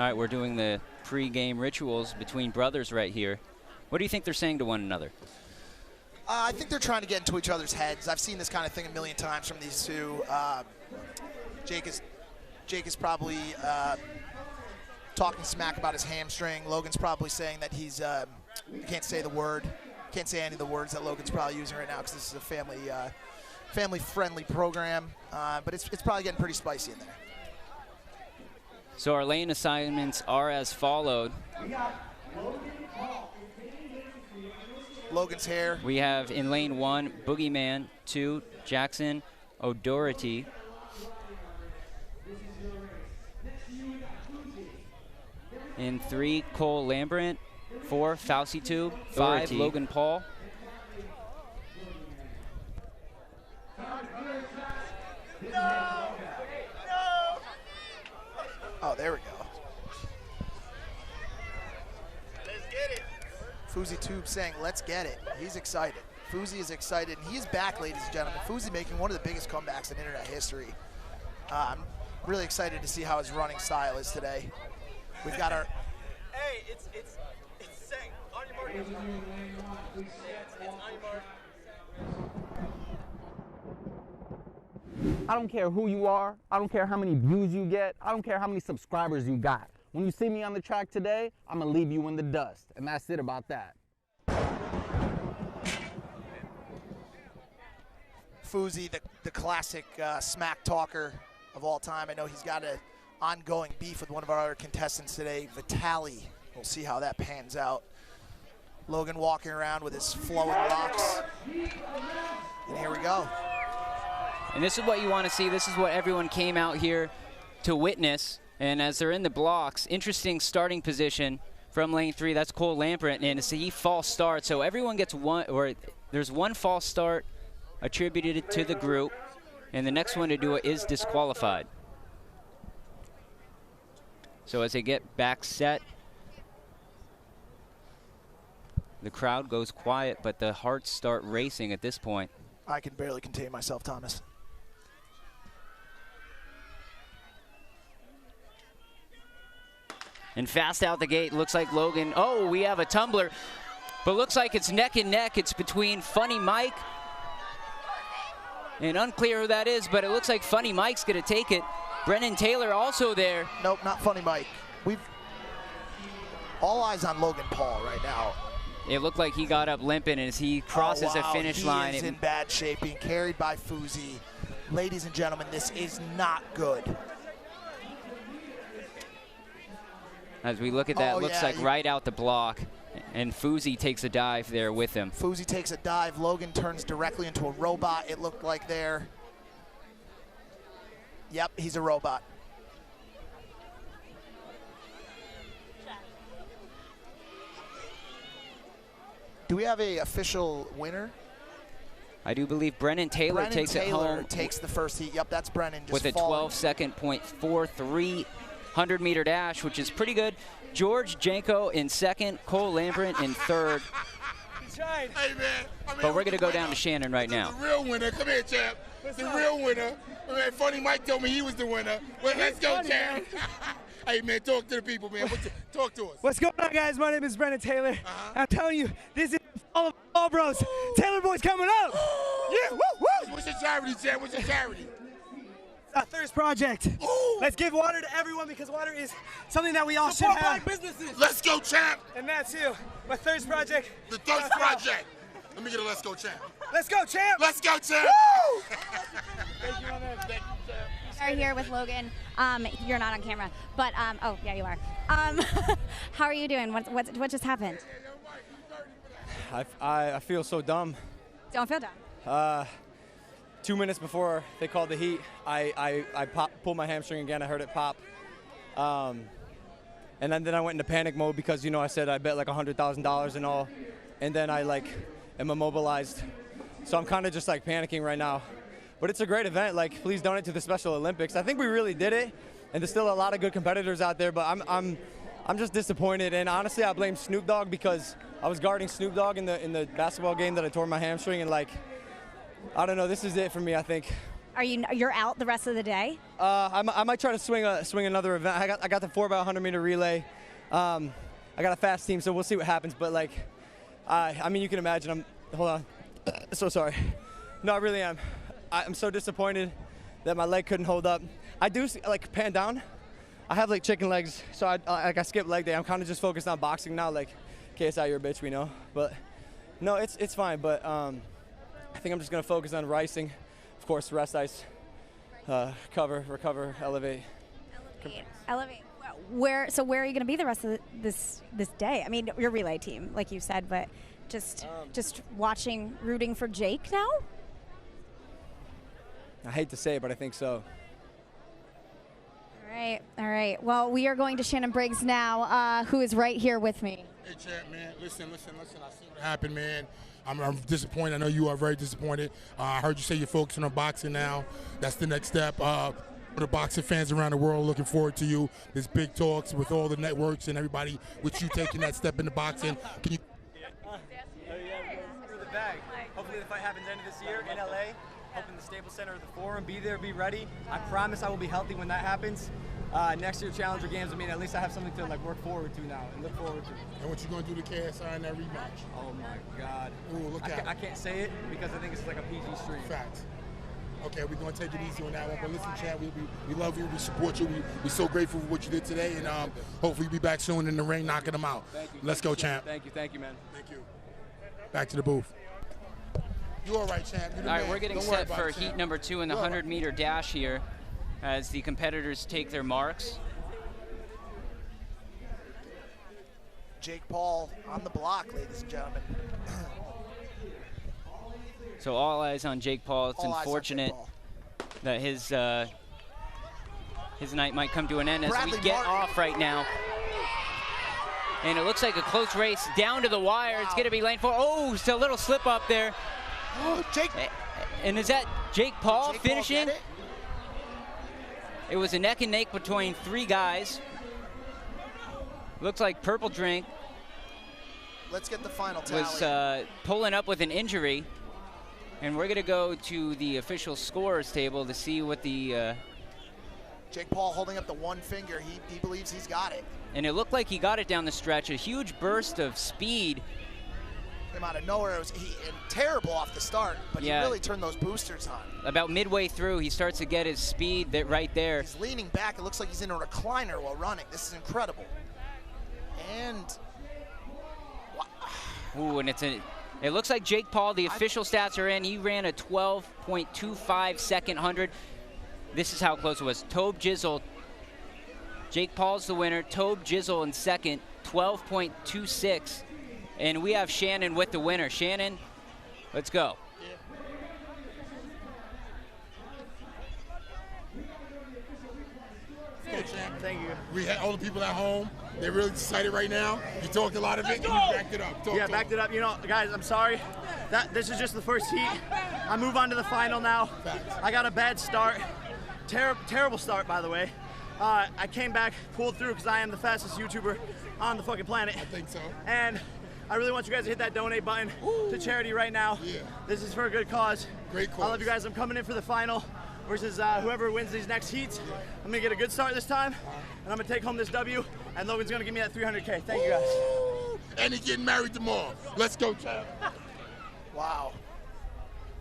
All right, we're doing the pre-game rituals between brothers right here. What do you think they're saying to one another? I think they're trying to get into each other's heads. I've seen this kind of thing a million times from these two. Jake is probably talking smack about his hamstring. Logan's probably saying that he's can't say the word. Can't say any of the words that Logan's probably using right now because this is a family-friendly program. But it's probably getting pretty spicy in there. So our lane assignments are as followed. Logan's hair. We have in lane 1, Boogeyman. 2, Jackson O'Doherty. In 3, Cole Lambert. 4, Fauci Tube. 5, Logan Paul. No! Oh, there we go. Let's get it. Fauci Tube saying, let's get it. He's excited. Fauci is excited, and he is back, ladies and gentlemen. Fauci making one of the biggest comebacks in internet history. I'm really excited to see how his running style is today. We've got our... Hey, it's saying, on your mark. Yeah, it's on your mark. I don't care who you are. I don't care how many views you get. I don't care how many subscribers you got. When you see me on the track today, I'm going to leave you in the dust. And that's it about that. Fauci, the classic smack talker of all time. I know he's got an ongoing beef with one of our other contestants today, Vitaly. We'll see how that pans out. Logan walking around with his flowing locks. And here we go. And this is what you want to see. This is what everyone came out here to witness. And as they're in the blocks, interesting starting position from lane 3. That's Cole Lambert, and it's a false start. So everyone gets one, or there's one false start attributed to the group, and the next one to do it is disqualified. So as they get back set, the crowd goes quiet, but the hearts start racing at this point. I can barely contain myself, Thomas. And fast out the gate, looks like Logan. Oh, we have a tumbler, but looks like it's neck and neck. It's between Funny Mike, and unclear who that is, but it looks like Funny Mike's gonna take it. Brennan Taylor also there. Nope, not Funny Mike. We've all eyes on Logan Paul right now. It looked like he got up limping, and as he crosses the finish line. He is in bad shape, being carried by Fauci. Ladies and gentlemen, this is not good. As we look at that, looks like right out the block, and Fauci takes a dive there with him. Fauci takes a dive. Logan turns directly into a robot, it looked like there. Yep, he's a robot. Do we have a official winner? I do believe Brennan Taylor takes it home. Takes the first heat. Yep, that's Brennan. Just with a 12-second .43 100-meter dash, which is pretty good. George Janko in second, Cole Lambert in third. Hey, man. But we're going to go down to Shannon right now. The real winner. Come here, champ. The real winner. Man, Funny Mike told me he was the winner. Well, let's go, champ. Hey, man, talk to the people, man. Talk to us. What's going on, guys? My name is Brennan Taylor. I'm telling you, this is all bros. Taylor Boy's coming up. Yeah, woo, woo. What's your charity, champ? What's your charity? Thirst Project. Ooh. Let's give water to everyone because water is something that we all should have. Businesses. Let's go, champ. And that too. My Thirst Project. The Thirst Project. Let me get a let's go, champ. Let's go, champ. Let's go, champ. Woo! Thank you, my man. Thank you, champ. Are here with Logan. You're not on camera, but oh yeah, you are. How are you doing? What just happened? I feel so dumb. Don't feel dumb. 2 minutes before they called the heat, I pulled my hamstring again. I heard it pop. And then I went into panic mode because, you know, I said I bet like $100,000 and all. And then I like am immobilized. So I'm kind of just like panicking right now. But it's a great event. Like, please donate to the Special Olympics. I think we really did it. And there's still a lot of good competitors out there, but I'm just disappointed. And honestly, I blame Snoop Dogg because I was guarding Snoop Dogg in the basketball game that I tore my hamstring, and like, I don't know, this is it for me, I think. You're out the rest of the day? I might try to swing another event. I got the 4x100 meter relay. I got a fast team, so we'll see what happens. But like, I mean, you can imagine. Hold on. So sorry. No, I really am. I'm so disappointed that my leg couldn't hold up. I do like pan down. I have like chicken legs, so I skip leg day. I'm kind of just focused on boxing now. Like, KSI, you're a bitch, we know. But no, it's fine. But I think I'm just gonna focus on ricing. Of course, rest ice, cover, recover, elevate. Elevate. Where are you going to be the rest of this day? I mean, your relay team, like you said, but just watching, rooting for Jake now? I hate to say it, but I think so. All right. Well, we are going to Shannon Briggs now, who is right here with me. Hey, champ, man. Listen. I see what happened, man. I'm disappointed. I know you are very disappointed. I heard you say you're focusing on boxing now. That's the next step. For the boxing fans around the world, looking forward to you. There's big talks with all the networks and everybody with you taking that step into boxing. Can you? Through the bag. Hopefully the fight happens end of this year in LA. Hoping the Staples Center or the Forum, be there, be ready. I promise I will be healthy when that happens. Next year Challenger Games, I mean, at least I have something to like work forward to now and look forward to. And what you gonna do to KSI in that rematch? Oh my God. Ooh, look out. I can't say it because I think it's like a PG stream. Facts. Okay, we're going to take it easy on that one. But listen, Chad, we love you. We support you. We're so grateful for what you did today. And hopefully you'll be back soon in the ring knocking them out. Thank you. Let's go, champ. Thank you, man. Thank you. Back to the booth. You all right, champ? All right, we're getting set for heat number 2 in the 100-meter dash here as the competitors take their marks. Jake Paul on the block, ladies and gentlemen. So all eyes on Jake Paul. It's unfortunate that his night might come to an end as we get off right now. And it looks like a close race down to the wire. Wow. It's going to be lane 4. Oh, it's a little slip up there. Oh, Jake. And is that Jake Paul finishing? It was a neck and neck between 3 guys. Looks like Purple Drink Let's get the final tally. Was pulling up with an injury. And we're going to go to the official scorers table to see what the... Jake Paul holding up the one finger. He believes he's got it. And it looked like he got it down the stretch. A huge burst of speed. Came out of nowhere. It was terrible off the start, but he really turned those boosters on. About midway through, he starts to get his speed right there. He's leaning back. It looks like he's in a recliner while running. This is incredible. And... Ooh, and it looks like Jake Paul, the official stats are in. He ran a 12.25 second 100. This is how close it was. Tobe Jizzle. Jake Paul's the winner. Tobe Jizzle in second, 12.26. And we have Shannon with the winner. Shannon, let's go. Thank you. We had all the people at home. They're really excited right now. You talked a lot of it, and you backed it up. Backed it up. You know, guys, I'm sorry. This is just the first heat. I move on to the final now. Facts. I got a bad start. Terrible start, by the way. I came back, pulled through, because I am the fastest YouTuber on the fucking planet. I think so. And I really want you guys to hit that donate button to charity right now. Yeah. This is for a good cause. Great cause. I love you guys. I'm coming in for the final versus whoever wins these next heats. I'm going to get a good start this time, and I'm going to take home this W, and Logan's going to give me that 300K. Thank you, guys. And he's getting married tomorrow. Let's go, champ. Wow.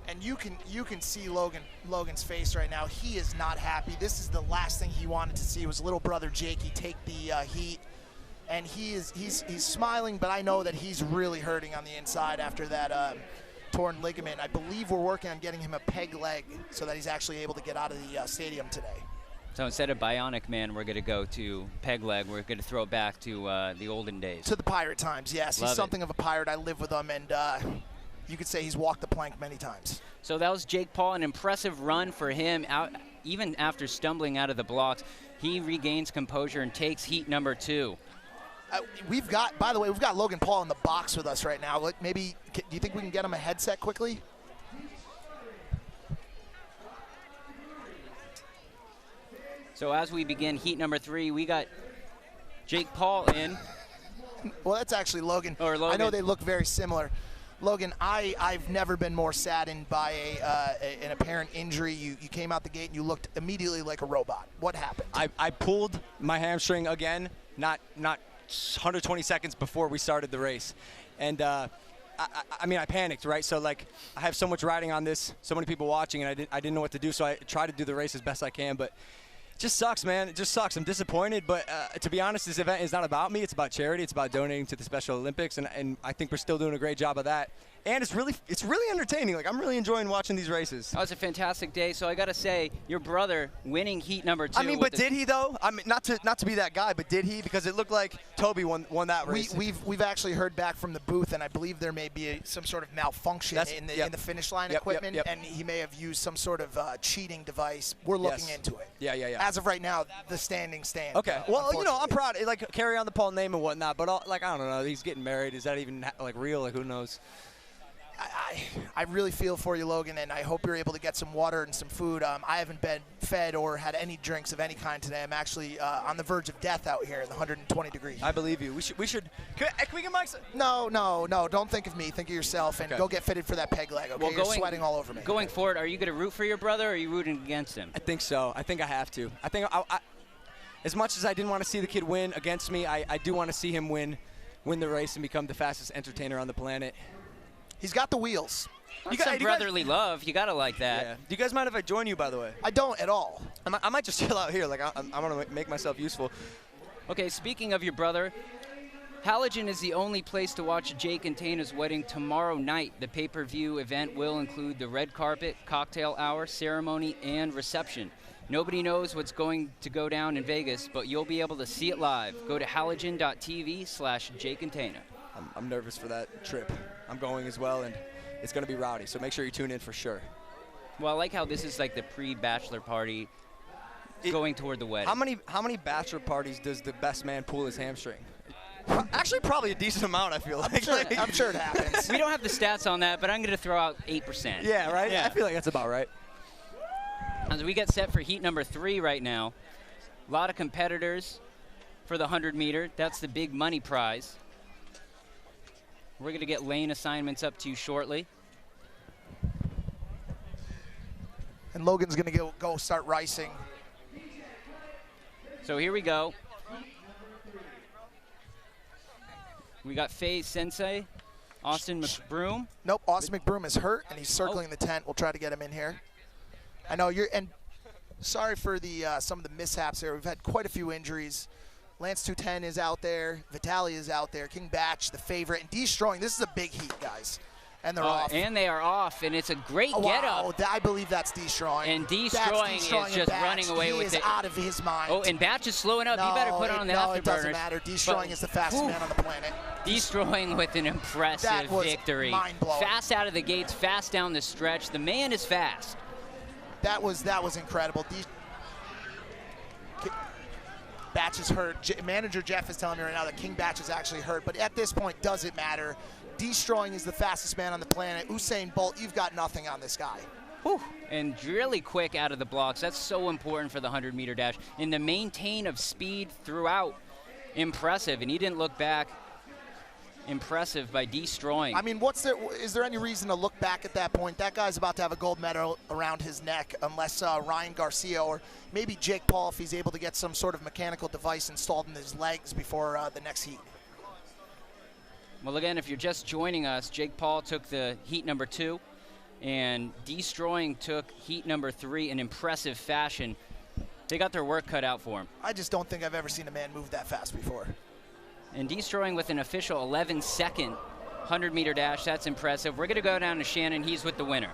And you can see Logan's face right now. He is not happy. This is the last thing he wanted to see was little brother Jakey take the heat. And he's smiling, but I know that he's really hurting on the inside after that torn ligament. I believe we're working on getting him a peg leg so that he's actually able to get out of the stadium today. So instead of Bionic Man, we're going to go to peg leg. We're going to throw it back to the olden days. To the pirate times, yes. He's something of a pirate. I live with him, and you could say he's walked the plank many times. So that was Jake Paul, an impressive run for him. Even after stumbling out of the blocks, he regains composure and takes heat number 2. By the way, we've got Logan Paul in the box with us right now. Maybe, do you think we can get him a headset quickly? So as we begin heat number 3, we got Jake Paul in. Well, that's actually Logan. Or Logan. I know they look very similar. Logan, I've never been more saddened by an apparent injury. You came out the gate and you looked immediately like a robot. What happened? I pulled my hamstring again, not 120 seconds before we started the race. And I mean, I panicked, right? So, like, I have so much riding on this, so many people watching, and I didn't know what to do, so I tried to do the race as best I can, but it just sucks, man. It just sucks. I'm disappointed, but to be honest, this event is not about me. It's about charity. It's about donating to the Special Olympics, and I think we're still doing a great job of that. And it's really entertaining. Like, I'm really enjoying watching these races. That was a fantastic day. So I got to say, your brother winning heat number 2. I mean, but did he though? I mean, not to be that guy, but did he? Because it looked like Toby won that race. We've actually heard back from the booth, and I believe there may be some sort of malfunction in the finish line equipment, and he may have used some sort of cheating device. We're looking into it. Yeah. As of right now, the standing stand. Okay. Well, you know, I'm proud. Like, carry on the Paul name and whatnot, but like, I don't know. He's getting married. Is that even like real? Like, who knows? I really feel for you, Logan, and I hope you're able to get some water and some food. I haven't been fed or had any drinks of any kind today. I'm actually on the verge of death out here in the 120 degrees. I believe you. We should. Can we get Mike's? No. Don't think of me. Think of yourself, and go get fitted for that peg leg. Okay, well, you're sweating all over me. Going forward, are you going to root for your brother, or are you rooting against him? I think so. I think I have to. I think as much as I didn't want to see the kid win against me, I do want to see him win the race and become the fastest entertainer on the planet. He's got the wheels. Some brotherly love. You got to like that. Yeah. Do you guys mind if I join you, by the way? I don't at all. I might just chill out here. Like, I'm going to make myself useful. Okay, speaking of your brother, Halogen is the only place to watch Jake and Tana's wedding tomorrow night. The pay-per-view event will include the red carpet, cocktail hour, ceremony, and reception. Nobody knows what's going to go down in Vegas, but you'll be able to see it live. Go to halogen.tv/Jake and Tana. I'm nervous for that trip. I'm going as well, and it's going to be rowdy, so make sure you tune in for sure. Well, I like how this is like the pre-bachelor party going toward the wedding. How many bachelor parties does the best man pull his hamstring? Actually, probably a decent amount, I feel like. I'm sure it happens. We don't have the stats on that, but I'm going to throw out 8%. Yeah, right? Yeah. I feel like that's about right. As we get set for heat number 3 right now, a lot of competitors for the 100-meter. That's the big money prize. We're going to get lane assignments up to you shortly. And Logan's going to go start ricing. So here we go. We got Faye Sensei, Austin McBroom. Nope, Austin McBroom is hurt, and he's circling the tent. We'll try to get him in here. I know and sorry for some of the mishaps there. We've had quite a few injuries. Lance 210 is out there. Vitaly is out there. King Batch, the favorite. And Destroying, this is a big heat, guys. And they're off. And they are off, and it's a great get-up. Wow, I believe that's Destroying. And Destroying is just running away with it. He is out of his mind. Oh, and Batch is slowing up. You better put on the afterburners. No, it doesn't matter. Destroying is the fastest man on the planet. Destroying with an impressive victory. Mind-blowing. Fast out of the gates, fast down the stretch. The man is fast. That was incredible. Batch is hurt. Manager Jeff is telling me right now that King Batch is actually hurt, but at this point, does it matter? Destroying is the fastest man on the planet. Usain Bolt, you've got nothing on this guy. Whew. And really quick out of the blocks. That's so important for the 100-meter dash. And the maintain of speed throughout, impressive. And he didn't look back. Impressive by Destroying. I mean, is there any reason to look back at that point? That guy's about to have a gold medal around his neck unless Ryan Garcia or maybe Jake Paul, if he's able to get some sort of mechanical device installed in his legs before the next heat. Well, again, if you're just joining us, Jake Paul took the heat number 2, and Destroying took heat number 3 in impressive fashion. They got their work cut out for him. I just don't think I've ever seen a man move that fast before. And Destroying with an official 11-second 100-meter dash. That's impressive. We're going to go down to Shannon. He's with the winner.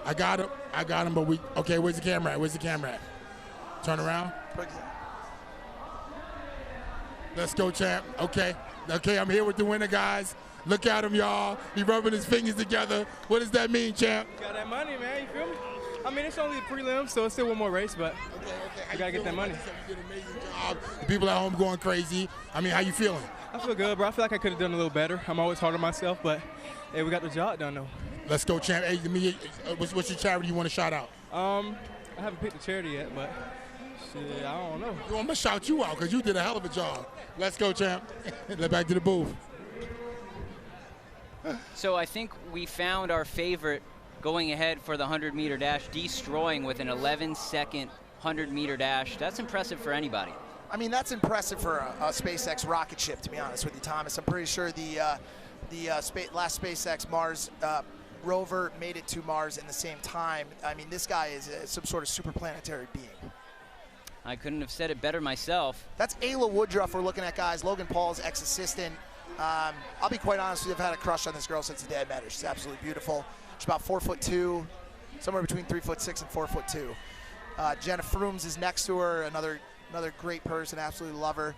I got him, but okay, where's the camera at? Where's the camera at? Turn around. Let's go, champ. Okay, I'm here with the winner, guys. Look at him, y'all. He rubbing his fingers together. What does that mean, champ? Got that money, man. You feel me? I mean, it's only a prelim, so it's still one more race, but I got to get that money. You did an amazing job. The people at home going crazy. I mean, how you feeling? I feel good, bro. I feel like I could have done a little better. I'm always hard on myself, but hey, we got the job done, though. Let's go, champ. Hey, what's your charity you want to shout out? I haven't picked a charity yet, but Shit, I don't know. I'm gonna shout you out because you did a hell of a job. Let's go, champ. Let's back to the booth. So I think we found our favorite going ahead for the 100-meter dash, destroying with an 11-second 100-meter dash. That's impressive for anybody. I mean, that's impressive for a SpaceX rocket ship, to be honest with you, Thomas. I'm pretty sure the last SpaceX Mars rover made it to Mars in the same time. I mean, this guy is some sort of superplanetary being. I couldn't have said it better myself. That's Ayla Woodruff we're looking at, guys. Logan Paul's ex-assistant. I'll be quite honest with you, I've had a crush on this girl since the day I met her. She's absolutely beautiful. She's about 4'2", somewhere between 3'6" and 4'2". Jenna Frooms is next to her, another great person, absolutely love her.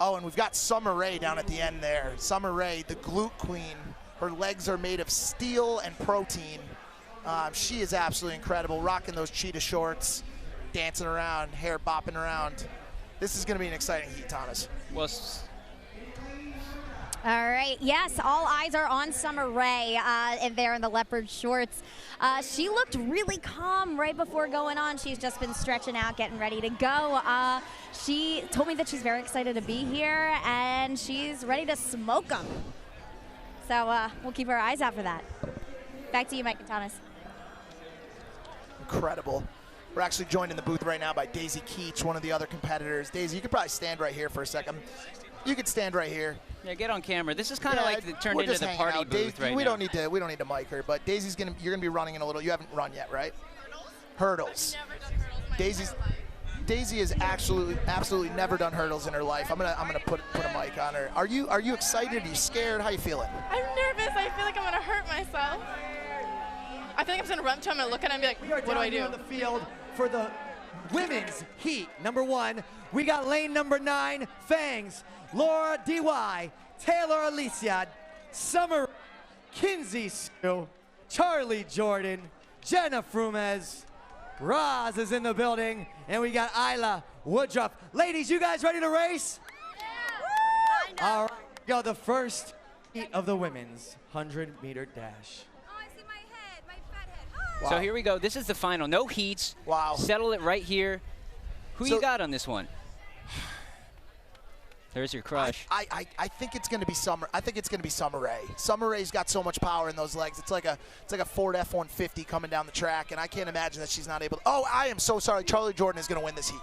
Oh, and we've got Summer Rae down at the end there. Summer Rae, the glute queen. Her legs are made of steel and protein. She is absolutely incredible, rocking those cheetah shorts, dancing around, hair bopping around. This is going to be an exciting heat, Thomas. Well, All right, yes, all eyes are on Summer Rae there in the leopard shorts. She looked really calm right before going on. She's just been stretching out, getting ready to go. She told me that she's very excited to be here, and she's ready to smoke them. So we'll keep our eyes out for that. Back to you, Mike and Thomas. Incredible. We're actually joined in the booth right now by Daisy Keach, one of the other competitors. Daisy, you could probably stand right here for a second. You could stand right here. Yeah, get on camera. This is kind of like turned into the party booth right now. We don't need to mic her, but Daisy's you're gonna be running in a little. You haven't run yet, right? Hurdles. Daisy has absolutely never done hurdles in her life. I'm gonna put a mic on her. Are you excited? Are you scared? How you feeling? I'm nervous. I feel like I'm gonna hurt myself. I feel like I'm just gonna run to him and look at him and be like, what do I do? On the field for the women's heat. Number 1, we got lane number 9, Fangs, Laura D.Y., Taylor Alicia, Summer, Kinsey Sue, Charlie Jordan, Jenna Frumez, Roz is in the building, and we got Ayla Woodruff. Ladies, you guys ready to race? Yeah. All right, go the first heat of the women's 100-meter dash. Wow. So here we go. This is the final. No heats. Wow. Settle it right here. Who you got on this one? There's your crush. I think it's going to be Summer. I think it's going to be Summer Rae. Summer Rae's got so much power in those legs. It's like a Ford F-150 coming down the track, and I can't imagine that she's not able to. Oh, I am so sorry. Charlie Jordan is going to win this heat.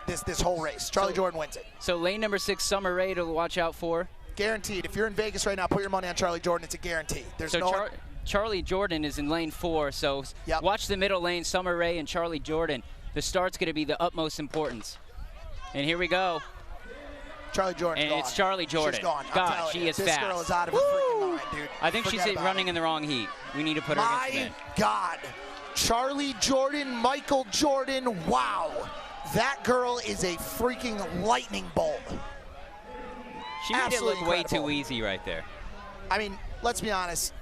This whole race. Charlie Jordan wins it. So lane number 6, Summer Rae to watch out for. Guaranteed. If you're in Vegas right now, put your money on Charlie Jordan. It's a guarantee. There's no. Charlie Jordan is in lane 4, so watch the middle lane, Summer Rae and Charlie Jordan. The start's going to be the utmost importance. And here we go. Charlie Jordan. And it's Charlie Jordan. She's gone. God, she is fast. This girl is out of her freaking mind, dude. I think she's running in the wrong heat. We need to put her against men. My God. Charlie Jordan, Michael Jordan, wow. That girl is a freaking lightning bolt. She made it look way too easy right there. I mean, let's be honest.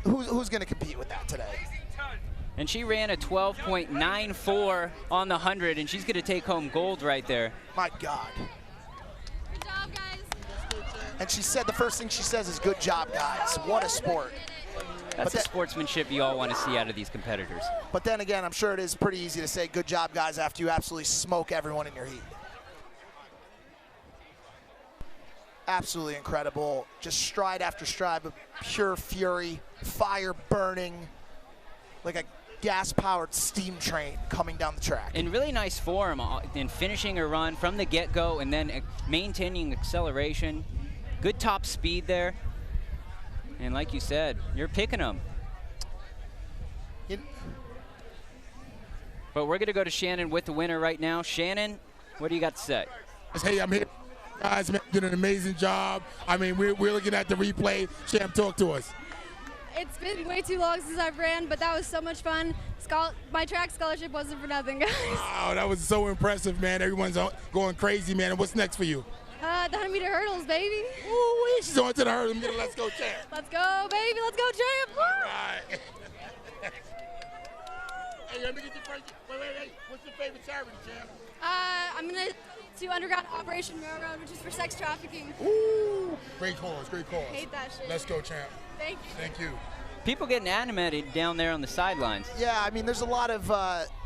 Who's going to compete with that today? And she ran a 12.94 on the 100, and she's going to take home gold right there. My God. Good job, guys. And she said the first thing she says is, good job, guys. What a sport. That's the sportsmanship you all want to see out of these competitors. But then again, I'm sure it is pretty easy to say, good job, guys, after you absolutely smoke everyone in your heat. Absolutely incredible. Just stride after stride of pure fury, fire burning, like a gas-powered steam train coming down the track. In really nice form in finishing her run from the get-go and then maintaining acceleration. Good top speed there. And like you said, you're picking them. But we're going to go to Shannon with the winner right now. Shannon, what do you got to say? Hey, I'm here. Guys, man, did an amazing job. I mean, we're looking at the replay. Champ, talk to us. It's been way too long since I've ran, but that was so much fun. My track scholarship wasn't for nothing, guys. Wow, that was so impressive, man. Everyone's going crazy, man. And what's next for you? The 100-meter hurdles, baby. Ooh, she's on to the hurdle. Let's go, champ. Let's go, baby. Let's go, champ. All right. Hey, let me get your first. Wait. What's your favorite charity, champ? I'm going to do Underground Operation Railroad, which is for sex trafficking. Ooh. Great cause, great cause. Hate that shit. Let's go, champ. Thank you. Thank you. People getting animated down there on the sidelines. Yeah, I mean, there's a lot of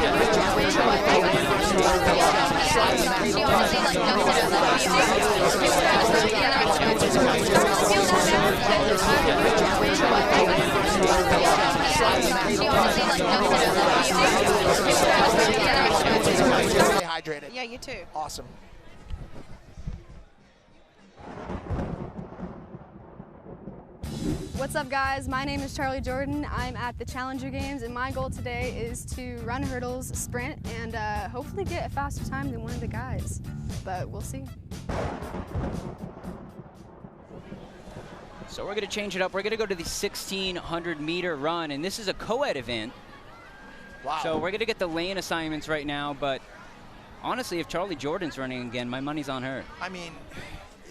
Stay hydrated. Yeah, you too. Awesome. What's up, guys? My name is Charlie Jordan. I'm at the Challenger Games, and my goal today is to run hurdles, sprint, and hopefully get a faster time than one of the guys. But we'll see. So we're going to change it up. We're going to go to the 1,600-meter run, and this is a co-ed event. Wow. So we're going to get the lane assignments right now, but honestly, if Charlie Jordan's running again, my money's on her. I mean,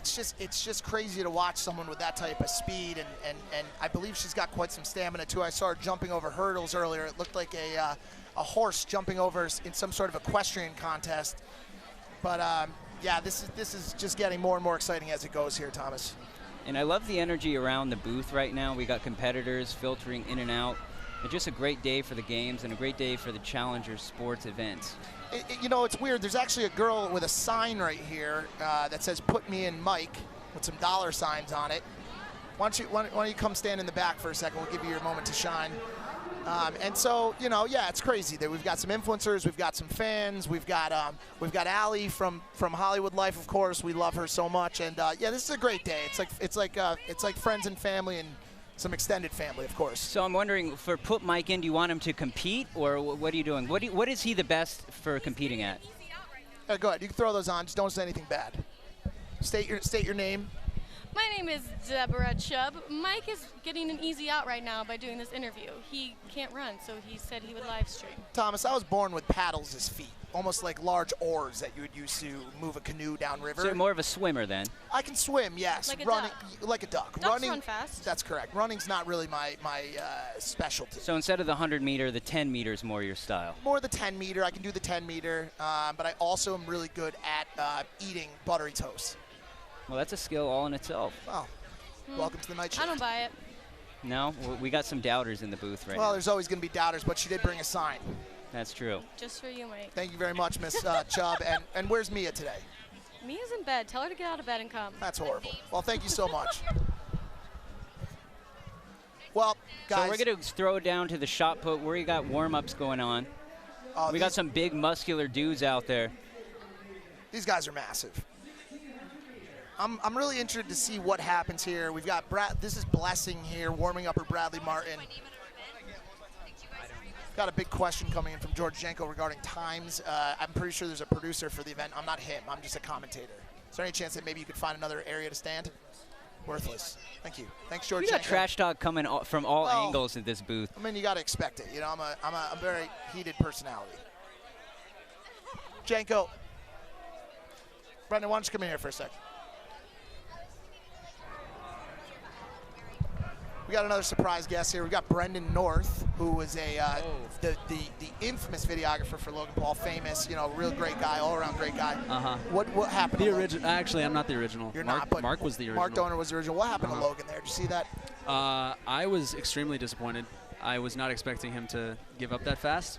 it's just crazy to watch someone with that type of speed, and I believe she's got quite some stamina too. I saw her jumping over hurdles earlier. It looked like a horse jumping over in some sort of equestrian contest. But yeah, this is just getting more and more exciting as it goes here, Thomas. And I love the energy around the booth right now. We got competitors filtering in and out. It's just a great day for the games and a great day for the Challenger sports events. You know, it's weird. There's actually a girl with a sign right here that says "Put me in, Mike," with some dollar signs on it. Why don't you come stand in the back for a second? We'll give you your moment to shine. And so, you know, yeah, it's crazy that we've got some influencers, we've got some fans, we've got Allie from Hollywood Life, of course. We love her so much, and yeah, this is a great day. It's like friends and family and some extended family, of course. So I'm wondering, for Put Mike in, do you want him to compete, or what are you doing? What is he the best for competing at? Go ahead. You can throw those on. Just don't say anything bad. State your name. My name is Deborah Chubb. Mike is getting an easy out right now by doing this interview. He can't run, so he said he would live stream. Thomas, I was born with paddles as feet, almost like large oars that you would use to move a canoe downriver. So you're more of a swimmer then? I can swim, yes. Like a running, duck. like a duck. Ducks Running, run fast. That's correct. Running's not really my specialty. So instead of the 100-meter, the 10 meter is more your style? More the 10-meter. I can do the 10-meter, but I also am really good at eating buttery toast. Well, that's a skill all in itself. Well, welcome to the night shift. I don't buy it. No, we got some doubters in the booth right now. Well, there's always going to be doubters, but she did bring a sign. That's true. Just for you, Mike. Thank you very much, Miss Chubb. And where's Mia today? Mia's in bed. Tell her to get out of bed and come. That's horrible. Well, thank you so much. Well, guys. So we're going to throw it down to the shot put where you got warm-ups going on. We got some big muscular dudes out there. These guys are massive. I'm really interested to see what happens here. We've got this is Blessing here warming up her Bradley Martin. Got a big question coming in from George Janko regarding times. I'm pretty sure there's a producer for the event. I'm not him. I'm just a commentator. Is there any chance that maybe you could find another area to stand? Worthless. Thank you. Thanks, George. We got trash talk coming from all angles at this booth. I mean, you got to expect it. You know, I'm a very heated personality. Janko. Brendan, why don't you come in here for a sec? We got another surprise guest here. We got Brendan North, who was the infamous videographer for Logan Paul, famous, real great guy, all around great guy. What happened? The original. Actually, I'm not the original. You're Mark, not. But Mark was the original. Mark Donor was the original. What happened to Logan there? Did you see that? I was extremely disappointed. I was not expecting him to give up that fast.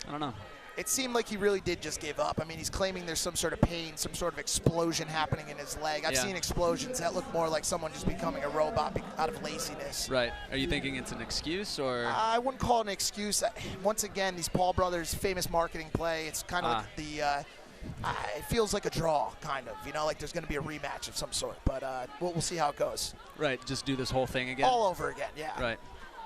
I don't know. It seemed like he really did just give up. I mean, he's claiming there's some sort of pain, some sort of explosion happening in his leg. I've seen explosions that look more like someone just becoming a robot out of laziness. Right. Are you thinking it's an excuse or? I wouldn't call it an excuse. Once again, these Paul brothers, famous marketing play. It's kind of like it feels like a draw, kind of. Like there's going to be a rematch of some sort. But we'll see how it goes. Right. Just do this whole thing again. All over again. Yeah. Right.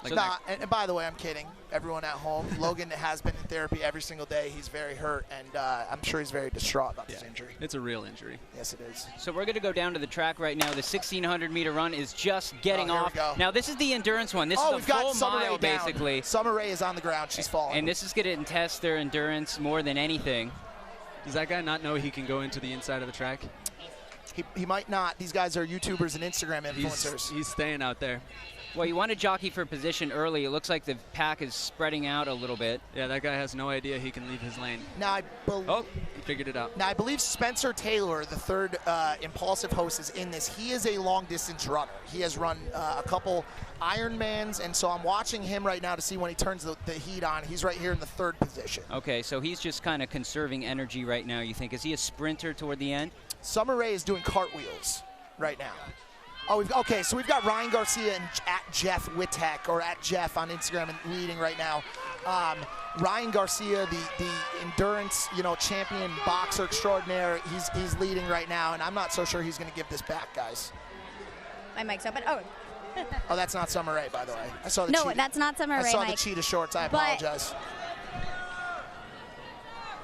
Like and by the way, I'm kidding. Everyone at home, Logan has been in therapy every single day. He's very hurt, and I'm sure he's very distraught about this injury. It's a real injury. Yes, it is. So we're going to go down to the track right now. The 1,600-meter run is just getting off. We go. Now, this is the endurance one. This is a full mile, basically. Summer Rae is on the ground. She's falling. And this is going to test their endurance more than anything. Does that guy not know he can go into the inside of the track? He might not. These guys are YouTubers and Instagram influencers. He's staying out there. Well, you want to jockey for position early. It looks like the pack is spreading out a little bit. Yeah, that guy has no idea he can leave his lane. Now, he figured it out. Now, I believe Spencer Taylor, the third Impulsive host, is in this. He is a long-distance runner. He has run a couple Ironmans, and so I'm watching him right now to see when he turns the heat on. He's right here in the third position. Okay, so he's just kind of conserving energy right now, you think. Is he a sprinter toward the end? Summer Rae is doing cartwheels right now. Okay, so we've got Ryan Garcia and at Jeff Wittek, or at Jeff on Instagram, and leading right now. Ryan Garcia, the endurance, champion boxer extraordinaire, he's leading right now, and I'm not so sure he's going to give this back, guys. My mic's open. Oh, that's not Summer Rae, by the way. I saw the No, that's not Summer Rae, I saw Mike. the cheetah shorts. I apologize.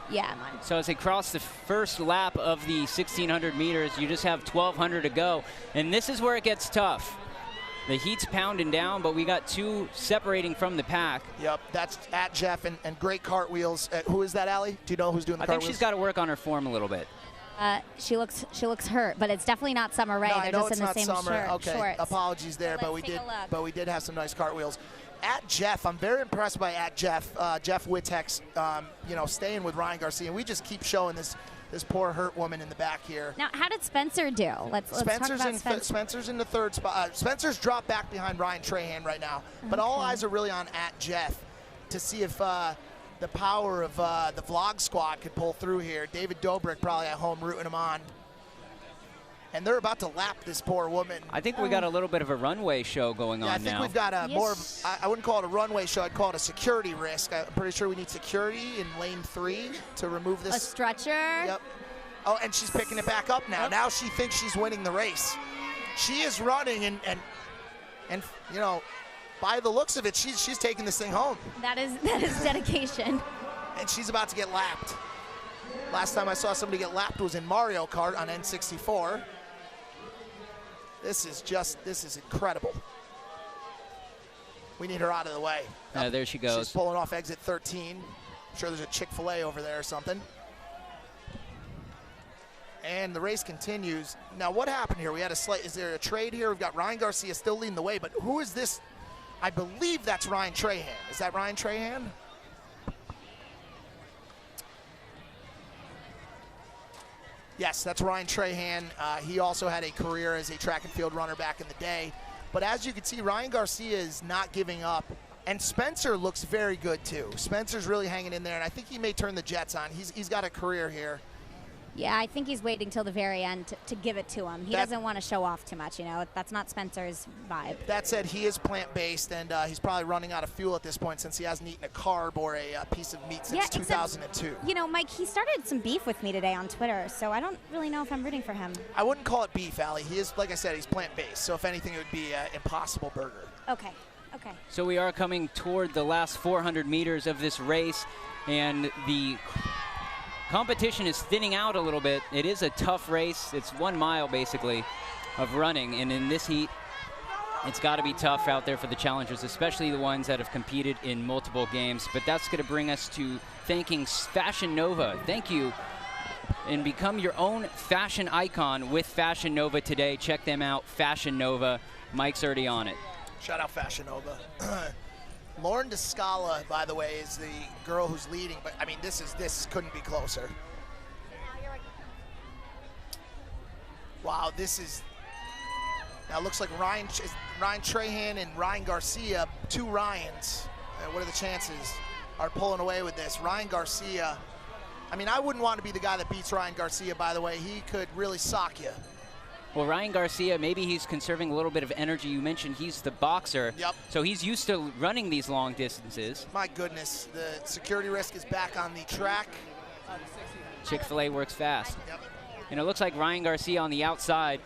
Yeah, I'm on. So as they cross the first lap of the 1,600 meters, you just have 1,200 to go. And this is where it gets tough. The heat's pounding down, but we got two separating from the pack. Yep, that's at Jeff, and great cartwheels. Who is that, Allie? Do you know who's doing the I cartwheels? think she's got to work on her form a little bit. She looks hurt, but it's definitely not Summer Rae. No, They're I know just in the same shorts. Apologies there, but we did have some nice cartwheels. At Jeff, I'm very impressed by at Jeff. Jeff Wittek's, staying with Ryan Garcia. And we just keep showing this poor hurt woman in the back here. Now, how did Spencer do? Let's talk about Spencer. Spencer's in the third spot. Spencer's dropped back behind Ryan Trahan right now. But all eyes are really on at Jeff to see if the power of the vlog squad could pull through here. David Dobrik probably at home rooting him on. And they're about to lap this poor woman. I think we got a little bit of a runway show going on now. I think we've got more of, I wouldn't call it a runway show, I'd call it a security risk. I'm pretty sure we need security in lane 3 to remove this. A stretcher? Yep. Oh, and she's picking it back up now. Yep. Now she thinks she's winning the race. She is running, and by the looks of it, she's taking this thing home. That is dedication. And she's about to get lapped. Last time I saw somebody get lapped was in Mario Kart on N64. This is incredible. We need her out of the way. There she goes. She's pulling off exit 13. I'm sure there's a Chick-fil-A over there or something. And the race continues. Now, what happened here? We had is there a trade here? We've got Ryan Garcia still leading the way, but who is this? I believe that's Ryan Trahan. Is that Ryan Trahan? Yes, that's Ryan Trahan. He also had a career as a track and field runner back in the day. But as you can see, Ryan Garcia is not giving up. And Spencer looks very good, too. Spencer's really hanging in there, and I think he may turn the Jets on. He's got a career here. Yeah, I think he's waiting till the very end to give it to him. He doesn't want to show off too much, you know. That's not Spencer's vibe. That said, he is plant-based, and he's probably running out of fuel at this point since he hasn't eaten a carb or a piece of meat since 2002. You know, Mike, he started some beef with me today on Twitter, so I don't really know if I'm rooting for him. I wouldn't call it beef, Allie. He is, like I said, he's plant-based, so if anything, it would be an Impossible Burger. Okay, okay. So we are coming toward the last 400 meters of this race, and the competition is thinning out a little bit. It is a tough race. It's 1 mile, basically, of running, and in this heat, it's got to be tough out there for the challengers, especially the ones that have competed in multiple games. But that's going to bring us to thanking Fashion Nova. Thank you, and become your own fashion icon with Fashion Nova today. Check them out, Fashion Nova. Mike's already on it. Shout out Fashion Nova. Lauren DeScala, by the way, is the girl who's leading, but I mean, this couldn't be closer. Wow, this is now looks like Ryan Trahan and Ryan Garcia, 2 Ryans. What are the chances? Are pulling away with this. Ryan Garcia. I mean, I wouldn't want to be the guy that beats Ryan Garcia. By the way, he could really sock you. Well, Ryan Garcia, maybe he's conserving a little bit of energy. You mentioned he's the boxer. Yep. So he's used to running these long distances. My goodness, the security risk is back on the track. Chick-fil-A works fast. Yep. And it looks like Ryan Garcia on the outside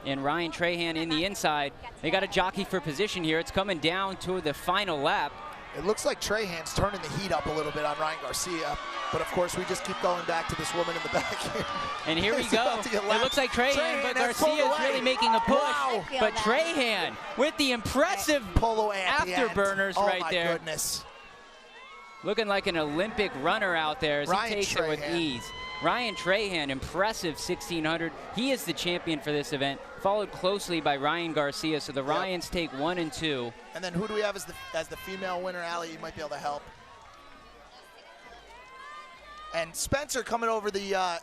and Ryan Trahan in the inside. They got a jockey for position here. It's coming down to the final lap. It looks like Trahan's turning the heat up a little bit on Ryan Garcia. But, of course, we just keep going back to this woman in the back here. And here we go. It looks like Trahan, but Garcia is really making a push. Wow. But Trahan with the impressive polo afterburners right there. Oh, my goodness. Looking like an Olympic runner out there as he takes it with ease. Ryan Trahan, impressive 1600. He is the champion for this event, followed closely by Ryan Garcia. So the Ryans take 1 and 2. And then who do we have as the female winner? Allie, you might be able to help. And Spencer coming over the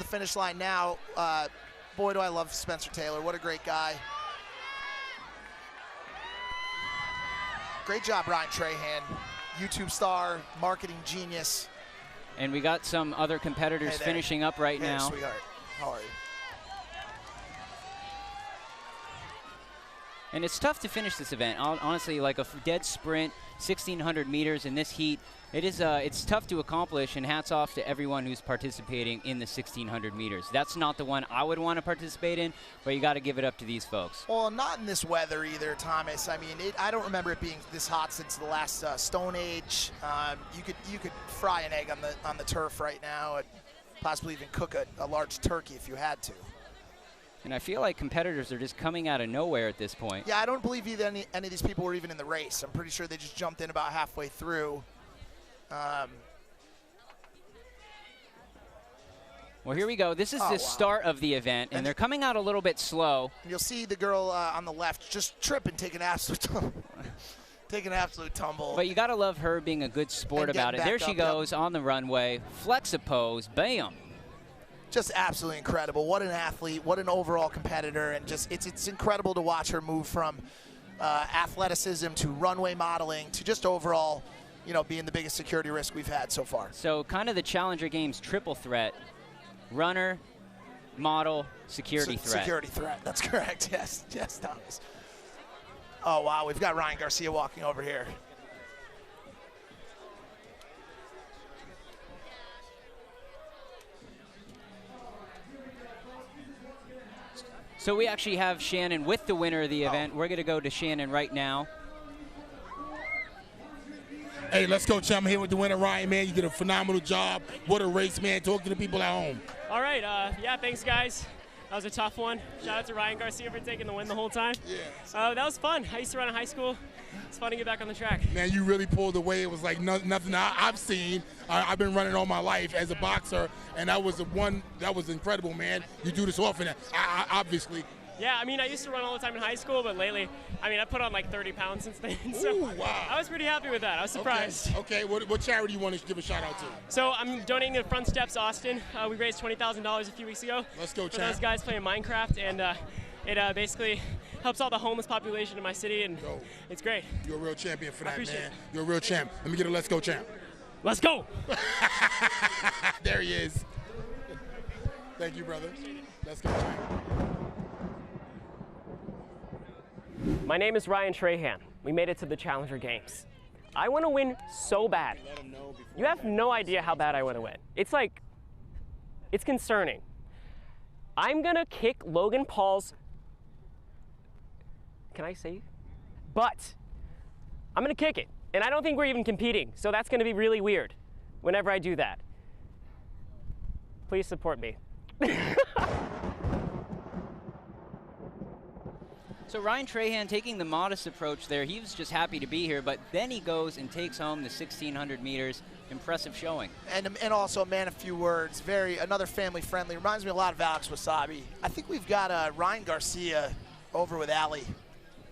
finish line now. Boy, do I love Spencer Taylor. What a great guy. Great job, Ryan Trahan. YouTube star, marketing genius. And we got some other competitors finishing up right now. Sweetheart. How are you? And it's tough to finish this event. Honestly, like a dead sprint, 1,600 meters in this heat, it's tough to accomplish, and hats off to everyone who's participating in the 1,600 meters. That's not the one I would want to participate in, but you got to give it up to these folks. Well, not in this weather either, Thomas. I mean, I don't remember it being this hot since the last Stone Age. You could fry an egg on the turf right now, and possibly even cook a large turkey if you had to. And I feel like competitors are just coming out of nowhere at this point. Yeah, I don't believe either any of these people were even in the race. I'm pretty sure they just jumped in about halfway through. Well, here we go. This is the start of the event, and they're coming out a little bit slow. You'll see the girl on the left just tripping, taking an absolute tumble. But you got to love her being a good sport about it. There she goes on the runway. Flex a pose. Bam. Just absolutely incredible. What an athlete. What an overall competitor. And just it's incredible to watch her move from athleticism to runway modeling to just overall, being the biggest security risk we've had so far. So kind of the Challenger Games triple threat. Runner, model, security threat. Security threat. That's correct. Yes, Thomas. Oh, wow. We've got Ryan Garcia walking over here. So we actually have Shannon with the winner of the event. We're going to go to Shannon right now. Hey, let's go, champ. I'm here with the winner, Ryan, man. You did a phenomenal job. What a race, man. Talk to the people at home. All right. Yeah, thanks, guys. That was a tough one. Shout out to Ryan Garcia for taking the win the whole time. Yeah. That was fun. I used to run in high school. It's fun to get back on the track. Man, you really pulled away. It was like nothing I've seen. I've been running all my life as a boxer, and that was incredible, man. You do this often. Obviously, Yeah, I mean, I used to run all the time in high school, but lately, I mean, I put on like 30 pounds since then. So Ooh, wow. I was pretty happy with that. I was surprised. Okay, what charity you want to give a shout out to? So I'm donating to Front Steps Austin. We raised $20,000 a few weeks ago. Let's go, for champ. those guys playing Minecraft, and it basically helps all the homeless population in my city, and it's great. You're a real champion for that, man. Appreciate it. You're a real champ. Let me get a let's go, champ. Let's go. There he is. Thank you, brother. Let's go, champ. My name is Ryan Trahan. We made it to the Challenger Games. I want to win so bad. You have no idea how bad I want to win. It's like, it's concerning. I'm gonna kick Logan Paul's, can I say, butt. I'm gonna kick it. And I don't think we're even competing, so that's gonna be really weird whenever I do that. Please support me. So Ryan Trahan taking the modest approach there. He was just happy to be here, but then he goes and takes home the 1,600 meters. Impressive showing. And also a man of few words. Another family friendly. Reminds me a lot of Alex Wasabi. I think we've got Ryan Garcia over with Allie.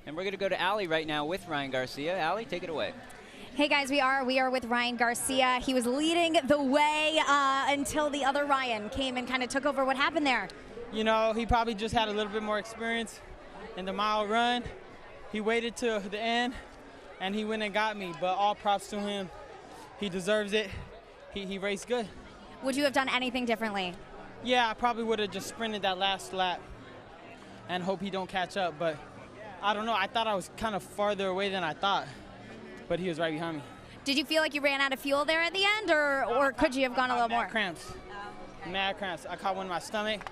And we're going to go to Allie right now with Ryan Garcia. Allie, take it away. Hey guys, we are with Ryan Garcia. He was leading the way until the other Ryan came and kind of took over. What happened there? You know, he probably just had a little bit more experience in the mile run. He waited to the end and he went and got me, but all props to him. He deserves it. He raced good. Would you have done anything differently? Yeah, I probably would have just sprinted that last lap and hope he don't catch up, but I don't know. I thought I was kind of farther away than I thought, but he was right behind me. Did you feel like you ran out of fuel there at the end, or could you have gone a little more? Cramps. Mad cramps. I caught one in my stomach.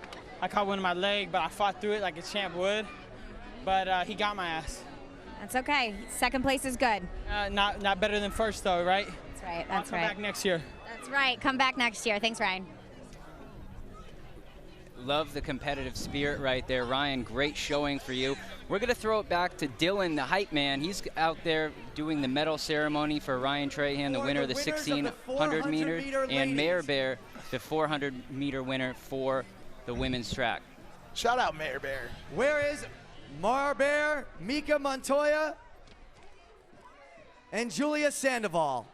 I caught one in my leg, but I fought through it like a champ would. But he got my ass. That's okay. Second place is good. Not better than first, though, right? That's right. I'll come back next year. That's right. Come back next year. Thanks, Ryan. Love the competitive spirit right there. Ryan, great showing for you. We're going to throw it back to Dylan, the hype man. He's out there doing the medal ceremony for Ryan Trahan, the winner of the 1,600 meters, and Mare Bear, the 400-meter winner for the women's track. Shout out Mare Bear. Where is Mare Bear, Mika Montoya, and Julia Sandoval?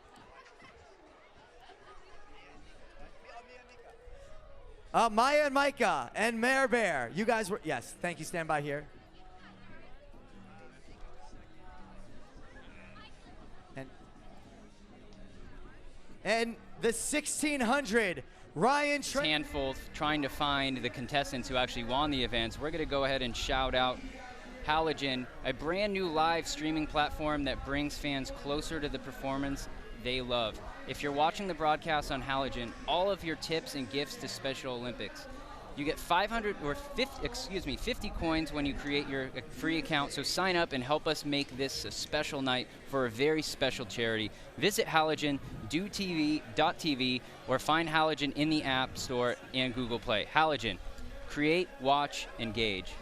Maya and Micah and Mare Bear. You guys were, yes, thank you, stand by here. And the 1,600, Ryan Trahan. Handful trying to find the contestants who actually won the events. We're going to go ahead and shout out Halogen, a brand new live streaming platform that brings fans closer to the performance they love. If you're watching the broadcast on Halogen, all of your tips and gifts to Special Olympics. You get 50 coins when you create your free account, so sign up and help us make this a special night for a very special charity. Visit Halogen, dotv.tv, or find Halogen in the App Store and Google Play. Halogen, create, watch, engage.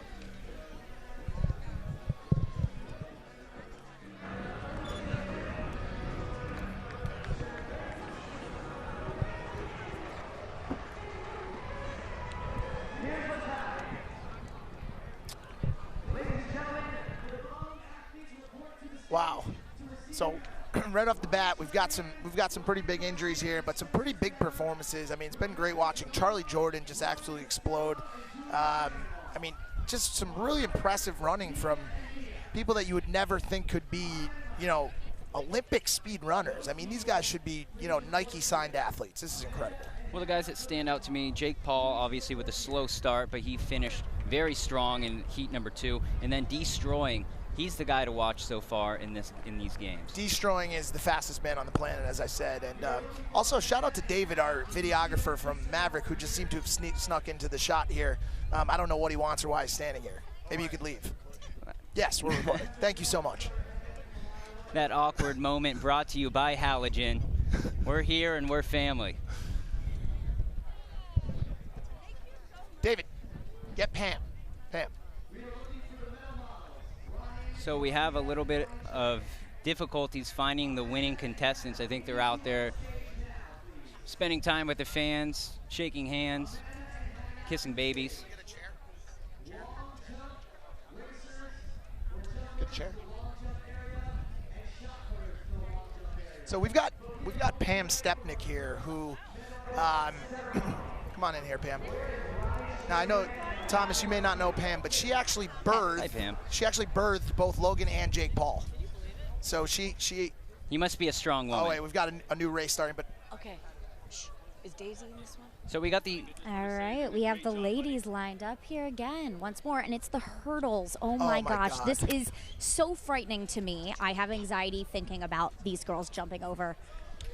Wow. So right off the bat, we've got some pretty big injuries here, but some pretty big performances. I mean, it's been great watching Charlie Jordan just absolutely explode. I mean, just some really impressive running from people that you would never think could be, you know, Olympic speed runners. I mean, these guys should be, you know, Nike signed athletes. This is incredible. Well, the guys that stand out to me, Jake Paul, obviously with a slow start, but he finished very strong in heat number 2, and then destroying. He's the guy to watch so far in these games. Destroying is the fastest man on the planet, as I said. And also, shout out to David, our videographer from Maverick, who just seemed to have snuck into the shot here. I don't know what he wants or why he's standing here. Maybe you could leave. Yes, we're recording. Thank you so much. That awkward moment brought to you by Halogen. We're here and we're family. David, get Pam. Pam. So we have a little bit of difficulties finding the winning contestants. I think they're out there spending time with the fans, shaking hands, kissing babies. Share. So we've got Pam Stepnick here, who, come on in here, Pam. Now I know, Thomas, you may not know Pam, but she actually birthed. Hi, Pam. She actually birthed both Logan and Jake Paul. So she. You must be a strong woman. Oh wait, we've got a new race starting, but. Okay. Shh. Is Daisy in this one? So we got the. All right, we have the ladies lined up here again once more, and it's the hurdles. Oh my gosh, God. this is so frightening to me. I have anxiety thinking about these girls jumping over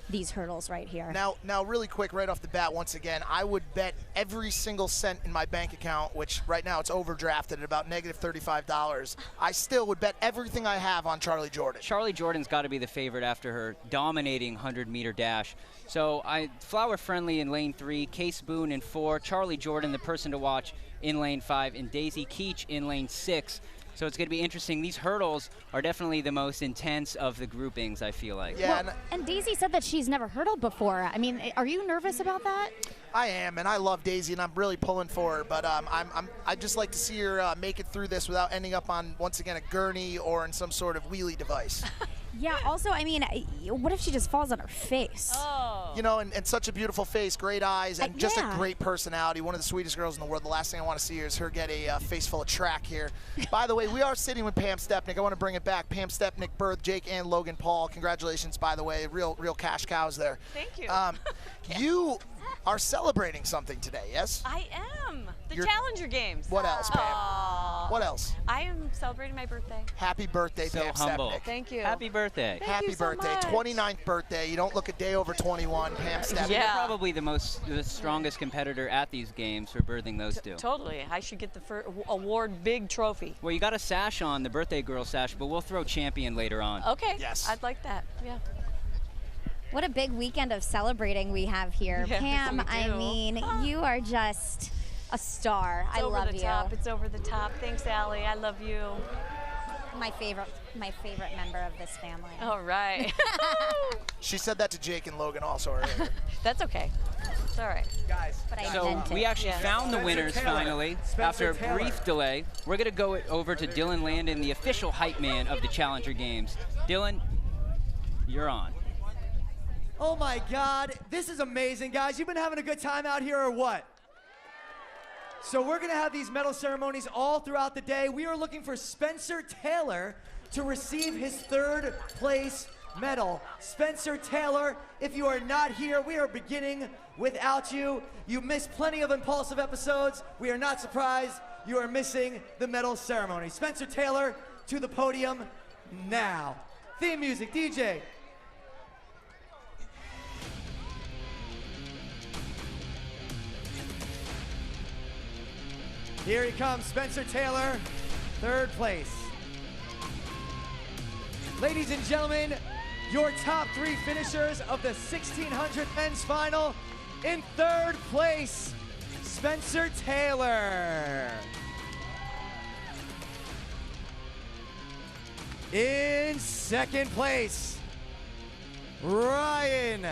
these hurdles right here. Now, really quick, right off the bat, once again, I would bet every single cent in my bank account, which right now it's overdrafted at about negative $35. I still would bet everything I have on Charlie Jordan. Charlie Jordan's got to be the favorite after her dominating 100-meter dash. So Flower Friendly in lane 3, Case Boone in 4, Charlie Jordan, the person to watch, in lane 5, and Daisy Keech in lane 6. So it's going to be interesting. These hurdles are definitely the most intense of the groupings, I feel like. Yeah, well, and Daisy said that she's never hurdled before. I mean, are you nervous about that? I am, and I love Daisy, and I'm really pulling for her. But I'd just like to see her make it through this without ending up on, once again, a gurney or in some sort of wheelie device. Yeah, also, I mean, what if she just falls on her face? Oh. You know, and such a beautiful face, great eyes, and just yeah. a great personality. One of the sweetest girls in the world. The last thing I want to see is her get a face full of track here. By the way, we are sitting with Pam Stepnick. I want to bring it back. Pam Stepnick birthed Jake and Logan Paul. Congratulations, by the way. Real cash cows there. Thank you. You are celebrating something today, yes? I am. The Challenger Games. What else, Pam? Aww. What else? I am celebrating my birthday. Happy birthday, So Pam humble. Stepnick. Thank you. Happy birthday. Happy birthday. 29th birthday. You don't look a day over 21, Pam Stepnick. You're probably the strongest competitor at these games for birthing those two. Totally. I should get the award big trophy. Well, you got a sash on, the birthday girl sash, but we'll throw champion later on. Okay. Yes. I'd like that. Yeah. What a big weekend of celebrating we have here. Yes, Pam, we I do. mean, you are just a star. It's I over love the you. top. It's over the top. Thanks, Allie. I love you. My favorite member of this family. All right. She said that to Jake and Logan also earlier. That's okay. It's all right. Guys. But I So meant it. we actually Yes. found the Spencer winners Taylor. finally Spencer after a Taylor. brief delay. We're going to go over to Dylan Landon, the official hype man of the Challenger Games. Dylan, you're on. Oh my God, this is amazing, guys. You've been having a good time out here or what? So we're gonna have these medal ceremonies all throughout the day. We are looking for Spencer Taylor to receive his 3rd place medal. Spencer Taylor, if you are not here, we are beginning without you. You missed plenty of impulsive episodes. We are not surprised you are missing the medal ceremony. Spencer Taylor to the podium now. Theme music, DJ. Here he comes, Spencer Taylor, 3rd place. Ladies and gentlemen, your top 3 finishers of the 1600 men's final. In 3rd place, Spencer Taylor. In 2nd place, Ryan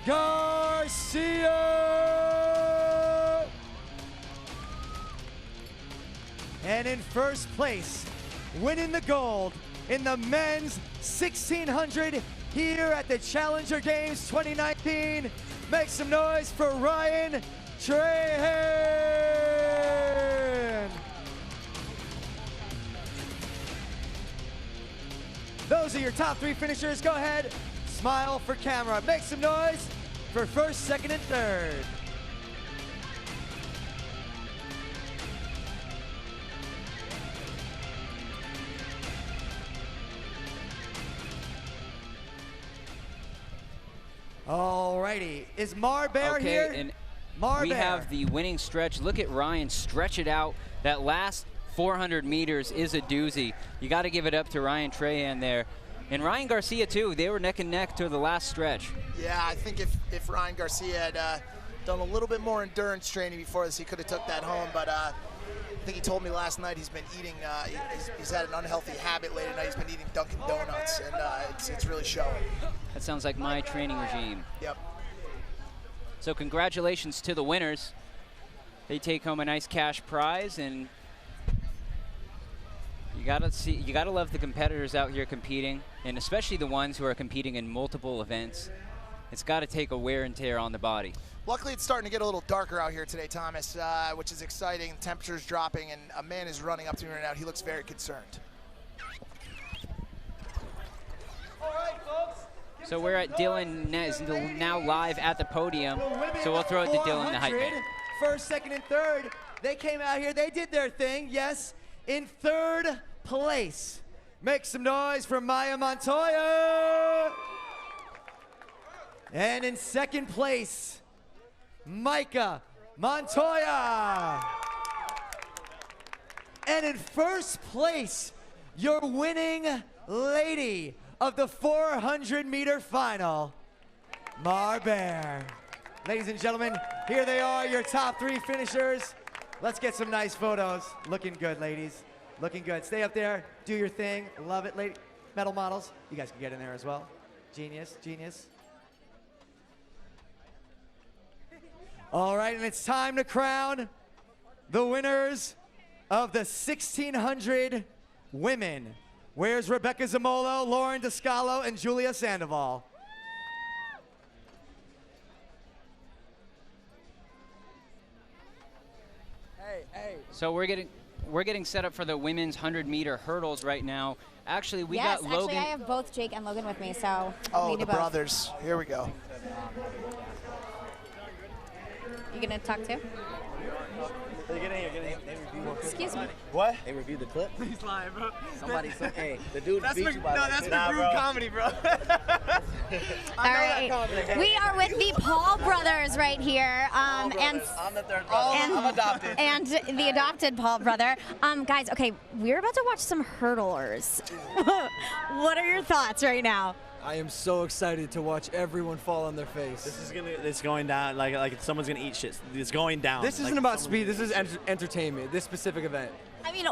Garcia. And in 1st place, winning the gold in the men's 1600 here at the Challenger Games 2019. Make some noise for Ryan Trahan. Those are your top 3 finishers. Go ahead, smile for camera. Make some noise for 1st, 2nd, and 3rd. Alrighty, is Mar Bear Okay, here? and Mar we Bear. have the winning stretch. Look at Ryan stretch it out. That last 400 meters is a doozy. You got to give it up to Ryan Trahan there. And Ryan Garcia, too. They were neck and neck to the last stretch. Yeah, I think if Ryan Garcia had done a little bit more endurance training before this, he could have took that home. But I think he told me last night he's been eating, he's had an unhealthy habit late at night. He's been eating Dunkin' Donuts, and it's really showing. That sounds like my training regime. Yep. So congratulations to the winners. They take home a nice cash prize, and You gotta love the competitors out here competing, and especially the ones who are competing in multiple events. It's got to take a wear and tear on the body. Luckily, it's starting to get a little darker out here today, Thomas, which is exciting. Temperature's dropping, and a man is running up to me right now. He looks very concerned. So we're at Dylan now live at the podium. So we'll throw it to Dylan, the hype man. First, second, and third. They came out here. They did their thing. Yes, in third place. Make some noise for Maya Montoya. And in second place, Micah Montoya. And in first place, your winning lady of the 400-meter final, Marbear. Ladies and gentlemen, here they are, your top 3 finishers. Let's get some nice photos. Looking good, ladies. Looking good. Stay up there. Do your thing. Love it, lady. Medal models. You guys can get in there as well. Genius, genius. All right, and it's time to crown the winners of the 1600 women. Where's Rebecca Zamolo, Lauren Descalo, and Julia Sandoval? So we're getting set up for the women's 100-meter hurdles right now. Actually, we yes, got Logan. Actually, I have both Jake and Logan with me, so Oh, we do the both. brothers. Here we go. You gonna talk too? Get in here. Excuse me. What? They reviewed the clip. He's lying, bro. Somebody said, hey, the dude That's beat you by like that's 10. McGrew comedy, bro. All right. We are with the Paul brothers right here, I'm the third brother. I'm adopted. and the adopted Paul brother. Guys, okay, we're about to watch some hurdlers. What are your thoughts right now? I am so excited to watch everyone fall on their face. It's going down like someone's gonna eat shit. It's going down. This isn't about speed. This is entertainment. This specific event. I mean,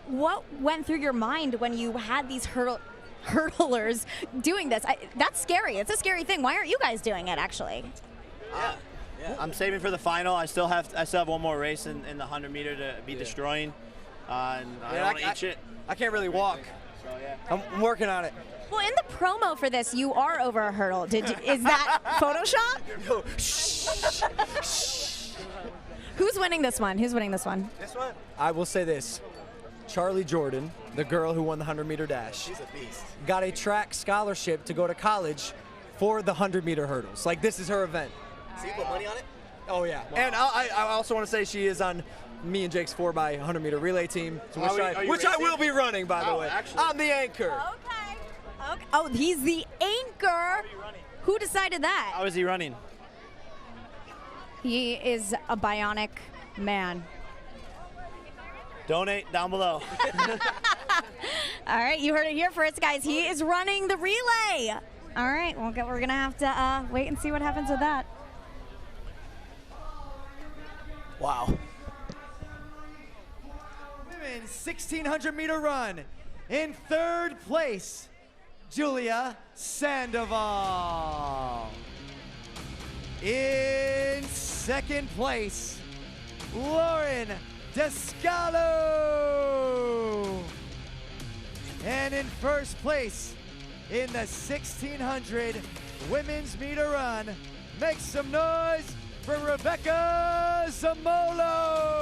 what went through your mind when you had these hurdlers doing this? That's scary. It's a scary thing. Why aren't you guys doing it, actually? Yeah. I'm saving for the final. I still have one more race in the 100-meter to be destroying. And I don't want to eat shit. I can't really walk. So, yeah. I'm working on it. Well, in the promo for this, you are over a hurdle. Is that Photoshop? Who's winning this one? Who's winning this one? This one? I will say this. Charlie Jordan, the girl who won the 100-meter dash, She's a beast. got a track scholarship to go to college for the 100-meter hurdles. Like, this is her event. So you put money on it? Oh, yeah. Wow. And I also want to say she is on me and Jake's 4x 100-meter relay team, which I will be running, by the way. Actually? I'm the anchor. Okay. Oh, he's the anchor. Who decided that? How is he running? He is a bionic man. Donate down below. All right, you heard it here first, guys. He is running the relay. All right, we're going to have to wait and see what happens with that. Wow. Women's 1600-meter run. In third place, Julia Sandoval. In second place, Lauren Descalo. And in first place, in the 1600 women's meter run, make some noise for Rebecca Zamolo.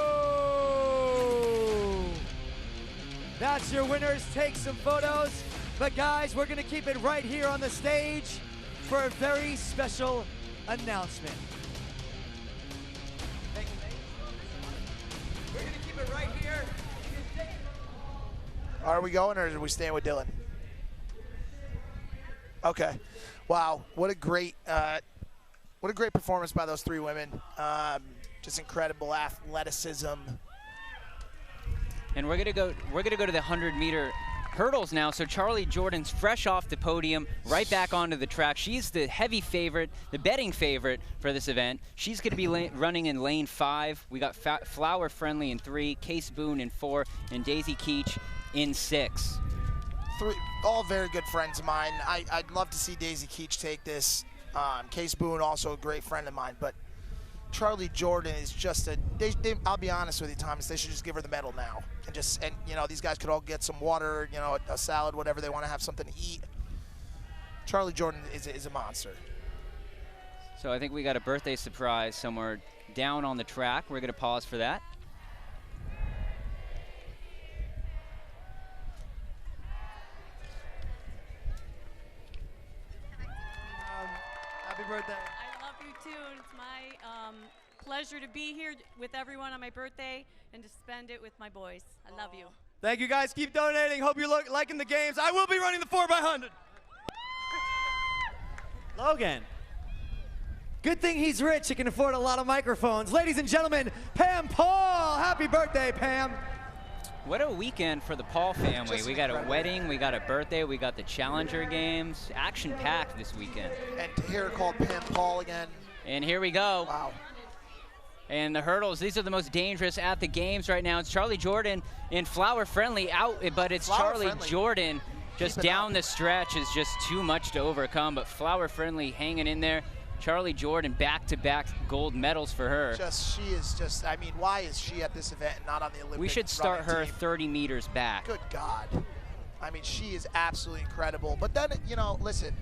That's your winners. Take some photos. But guys, we're gonna keep it right here on the stage for a very special announcement. We're gonna keep it right here. Are we going, or are we staying with Dylan? Okay. Wow, what a great performance by those 3 women. Just incredible athleticism. And we're gonna go to the 100-meter hurdles now. So Charlie Jordan's fresh off the podium, right back onto the track. She's the heavy favorite, the betting favorite for this event. She's going to be running in lane 5. We got Flower Friendly in 3, Case Boone in 4, and Daisy Keach in 6. 3, all very good friends of mine. I'd love to see Daisy Keach take this. Case Boone, also a great friend of mine. But Charlie Jordan is just I'll be honest with you, Thomas, they should just give her the medal now. And you know, these guys could all get some water, you know, a salad, whatever they want to have something to eat. Charlie Jordan is a monster. So I think we got a birthday surprise somewhere down on the track. We're going to pause for that. Happy birthday. I love you too. It's my pleasure to be here with everyone on my birthday and to spend it with my boys. I love you. Thank you guys. Keep donating. Hope you're liking the games. I will be running the 4x100. Logan. Good thing he's rich. He can afford a lot of microphones. Ladies and gentlemen, Pam Paul. Happy birthday, Pam. What a weekend for the Paul family. We got a wedding, we got a birthday, we got the Challenger Games. Action-packed this weekend. And to hear her called Pam Paul again. And here we go. Wow. And the hurdles, these are the most dangerous at the games right now. It's Charlie Jordan in Flower Friendly out, but it's Charlie Jordan just down the stretch is just too much to overcome. But Flower Friendly hanging in there. Charlie Jordan, back-to-back gold medals for her. She is just, I mean, why is she at this event and not on the Olympic We should start her team? 30 meters back. Good God. I mean, she is absolutely incredible. But then, you know, listen,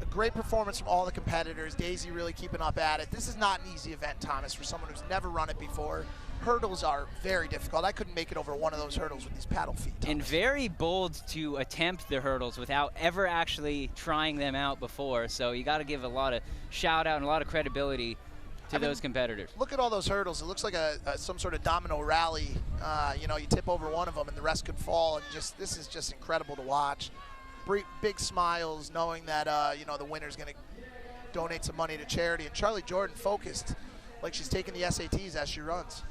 a great performance from all the competitors. Daisy really keeping up at it. This is not an easy event, Thomas, for someone who's never run it before. Hurdles are very difficult. I couldn't make it over one of those hurdles with these paddle feet, Thomas. And very bold to attempt the hurdles without ever actually trying them out before. So you got to give a lot of shout out and a lot of credibility to those competitors. Look at all those hurdles. It looks like some sort of domino rally. You know, you tip over one of them and the rest could fall. And this is just incredible to watch. Big smiles knowing that, you know, the winner's going to donate some money to charity. And Charlie Jordan focused like she's taking the SATs as she runs.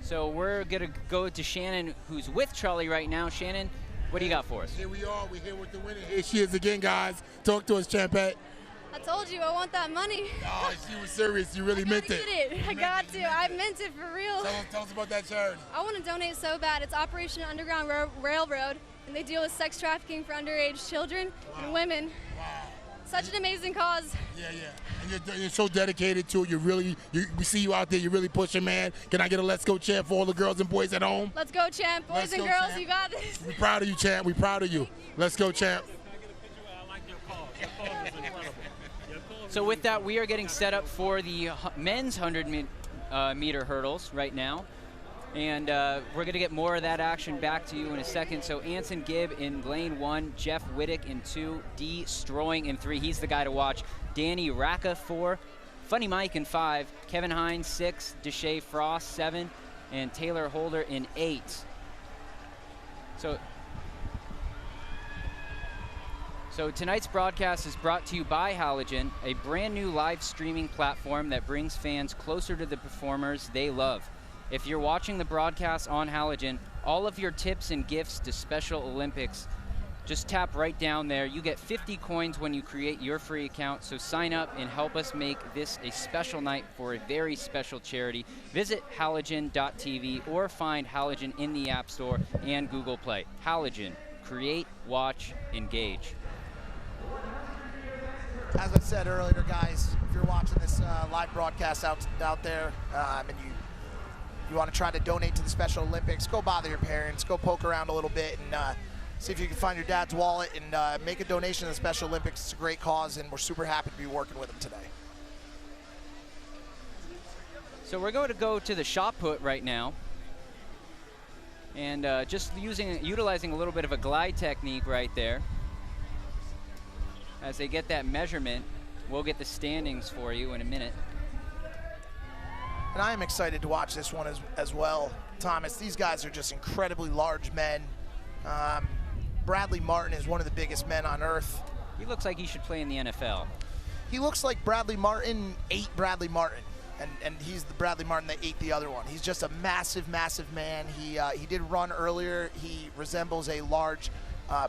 So we're going to go to Shannon, who's with Charlie right now. Shannon, what do you got for us? Here we are. We're here with the winner. Here she is again, guys. Talk to us, Champette. I told you I want that money. Oh, she was serious. You really meant it. I got to. I meant it for real. Tell us about that charity. I want to donate so bad. It's Operation Underground Railroad, and they deal with sex trafficking for underage children and women. Wow. Such an amazing cause. Yeah. And you're so dedicated to it. We see you out there. You're really pushing, man. Can I get a let's go chant for all the girls and boys at home? Let's go, champ. Boys and girls, you got this. We're proud of you, champ. We're proud of you. Let's go, champ. So with that, we are getting set up for the men's 100-meter hurdles right now. And we're going to get more of that action back to you in a second. So Anson Gibb in lane 1, Jeff Wittick in 2, D. Stroing in 3. He's the guy to watch. Danny Racca 4, Funny Mike in 5, Kevin Hines 6, Deshae Frost 7, and Taylor Holder in 8. So tonight's broadcast is brought to you by Halogen, a brand new live streaming platform that brings fans closer to the performers they love. If you're watching the broadcast on Halogen, all of your tips and gifts to Special Olympics, just tap right down there. You get 50 coins when you create your free account, so sign up and help us make this a special night for a very special charity. Visit halogen.tv or find Halogen in the App Store and Google Play. Halogen, create, watch, engage. As I said earlier, guys, if you're watching this live broadcast out there and you want to try to donate to the Special Olympics, go bother your parents, go poke around a little bit and see if you can find your dad's wallet and make a donation to the Special Olympics. It's a great cause, and we're super happy to be working with them today. So we're going to go to the shot put right now. And just utilizing a little bit of a glide technique right there. As they get that measurement, we'll get the standings for you in a minute. And I am excited to watch this one as well, Thomas. These guys are just incredibly large men. Bradley Martin is one of the biggest men on earth. He looks like he should play in the NFL. He looks like Bradley Martin ate Bradley Martin, and he's the Bradley Martin that ate the other one. He's just a massive, massive man. He did run earlier. He resembles a large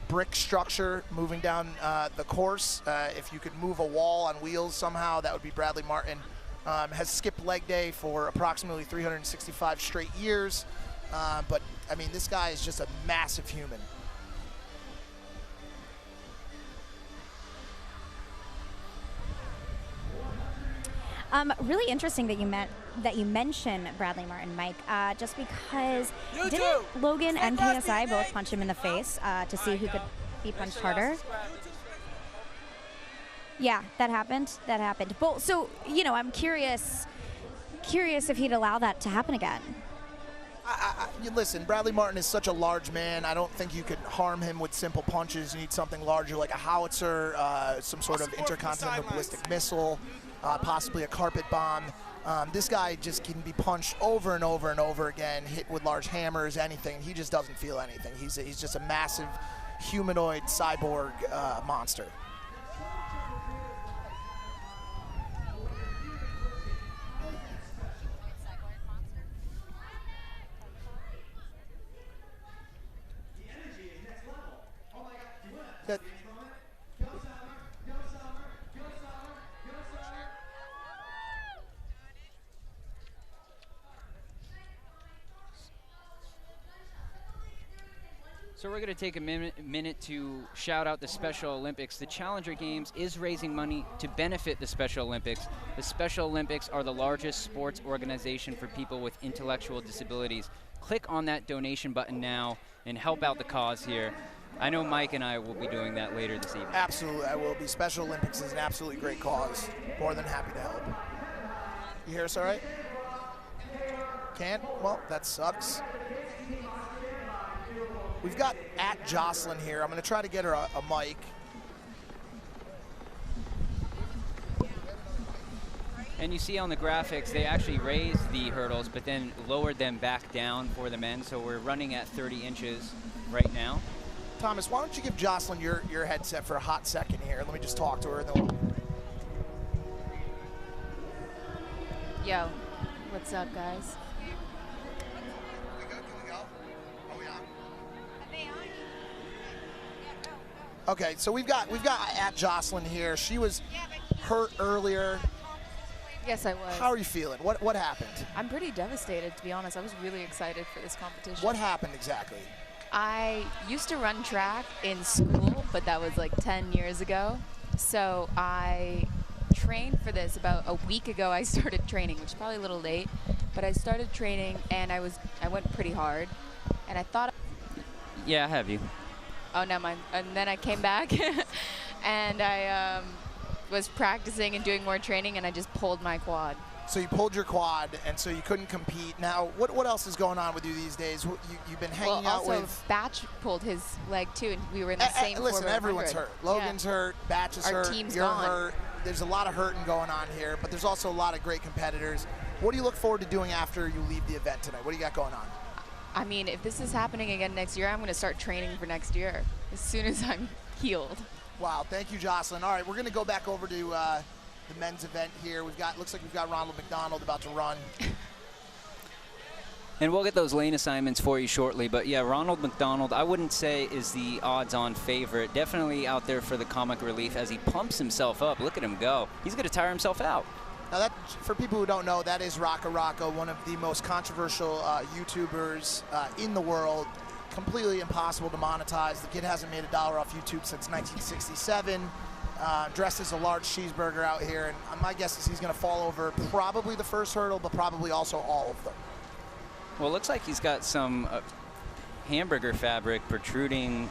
brick structure moving down the course. If you could move a wall on wheels somehow, that would be Bradley Martin. Has skipped leg day for approximately 365 straight years. But, I mean, this guy is just a massive human. Really interesting that you mention Bradley Martin, Mike, just because didn't Logan and KSI both punch him in the face to see who could be punched harder? Yeah, that happened. That happened. But so, you know, I'm curious if he'd allow that to happen again. Listen, Bradley Martin is such a large man. I don't think you could harm him with simple punches. You need something larger like a howitzer, some sort of intercontinental ballistic missile, possibly a carpet bomb. This guy just can be punched over and over and over again, hit with large hammers, anything. He just doesn't feel anything. He's just a massive humanoid cyborg monster. That So we're going to take a minute to shout out the Special Olympics. The Challenger Games is raising money to benefit the Special Olympics. The Special Olympics are the largest sports organization for people with intellectual disabilities. Click on that donation button now and help out the cause here. I know Mike and I will be doing that later this evening. Absolutely, I will be. Special Olympics is an absolutely great cause. More than happy to help. You hear us all right? Can't? Well, that sucks. We've got @Jocelyn here. I'm going to try to get her a mic. And you see on the graphics, they actually raised the hurdles, but then lowered them back down for the men. So we're running at 30 inches right now. Thomas, why don't you give Jocelyn your headset for a hot second here? Let me just talk to her. And then Yo, what's up, guys? Okay, so we've got @Jocelyn here. She was hurt earlier. Yes, I was. How are you feeling? What happened? I'm pretty devastated, to be honest. I was really excited for this competition. What happened exactly? I used to run track in school, but that was like 10 years ago. So I trained for this about a week ago. I started training, which is probably a little late, but I started training and I went pretty hard, and I thought. Yeah, I have you. Oh, never mind. And then I came back and I was practicing and doing more training, and I just pulled my quad. So you pulled your quad, and so you couldn't compete. Now, what else is going on with you these days? You've been hanging out also, with. Batch pulled his leg too, and we were in the same. Listen, everyone's hurt. Logan's hurt. Batch is hurt. Our team's You're gone. hurt. There's a lot of hurting going on here, but there's also a lot of great competitors. What do you look forward to doing after you leave the event tonight? What do you got going on? I mean, if this is happening again next year, I'm going to start training for next year as soon as I'm healed. Wow, thank you, Jocelyn. All right, we're going to go back over to the men's event here. Looks like we've got Ronald McDonald about to run. And we'll get those lane assignments for you shortly. But yeah, Ronald McDonald, I wouldn't say is the odds-on favorite. Definitely out there for the comic relief as he pumps himself up. Look at him go. He's going to tire himself out. Now, that, for people who don't know, that is Rocka Rocka, one of the most controversial YouTubers in the world. Completely impossible to monetize. The kid hasn't made $1 off YouTube since 1967. Dressed as a large cheeseburger out here, and my guess is he's going to fall over probably the first hurdle, but probably also all of them. Well, it looks like he's got some hamburger fabric protruding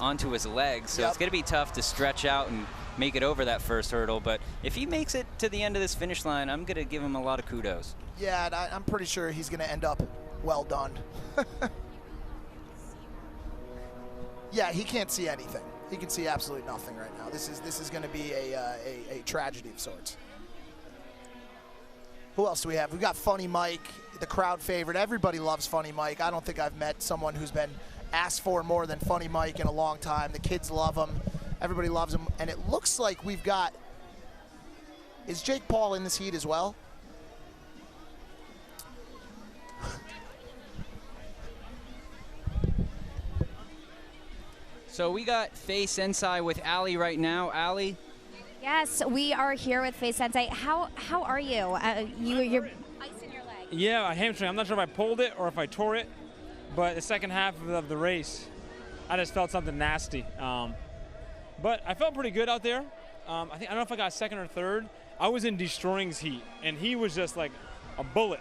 onto his legs, so it's going to be tough to stretch out and make it over that first hurdle. But if he makes it to the end of this finish line, I'm going to give him a lot of kudos. Yeah, and I'm pretty sure he's going to end up well done. Yeah, he can't see anything. He can see absolutely nothing right now. This is going to be a tragedy of sorts. Who else do we have? We've got Funny Mike, the crowd favorite. Everybody loves Funny Mike. I don't think I've met someone who's been asked for more than Funny Mike in a long time. The kids love him. Everybody loves him. And it looks like we've got... Is Jake Paul in this heat as well? So we got Faye Sensei with Allie right now. Allie? Yes, we are here with Faye Sensei. How are you? You're ice in your leg. Yeah, a hamstring. I'm not sure if I pulled it or if I tore it, but the second half of the race, I just felt something nasty. But I felt pretty good out there. I don't know if I got second or third. I was in Destroying's heat, and he was just like a bullet.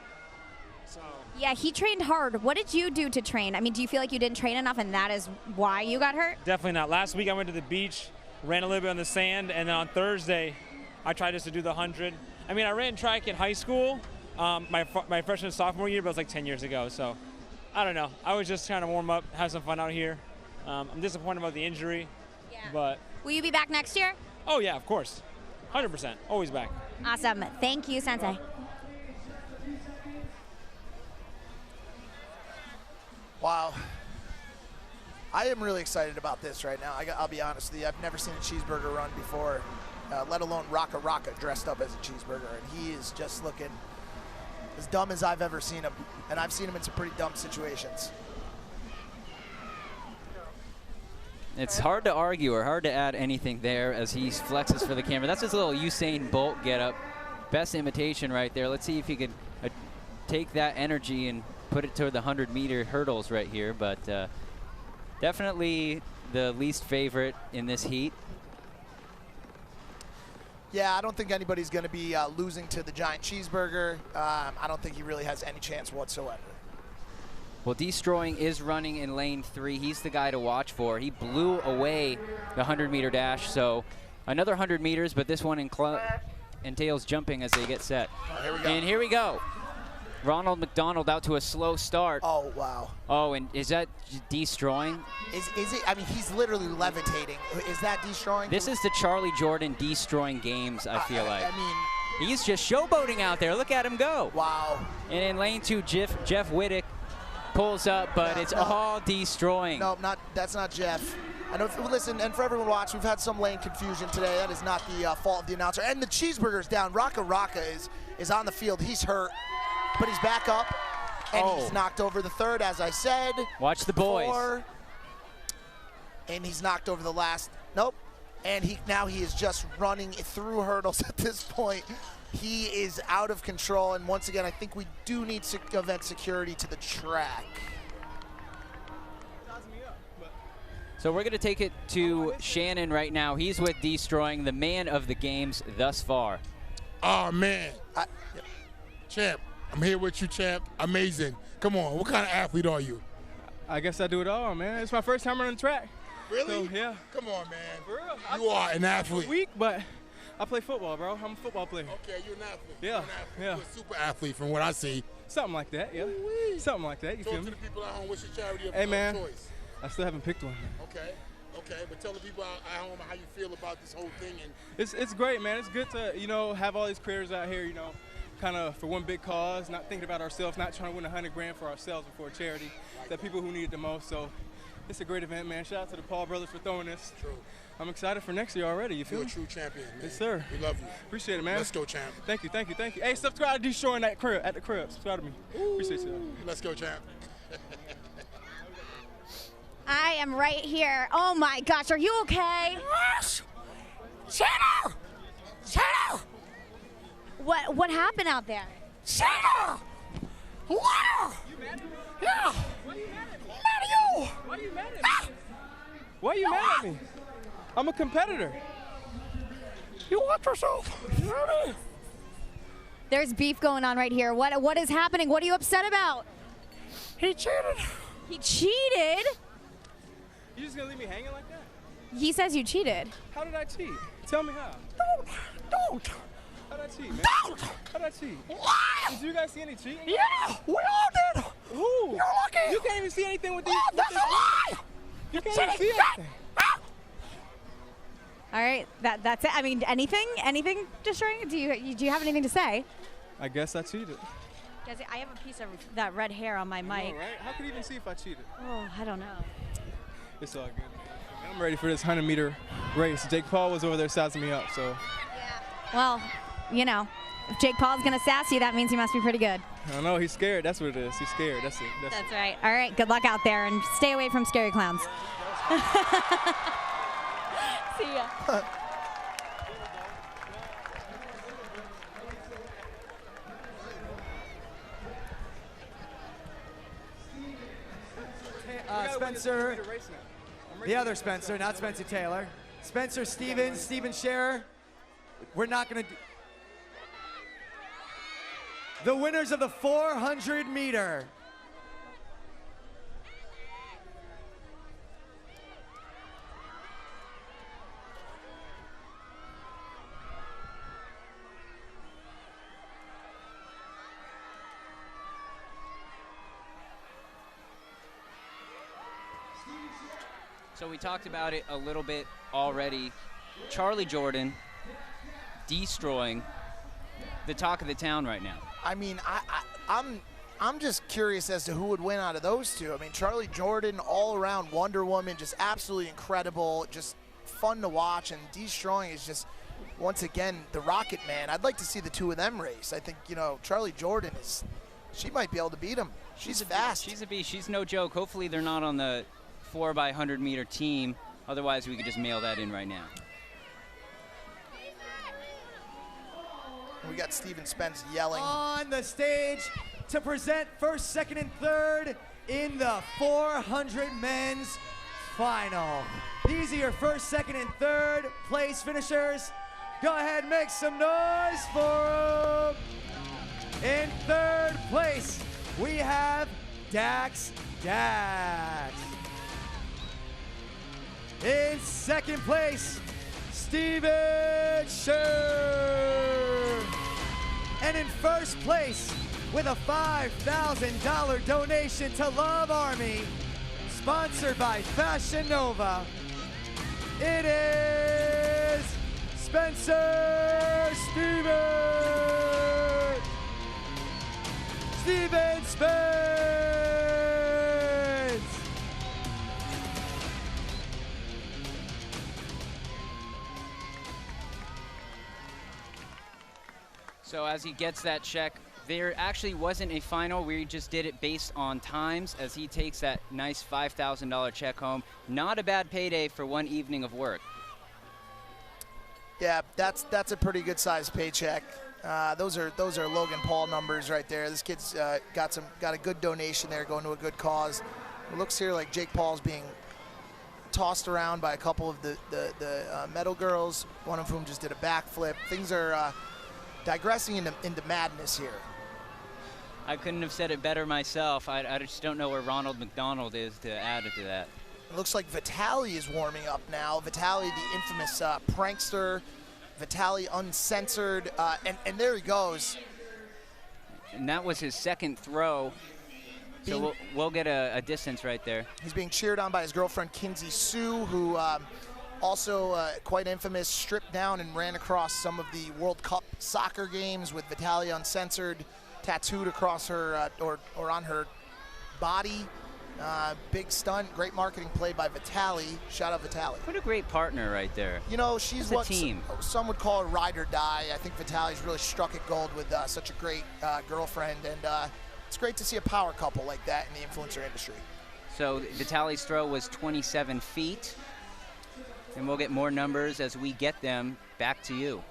Yeah, he trained hard. What did you do to train? I mean, do you feel like you didn't train enough and that is why you got hurt? Definitely not. Last week I went to the beach, ran a little bit on the sand, and then on Thursday I tried just to do the 100. I mean, I ran track in high school, my freshman and sophomore year, but it was like 10 years ago. So I don't know. I was just trying to warm up, have some fun out here. I'm disappointed about the injury, but. Will you be back next year? Oh yeah, of course. 100%. Always back. Awesome. Thank you, Sensei. Wow. I am really excited about this right now. I'll be honest with you. I've never seen a cheeseburger run before, let alone Raka Raka dressed up as a cheeseburger. And he is just looking as dumb as I've ever seen him. And I've seen him in some pretty dumb situations. It's hard to argue or hard to add anything there as he flexes for the camera. That's his little Usain Bolt get up. Best imitation right there. Let's see if he can take that energy and put it toward the 100-meter hurdles right here. But definitely the least favorite in this heat. Yeah, I don't think anybody's going to be losing to the giant cheeseburger. I don't think he really has any chance whatsoever. Well, Destroying is running in lane 3. He's the guy to watch for. He blew away the 100-meter dash, so another 100 meters, but this one entails jumping as they get set. Oh, here we go. And here we go. Ronald McDonald out to a slow start. Oh, wow. Oh, and is that Destroying? Is it? I mean, he's literally levitating. Is that Destroying? This is the Charlie Jordan Destroying games, I feel like. I mean, he's just showboating out there. Look at him go. Wow. And in lane 2, Jeff Whittick pulls up, but it's all Destroying. No, that's not Jeff. I know. Listen, and for everyone watching, we've had some lane confusion today. That is not the fault of the announcer. And the cheeseburger's down. Raka Raka is on the field. He's hurt, but he's back up, and he's knocked over the third, as I said. Watch the boys. And he's knocked over the last. Nope. And now he is just running through hurdles at this point. He is out of control, and once again, I think we do need event security to the track. So we're going to take it to Shannon right now. He's with Destroying, the man of the games thus far. Oh, man. Champ, I'm here with you, champ. Amazing. Come on, what kind of athlete are you? I guess I do it all, man. It's my first time running track. Really? So, yeah. Come on, man. For real. You are an athlete. Weak, but I play football, bro. I'm a football player. Okay, you're an athlete. Yeah. You're an athlete. Yeah. You're a super athlete from what I see. Something like that, yeah. Something like that, you Talk feel to me? the people at home. What's your charity of Hey, man. choice? I still haven't picked one. Okay, but tell the people at home how you feel about this whole thing. And It's great, man. It's good to, have all these creators out here, kind of for one big cause, not thinking about ourselves, not trying to win $100 grand for ourselves or for a charity, the people who need it the most. So it's a great event, man. Shout out to the Paul brothers for throwing this. True. I'm excited for next year already. You feel You're me? a true champion, man. Yes, sir. We love you. Appreciate it, man. Let's go, champ. Thank you. Hey, subscribe to Destroying at the crib. Subscribe to me. Appreciate you. Let's go, champ. I am right here. Oh my gosh, are you okay? Yes! Shadow! Shadow! What happened out there? Shadow! Wow! Yeah! Why you mad at me? Mad at you! Why you mad at me? Why you mad at me? I'm a competitor. You watch yourself. You know what I mean? There's beef going on right here. What is happening? What are you upset about? He cheated. He cheated? You just gonna leave me hanging like that? He says you cheated. How did I cheat? Tell me how. Don't. How did I cheat, man? Don't. How did I cheat? Why? Did you guys see any cheating? Yeah, we all did. Who? You're lucky. You can't even see anything with these. Oh, that's a lie. You can't even see anything. All right, that's it. I mean, anything Destroying? Do you have anything to say? I guess I cheated. Guys, I have a piece of that red hair on my mic. I know, right? How could you even see if I cheated? Oh, I don't know. It's all good. I'm ready for this 100-meter race. Jake Paul was over there sassing me up, so. Well, if Jake Paul's gonna sass you, that means he must be pretty good. I don't know. He's scared. That's what it is. He's scared. That's it. That's right. All right. Good luck out there, and stay away from scary clowns. See ya. Spencer, the other Spencer, not Spencer Taylor. Spencer Stevens, Steven Scherer. We're not going to the winners of the 400 meter. So we talked about it a little bit already. Charlie Jordan destroying the talk of the town right now. I mean, I'm just curious as to who would win out of those two. I mean, Charlie Jordan, all-around Wonder Woman, just absolutely incredible, just fun to watch, and destroying is just, once again, the Rocket Man. I'd like to see the two of them race. I think, you know, Charlie Jordan she might be able to beat him. She's fast. She's a beast. She's no joke. Hopefully they're not on the 4x100 meter team. Otherwise, we could just mail that in right now. We got Steven Spence yelling. On the stage to present first, second, and third in the 400 men's final. These are your first, second, and third place finishers. Go ahead, make some noise for them. In third place, we have Dax. In second place, Steven Scher. And in first place, with a $5,000 donation to Love Army, sponsored by Fashion Nova, it is Spencer Steven Spence. So as he gets that check, there actually wasn't a final. We just did it based on times as he takes that nice $5,000 check home. Not a bad payday for one evening of work. Yeah, that's a pretty good sized paycheck. Those are Logan Paul numbers right there. This kid's got a good donation there going to a good cause. It looks here like Jake Paul's being tossed around by a couple of the medal girls, one of whom just did a backflip. Things are digressing into madness here. I couldn't have said it better myself. I just don't know where Ronald McDonald is to add to that. It looks like Vitaly is warming up now. Vitaly, the infamous prankster. Vitaly uncensored, and there he goes. And that was his second throw. So we'll get a distance right there. He's being cheered on by his girlfriend, Kinsey Sue, who also quite infamous, stripped down and ran across some of the World Cup soccer games with Vitaly uncensored, tattooed across her or on her body. Big stunt, great marketing play by Vitaly. Shout out Vitaly. What a great partner right there. You know, she's That's what a team. Some would call a ride or die. I think Vitaly's really struck it gold with such a great girlfriend, and it's great to see a power couple like that in the influencer industry. So Vitaly's throw was 27 feet, and we'll get more numbers as we get them back to you.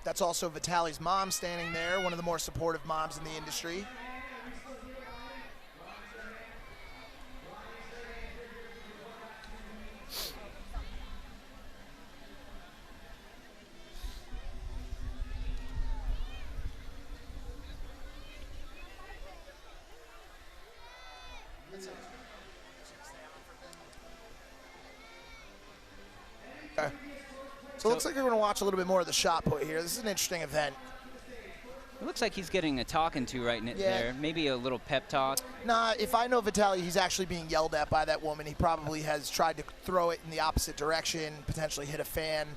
That's also Vitaly's mom standing there, one of the more supportive moms in the industry. Okay. So it looks like we're going to watch a little bit more of the shot put here. This is an interesting event. It looks like he's getting a talking to right there. Maybe a little pep talk. Nah, if I know Vitaly, he's actually being yelled at by that woman. He probably has tried to throw it in the opposite direction, potentially hit a fan.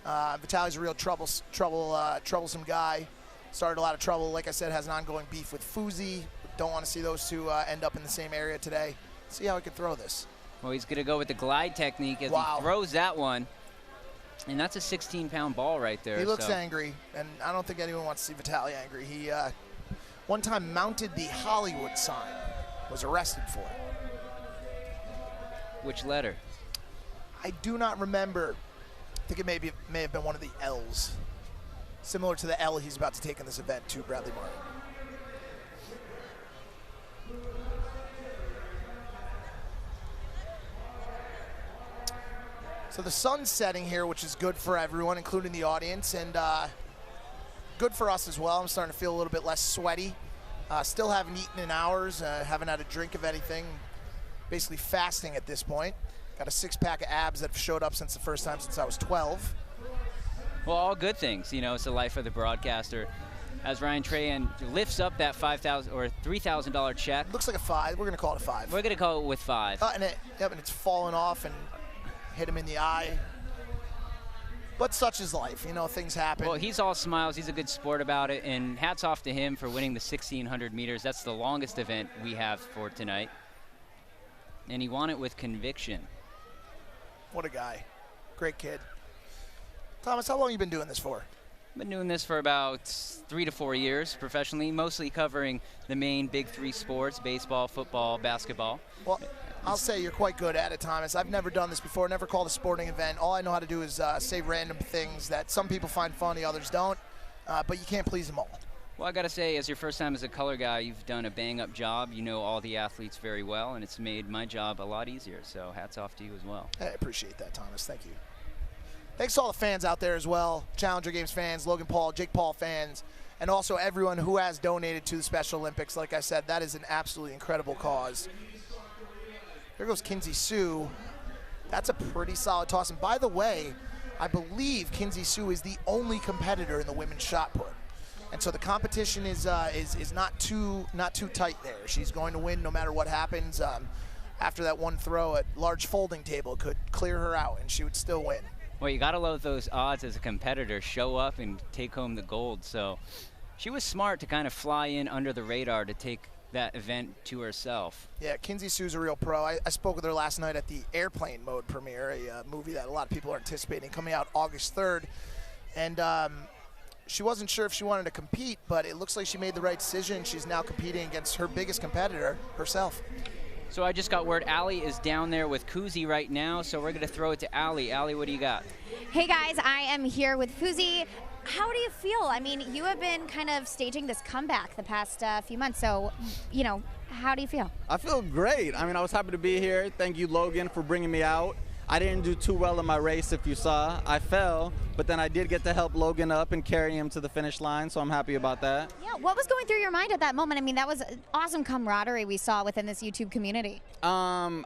Vitaly's a real troublesome guy. Started a lot of trouble. Like I said, has an ongoing beef with Fuzi. Don't want to see those two end up in the same area today. See how he can throw this. Well, he's going to go with the glide technique as he throws that one. And that's a 16-pound ball right there. He looks angry, and I don't think anyone wants to see Vitaly angry. He one time mounted the Hollywood sign, was arrested for it. Which letter? I do not remember. I think it may have been one of the L's. Similar to the L he's about to take in this event too, Bradley Martin. So the sun's setting here, which is good for everyone, including the audience, and good for us as well. I'm starting to feel a little bit less sweaty. Still haven't eaten in hours, haven't had a drink of anything. Basically fasting at this point. Got a six-pack of abs that have showed up since the first time since I was 12. Well, all good things. You know, it's the life of the broadcaster. As Ryan Trahan lifts up that $5,000 or $3,000 check. Looks like a 5. We're going to call it a 5. We're going to call it with 5. And it's fallen off and hit him in the eye. But such is life, you know, things happen. Well, he's all smiles. He's a good sport about it, and hats off to him for winning the 1,600 meters. That's the longest event we have for tonight. And he won it with conviction. What a guy. Great kid. Thomas, how long have you been doing this for? I've been doing this for about 3 to 4 years professionally, mostly covering the main big 3 sports, baseball, football, basketball. Well, I'll say you're quite good at it, Thomas. I've never done this before, never called a sporting event. All I know how to do is say random things that some people find funny, others don't, but you can't please them all. Well, I got to say, as your first time as a color guy, you've done a bang-up job. You know all the athletes very well, and it's made my job a lot easier, so hats off to you as well. I appreciate that, Thomas. Thank you. Thanks to all the fans out there as well, Challenger Games fans, Logan Paul, Jake Paul fans, and also everyone who has donated to the Special Olympics. Like I said, that is an absolutely incredible cause. There goes Kinsey Sue. That's a pretty solid toss. And by the way, I believe Kinsey Sue is the only competitor in the women's shot put. And so the competition is not too tight there. She's going to win no matter what happens. After that one throw, a large folding table could clear her out, and she would still win. Well, you got to love those odds as a competitor. Show up and take home the gold. So she was smart to kind of fly in under the radar to take that event to herself. Yeah, Kinsey Sue's a real pro. I spoke with her last night at the Airplane Mode premiere, a movie that a lot of people are anticipating coming out August 3rd. And she wasn't sure if she wanted to compete, but it looks like she made the right decision. She's now competing against her biggest competitor, herself. So I just got word Allie is down there with Kuzi right now, so we're going to throw it to Allie. Allie, what do you got? Hey guys, I am here with Fuzi. How do you feel? I mean, you have been kind of staging this comeback the past few months, so, you know, how do you feel? I feel great. I mean, I was happy to be here. Thank you, Logan, for bringing me out. I didn't do too well in my race, if you saw. I fell, but then I did get to help Logan up and carry him to the finish line, so I'm happy about that. Yeah, what was going through your mind at that moment? I mean, that was awesome camaraderie we saw within this YouTube community. I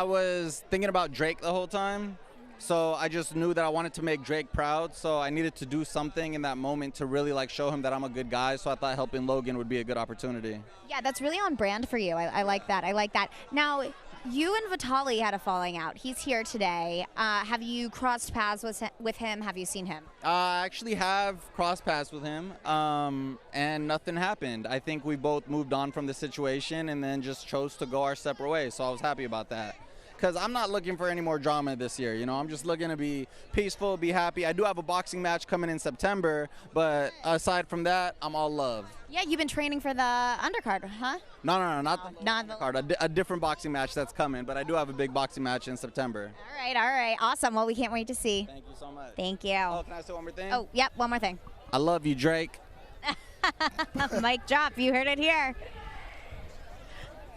was thinking about Drake the whole time, so I just knew that I wanted to make Drake proud, so I needed to do something in that moment to really like show him that I'm a good guy, so I thought helping Logan would be a good opportunity. Yeah, that's really on brand for you. I like that. I like that. Now, you and Vitali had a falling out. He's here today. Have you crossed paths with him? Have you seen him? I actually have crossed paths with him, and nothing happened. I think we both moved on from the situation and then just chose to go our separate ways, so I was happy about that. Because I'm not looking for any more drama this year, you know. I'm just looking to be peaceful, be happy. I do have a boxing match coming in September, but aside from that, I'm all love. Yeah, you've been training for the undercard, huh? No, not the undercard. A different boxing match that's coming, but I do have a big boxing match in September. All right, awesome. Well, we can't wait to see. Thank you so much. Thank you. Oh, can I say one more thing? Oh, yep, one more thing. I love you, Drake. Mic drop, you heard it here.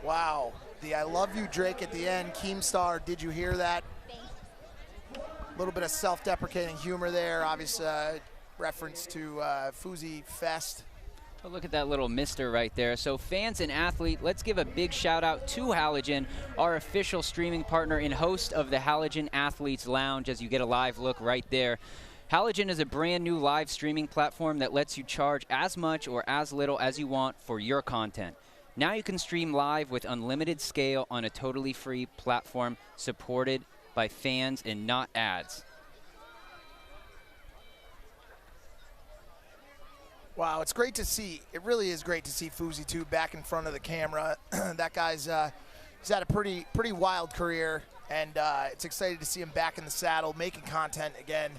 Wow. The I love you Drake at the end. Keemstar, did you hear that? A little bit of self-deprecating humor there. Obvious reference to Fuzi Fest. Oh, look at that little mister right there. So fans and athlete, let's give a big shout out to Halogen, our official streaming partner and host of the Halogen Athletes Lounge, as you get a live look right there. Halogen is a brand new live streaming platform that lets you charge as much or as little as you want for your content. Now you can stream live with unlimited scale on a totally free platform supported by fans and not ads. Wow, it's great to see. It really is great to see Fuzi too back in front of the camera. That guy's he's had a pretty wild career, and it's exciting to see him back in the saddle, making content again.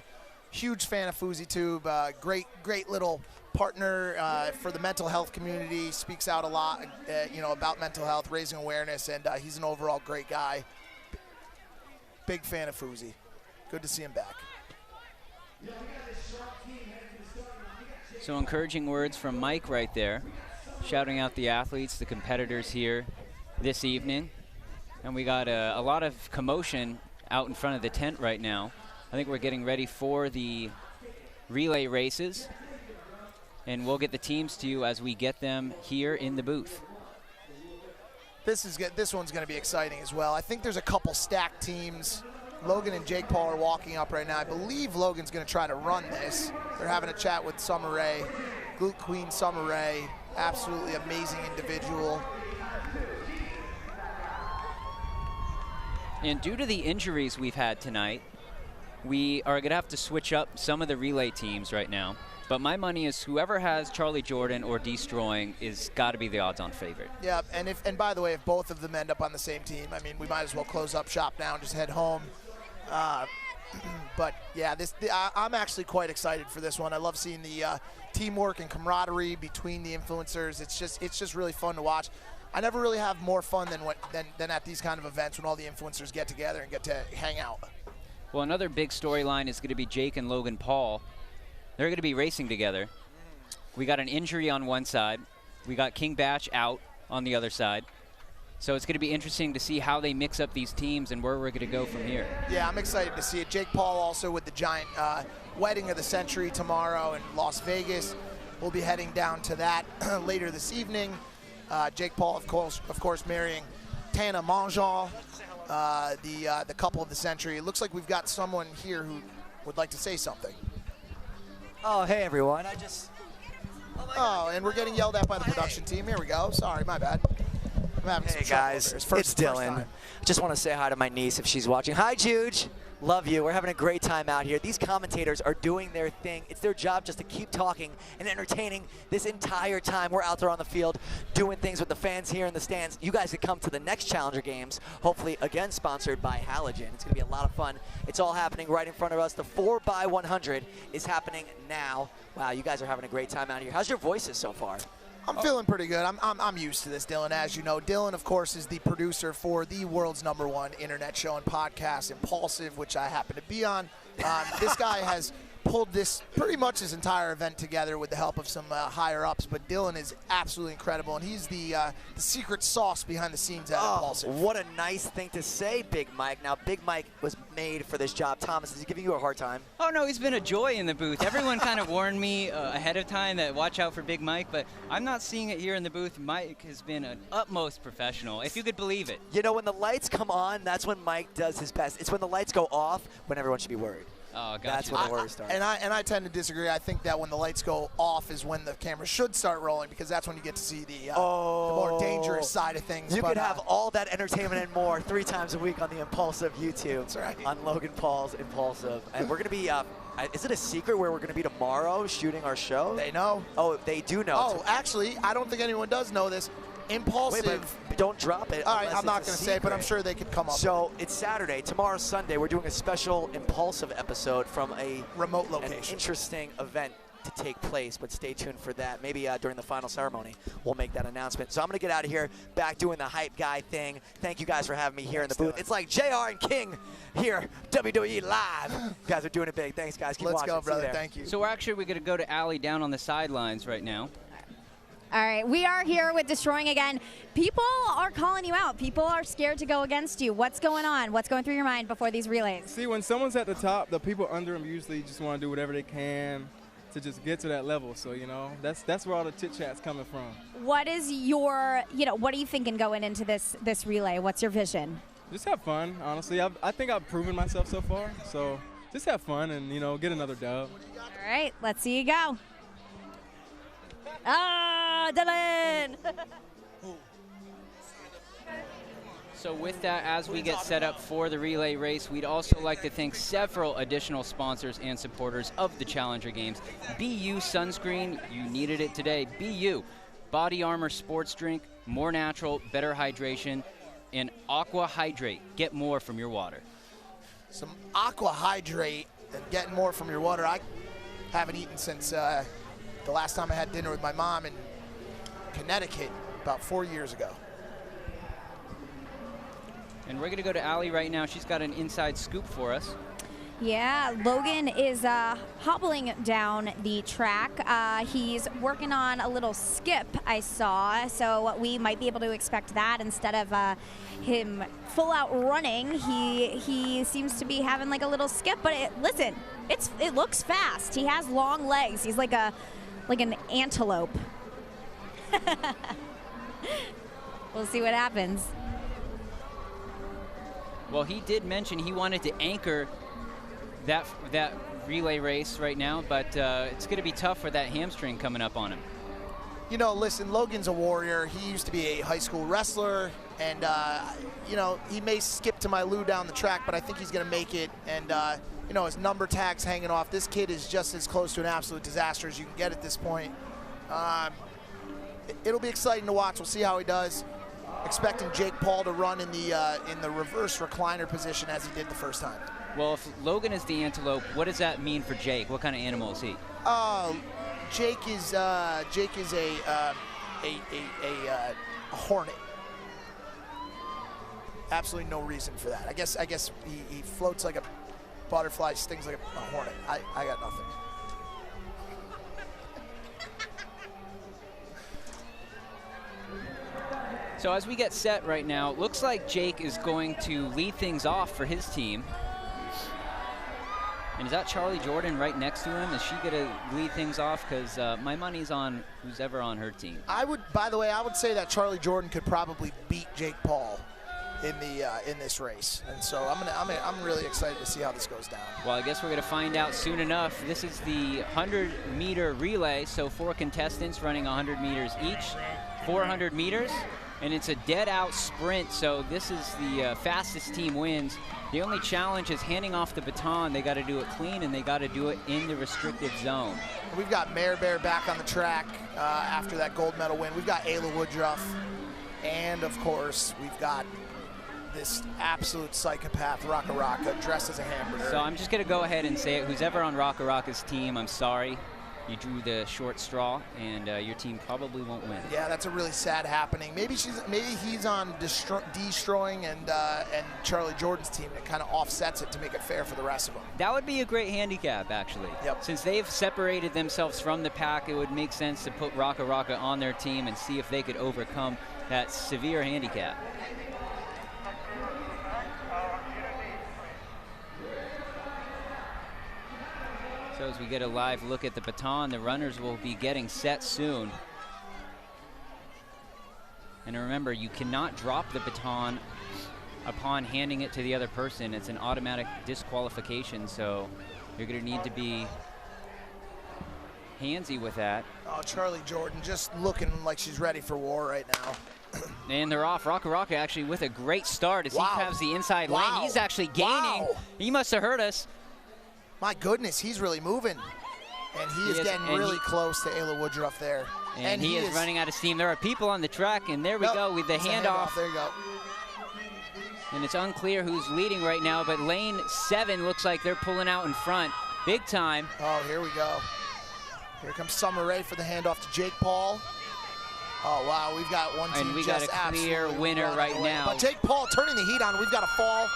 Huge fan of FuziTube. Great little partner for the mental health community. Speaks out a lot, you know, about mental health, raising awareness, and he's an overall great guy. Big fan of Fuzi. Good to see him back. So encouraging words from Mike right there, shouting out the athletes, the competitors here this evening. And we got a lot of commotion out in front of the tent right now. I think we're getting ready for the relay races, and we'll get the teams to you as we get them here in the booth. This one's going to be exciting as well. I think there's a couple stacked teams. Logan and Jake Paul are walking up right now. I believe Logan's going to try to run this. They're having a chat with Summer Rae, Glute Queen Summer Rae, absolutely amazing individual. And due to the injuries we've had tonight, we are going to have to switch up some of the relay teams right now. But my money is whoever has Charlie Jordan or Destroying is got to be the odds-on favorite. Yeah, and by the way, if both of them end up on the same team, I mean, we might as well close up shop now and just head home. But yeah, I'm actually quite excited for this one. I love seeing the teamwork and camaraderie between the influencers. It's just really fun to watch. I never really have more fun than at these kind of events when all the influencers get together and get to hang out. Well, another big storyline is going to be Jake and Logan Paul. They're going to be racing together. We got an injury on one side. We got King Batch out on the other side. So it's going to be interesting to see how they mix up these teams and where we're going to go from here. Yeah, I'm excited to see it. Jake Paul also with the giant wedding of the century tomorrow in Las Vegas. We'll be heading down to that later this evening. Jake Paul, of course, marrying Tana Mongeon, the couple of the century. It looks like we've got someone here who would like to say something. Oh, hey, everyone. And we're getting yelled at by the production team. Here we go. Sorry, my bad. I'm having Hey, some guys. trouble. It's Dylan. I just want to say hi to my niece if she's watching. Hi, Juge. Love you. We're having a great time out here. These commentators are doing their thing. It's their job just to keep talking and entertaining this entire time we're out there on the field doing things with the fans here in the stands. You guys can come to the next Challenger Games, hopefully again sponsored by Halogen. It's going to be a lot of fun. It's all happening right in front of us. The 4x100 is happening now. Wow, you guys are having a great time out here. How's your voices so far? I'm feeling pretty good. I'm used to this, Dylan. As you know, Dylan, of course, is the producer for the world's #1 internet show and podcast, Impulsive, which I happen to be on. This guy has pulled this pretty much his entire event together with the help of some higher ups, but Dylan is absolutely incredible, and he's the secret sauce behind the scenes at Impulsive. What a nice thing to say, Big Mike. Now, Big Mike was made for this job. Thomas, is he giving you a hard time? Oh, no, he's been a joy in the booth. Everyone kind of warned me ahead of time that watch out for Big Mike, but I'm not seeing it here in the booth. Mike has been an utmost professional, if you could believe it. You know, when the lights come on, that's when Mike does his best. It's when the lights go off when everyone should be worried. Oh, gotcha. That's when the worry starts. And I tend to disagree. I think that when the lights go off is when the camera should start rolling, because that's when you get to see the more dangerous side of things. You could have all that entertainment and more 3 times a week on the Impulsive YouTube. That's right. On Logan Paul's Impulsive. And we're going to be, is it a secret where we're going to be tomorrow shooting our show? They know. Oh, they do know. Oh, actually, I don't think anyone does know this. Impulsive. Wait, but don't drop it. All right, I'm not going to say it, but I'm sure they could come up. So it's Saturday. Tomorrow's Sunday. We're doing a special Impulsive episode from a remote location. An interesting event to take place, but stay tuned for that. Maybe during the final ceremony, we'll make that announcement. So I'm going to get out of here, back doing the hype guy thing. Thank you guys for having me here in the booth. It's like JR and King here, WWE Live. You guys are doing it big. Thanks, guys. Keep watching. Let's go, brother. Thank you. So we're going to go to Allie down on the sidelines right now. All right, we are here with Destroying again. People are calling you out. People are scared to go against you. What's going on? What's going through your mind before these relays? See, when someone's at the top, the people under them usually just want to do whatever they can to just get to that level. So, you know, that's where all the chit-chat's coming from. What is your, what are you thinking going into this relay? What's your vision? Just have fun, honestly. I think I've proven myself so far. So just have fun and, get another dub. All right, let's see you go. Ah, Dylan! So with that, as we get set up for the relay race, we'd also like to thank several additional sponsors and supporters of the Challenger Games. BU Sunscreen, you needed it today. BU, Body Armor Sports Drink, more natural, better hydration, and Aqua Hydrate. Get more from your water. Some Aqua Hydrate and getting more from your water. I haven't eaten since the last time I had dinner with my mom in Connecticut about 4 years ago. And we're going to go to Allie right now. She's got an inside scoop for us. Yeah, Logan is hobbling down the track. He's working on a little skip, I saw, so we might be able to expect that instead of him full out running. He seems to be having like a little skip, but listen, it looks fast. He has long legs. He's like an antelope. We'll see what happens. Well, he did mention he wanted to anchor that relay race right now, but it's going to be tough for that hamstring coming up on him. You know, listen, Logan's a warrior. He used to be a high school wrestler, and, you know, he may skip to my Lou down the track, but I think he's going to make it. And, you know, his number tag's hanging off. This kid is just as close to an absolute disaster as you can get at this point. It'll be exciting to watch. We'll see how he does. Expecting Jake Paul to run in the reverse recliner position as he did the first time. Well, if Logan is the antelope, what does that mean for Jake? What kind of animal is he? Jake is a hornet. Absolutely no reason for that. I guess he floats like a butterfly, stings like a hornet. I got nothing. So as we get set right now, looks like Jake is going to lead things off for his team. And is that Charlie Jordan right next to him? Is she going to lead things off? Because my money's on who's ever on her team. By the way, I would say that Charlie Jordan could probably beat Jake Paul in this race, and so I'm really excited to see how this goes down. Well, I guess we're going to find out soon enough. This is the 100-meter relay, so 4 contestants running 100 meters each, 400 meters, and it's a dead-out sprint. So this is the fastest team wins. The only challenge is handing off the baton. They got to do it clean, and they got to do it in the restricted zone. We've got Mare Bear back on the track after that gold medal win. We've got Ayla Woodruff, and of course, we've got this absolute psychopath, Raka Raka, dressed as a hamburger. So I'm just going to go ahead and say it. Who's ever on Raka Raka's team, I'm sorry. You drew the short straw, and your team probably won't win. Yeah, that's a really sad happening. Maybe he's on destroying and Charlie Jordan's team. It kind of offsets it to make it fair for the rest of them. That would be a great handicap, actually. Yep. Since they've separated themselves from the pack, it would make sense to put Raka Raka on their team and see if they could overcome that severe handicap. So as we get a live look at the baton, the runners will be getting set soon. And remember, you cannot drop the baton upon handing it to the other person. It's an automatic disqualification, so you're going to need to be handsy with that. Oh, Charlie Jordan just looking like she's ready for war right now. And they're off. Raka Raka actually with a great start as he has the inside Wow. lane. He's actually gaining. Wow. He must have heard us. My goodness, he's really moving. And he is getting really close to Ayla Woodruff there. And he is running out of steam. There are people on the track, and there we go with the handoff. There you go. And it's unclear who's leading right now, but lane 7 looks like they're pulling out in front big time. Oh, here we go. Here comes Summer Rae for the handoff to Jake Paul. Oh, wow, we've got one team And we got a clear winner right now. But Jake Paul turning the heat on. We've got a fall.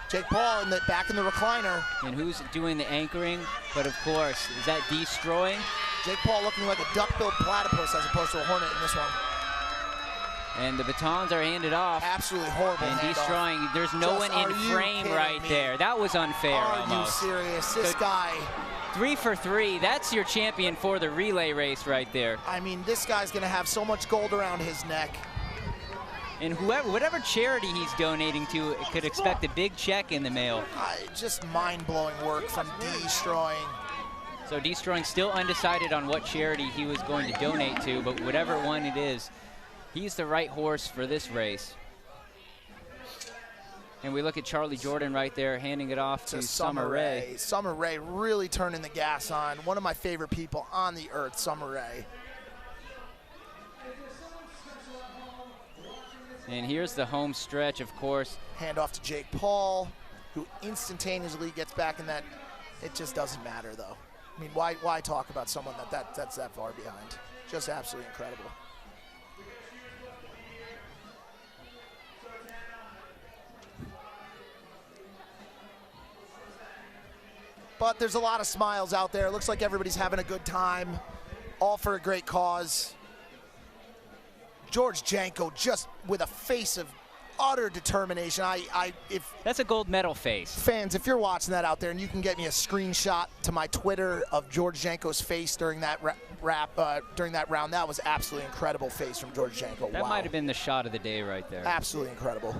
Jake Paul back in the recliner. And who's doing the anchoring? But of course, is that destroying? Jake Paul looking like a duck-billed platypus as opposed to a hornet in this one. And the batons are handed off. Absolutely horrible And handoff. destroying. There's no one in frame right there. That was unfair almost. Are you serious? This guy. 3 for 3. That's your champion for the relay race right there. I mean, this guy's going to have so much gold around his neck. And whatever charity he's donating to could expect a big check in the mail. Just mind-blowing work from Destroying. So Destroying still undecided on what charity he was going to donate to, but whatever one it is, he's the right horse for this race. And we look at Charlie Jordan right there, handing it off to Summer Rae. Summer Rae really turning the gas on. One of my favorite people on the earth, Summer Rae. And here's the home stretch, of course. Hand off to Jake Paul, who instantaneously gets back in that. It just doesn't matter, though. I mean, why talk about someone that's that far behind? Just absolutely incredible. But there's a lot of smiles out there. It looks like everybody's having a good time, all for a great cause. George Janko just with a face of utter determination. If that's a gold medal face. Fans, if you're watching that out there and you can get me a screenshot to my Twitter of George Janko's face during that during that round, that was absolutely incredible face from George Janko. That wow. might have been the shot of the day right there. Absolutely incredible.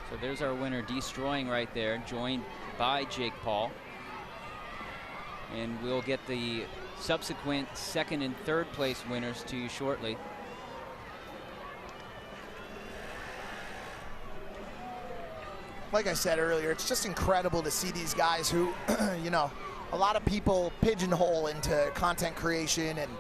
So there's our winner, destroying right there, joined by Jake Paul. And we'll get the subsequent second and third place winners to you shortly. Like I said earlier, it's just incredible to see these guys who, you know, a lot of people pigeonhole into content creation and,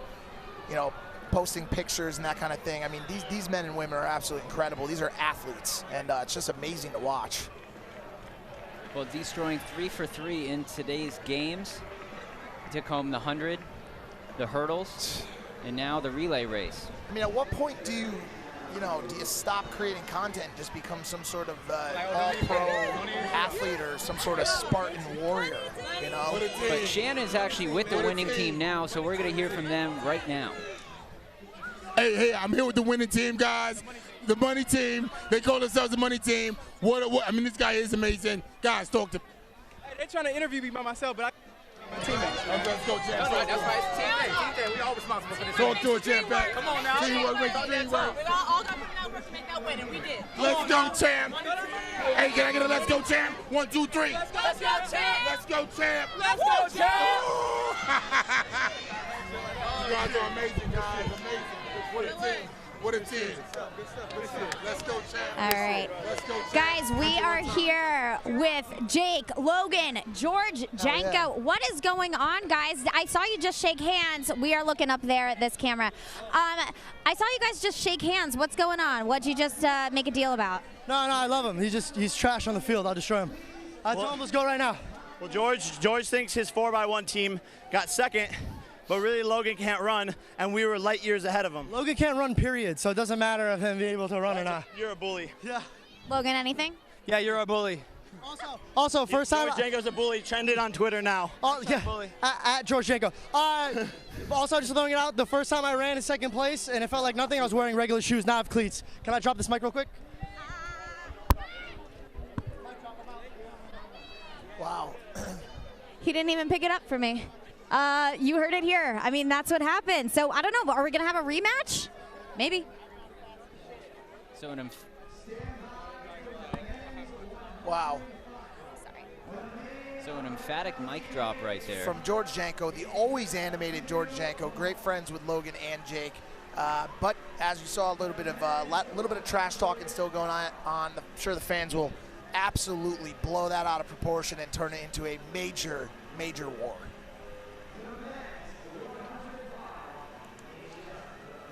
you know, posting pictures and that kind of thing. I mean, these men and women are absolutely incredible. These are athletes, and it's just amazing to watch. Well, destroying 3 for 3 in today's games. He took home the 100, the hurdles, and now the relay race. I mean, at what point do you stop creating content and just become some sort of all-pro athlete or some sort of Spartan warrior, you know? But Shannon's actually with the winning team now, so we're going to hear from them right now. Hey, I'm here with the winning team, guys. The money team. They call themselves the money team. I mean, this guy is amazing. Guys, talk to me. Hey, they're trying to interview me by myself, but my teammates. Let's go, champ. That's right. It's team day. We all responsible for this. Talk to it, champ. Come on now. Teamwork makes the dream work. We all got to put out to make that win, and we did. Let's go, champ. Hey, can I get a let's go, champ? 1, 2, 3. Let's go, champ. Let's go, champ. Let's go, champ. You guys are amazing, guys. Amazing. What a team. What a team. Let's go, champ. All right. Let's go, champ. Guys, we are here with Jake, Logan, George Janko. yeah. What is going on, guys? I saw you just shake hands. We are looking up there at this camera. I saw you guys just shake hands. What's going on? What'd you just make a deal about? No, I love him. He's trash on the field. I'll destroy him. I told him, let's go right now. Well, George thinks his 4x1 team got second, but really Logan can't run, and we were light years ahead of him. Logan can't run, period, so it doesn't matter if him being able to run or not. You're a bully. Yeah. Logan, anything? Yeah, you're a bully. Also, first time. George Janko's a bully. Trended on Twitter now. Oh, yeah, at George Janko. Also, just throwing it out, the first time I ran in second place, and it felt like nothing, I was wearing regular shoes, now I have cleats. Can I drop this mic real quick? Wow. He didn't even pick it up for me. You heard it here. I mean, that's what happened. So I don't know. Are we going to have a rematch? Maybe. So Wow. So an emphatic mic drop right there. From George Janko, the always animated George Janko, great friends with Logan and Jake. But as you saw, a little bit of trash talking still going on. I'm sure the fans will absolutely blow that out of proportion and turn it into a major, major war.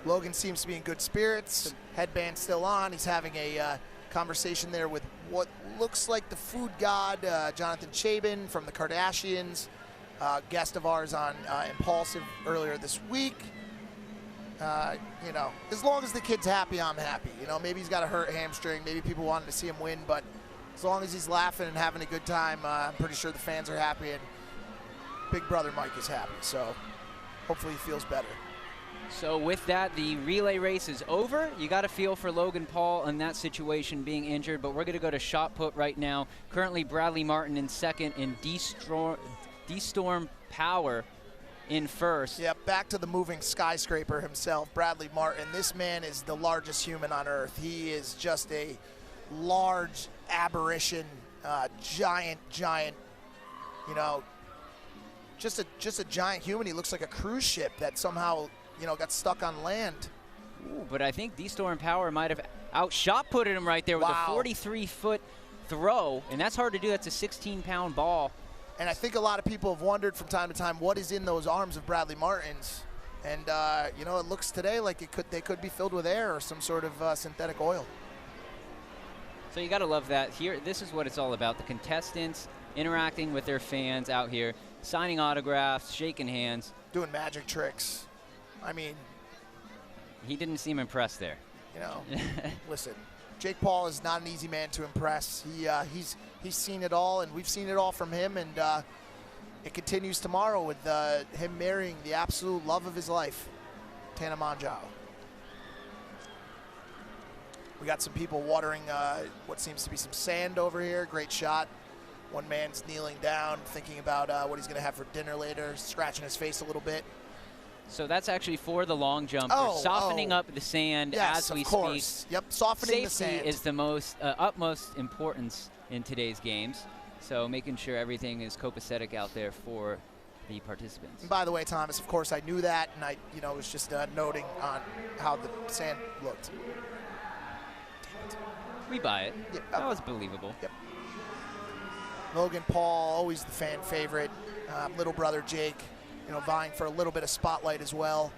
Logan seems to be in good spirits. Headband still on. He's having a conversation there with what looks like the food god, Jonathan Chabin from the Kardashians, guest of ours on Impulsive earlier this week. You know, as long as the kid's happy, I'm happy. You know, maybe he's got a hurt hamstring. Maybe people wanted to see him win, but as long as he's laughing and having a good time, I'm pretty sure the fans are happy, and Big Brother Mike is happy. So hopefully he feels better. So with that, the relay race is over. You got to feel for Logan Paul in that situation, being injured, but we're going to go to shot put right now. Currently Bradley Martin in second and D-Storm Power in first. Yeah, back to the moving skyscraper himself, Bradley Martin. This man is the largest human on earth. He is just a large aberration, giant, you know, just a giant human. He looks like a cruise ship that somehow, you know, got stuck on land. Ooh, but I think D-Storm Power might have outshot-putted him right there with a 43-foot throw, and that's hard to do. That's a 16-pound ball. And I think a lot of people have wondered from time to time what is in those arms of Bradley Martin's. And, you know, it looks today like they could be filled with air or some sort of synthetic oil. So you got to love that. Here, this is what it's all about. The contestants interacting with their fans out here. signing autographs, shaking hands. Doing magic tricks. I mean, he didn't seem impressed there. You know, listen, Jake Paul is not an easy man to impress. He's seen it all, and we've seen it all from him, and it continues tomorrow with him marrying the absolute love of his life, Tana Mongeau. We got some people watering what seems to be some sand over here. Great shot. One man's kneeling down, thinking about what he's going to have for dinner later, scratching his face a little bit. So that's actually for the long jump. They're softening up the sand as we speak. Yep, softening the sand. Safety is the most utmost importance in today's games. So making sure everything is copacetic out there for the participants. And by the way, Thomas, of course I knew that, and I was just noting on how the sand looked. We buy it. Yeah, that was believable. Yep. Logan Paul, always the fan favorite. Little brother Jake, vying for a little bit of spotlight as well.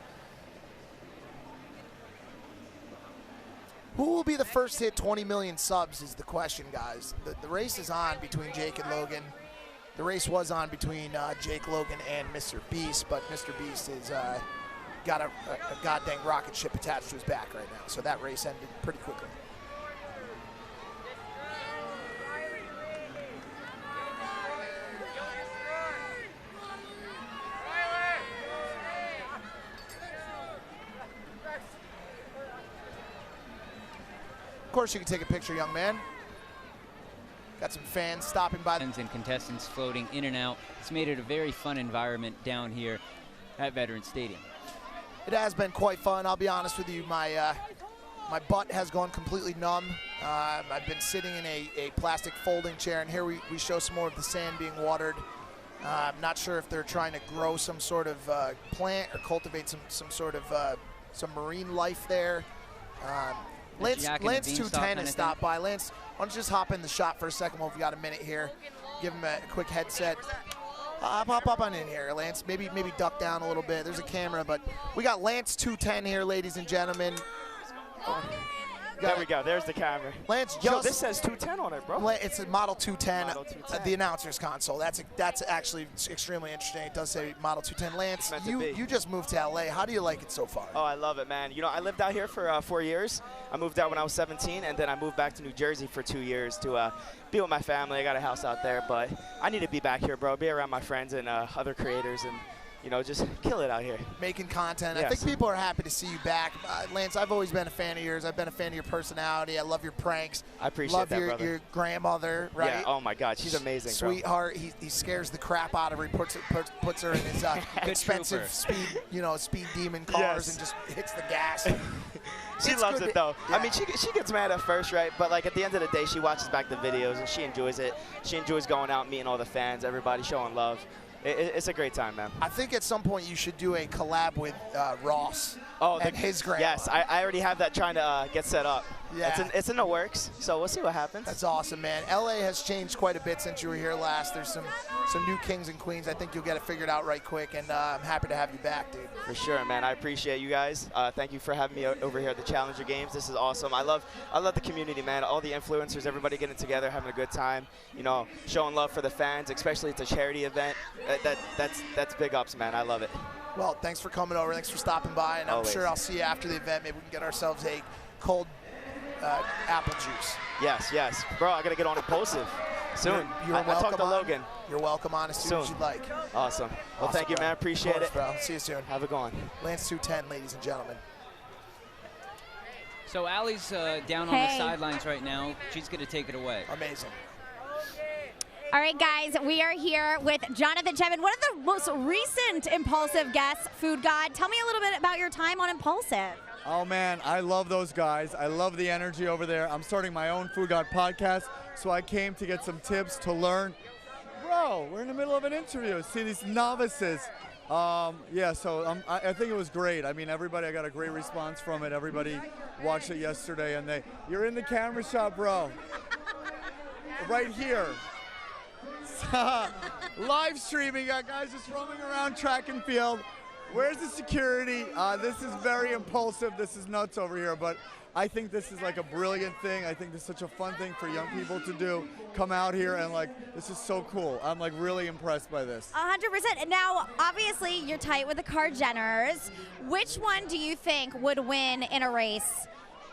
Who will be the first to hit 20 million subs is the question, guys. The race is on between Jake and Logan. The race was on between Jake, Logan, and Mr. Beast, but Mr. Beast has got a goddamn rocket ship attached to his back right now, so that race ended pretty quickly. Of course you can take a picture, young man. Got some fans stopping by. And contestants floating in and out. It's made it a very fun environment down here at Veterans Stadium. It has been quite fun. I'll be honest with you. My butt has gone completely numb. I've been sitting in a plastic folding chair, and here we show some more of the sand being watered. I'm not sure if they're trying to grow some sort of plant or cultivate some sort of some marine life there. Lance 210 has stopped by. Lance, why don't you just hop in the shot for a second while we've got a minute here. Give him a quick headset. Hop on in here, Lance. Maybe duck down a little bit. There's a camera, but we got Lance 210 here, ladies and gentlemen. There we go. There's the camera. Lance, this says 210 on it, bro. It's a Model 210, the announcer's console. That's actually extremely interesting. It does say Model 210. Lance, you just moved to LA. How do you like it so far? Oh, I love it, man. I lived out here for 4 years. I moved out when I was 17, and then I moved back to New Jersey for 2 years to be with my family. I got a house out there, but I need to be back here, bro. Be around my friends and other creators and just kill it out here. Making content. Yes. I think people are happy to see you back. Lance, I've always been a fan of yours. I've been a fan of your personality. I love your pranks. I appreciate that, brother. Your grandmother, right? Yeah, oh my God, she's amazing, Sweetheart. Bro. He scares the crap out of her. He puts her in his expensive speed demon cars and just hits the gas. She loves it, though. Yeah. I mean, she gets mad at first, right? But, at the end of the day, she watches back the videos, and she enjoys it. She enjoys going out, meeting all the fans, everybody showing love. It's a great time, man. I think at some point you should do a collab with Ross and his grandma. Yes, I already have that trying to get set up. Yeah. It's in the works, so we'll see what happens. That's awesome, man. LA has changed quite a bit since you were here last. There's some new kings and queens. I think you'll get it figured out right quick, and I'm happy to have you back, dude. For sure, man. I appreciate you guys. Thank you for having me over here at the Challenger Games. This is awesome. I love the community, man. All the influencers, everybody getting together, having a good time. Showing love for the fans, especially it's a charity event. That's big ups, man. I love it. Well, thanks for coming over. Thanks for stopping by, and I'm sure I'll see you after the event. Maybe we can get ourselves a cold apple juice. Yes. Bro, I got to get on Impulsive soon. You're welcome. I talked to Logan. You're welcome on as soon as you'd like. Awesome. Well, thank you, man. Appreciate it. Bro. See you soon. Have a good one. Lance 210, ladies and gentlemen. So Allie's down on the sidelines right now. She's going to take it away. Amazing. All right, guys, we are here with Jonathan Chapman, one of the most recent Impulsive guests, Food God. Tell me a little bit about your time on Impulsive. Oh, man, I love those guys. I love the energy over there. I'm starting my own Food God podcast, so I came to get some tips to learn. Bro, we're in the middle of an interview. See these novices. I think it was great. I mean, I got a great response from it. Everybody watched it yesterday, and you're in the camera shot, bro. Right here. Live streaming, got guys just roaming around track and field. Where's the security? This is very impulsive. This is nuts over here, but I think this is like a brilliant thing. I think this is such a fun thing for young people to do. Come out here and like, this is so cool. I'm like really impressed by this. 100%. Now, obviously, you're tight with the Car-Jenners. Which one do you think would win in a race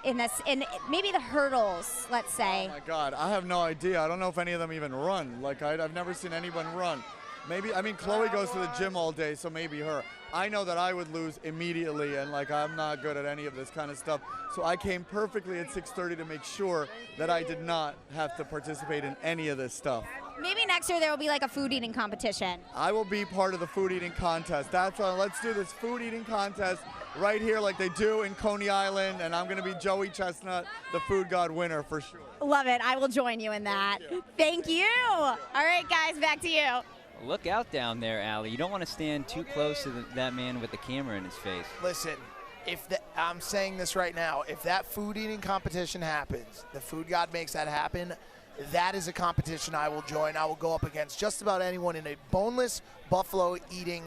in maybe the hurdles, let's say? Oh my God, I have no idea. I don't know if any of them even run. Like, I've never seen anyone run. Maybe, I mean, Chloe goes to the gym all day, so maybe her. I know that I would lose immediately, and like I'm not good at any of this kind of stuff. So I came perfectly at 6:30 to make sure that I did not have to participate in any of this stuff. Maybe next year there will be like a food eating competition. I will be part of the food eating contest. That's why let's do this food eating contest right here like they do in Coney Island, and I'm gonna be Joey Chestnut, the food god winner for sure. Love it. I will join you in that. Thank you. All right, guys, back to you. Look out down there, Allie. You don't want to stand too close to that man with the camera in his face. Listen, I'm saying this right now, if that food eating competition happens, the food god makes that happen, that is a competition I will join. I will go up against just about anyone in a boneless buffalo eating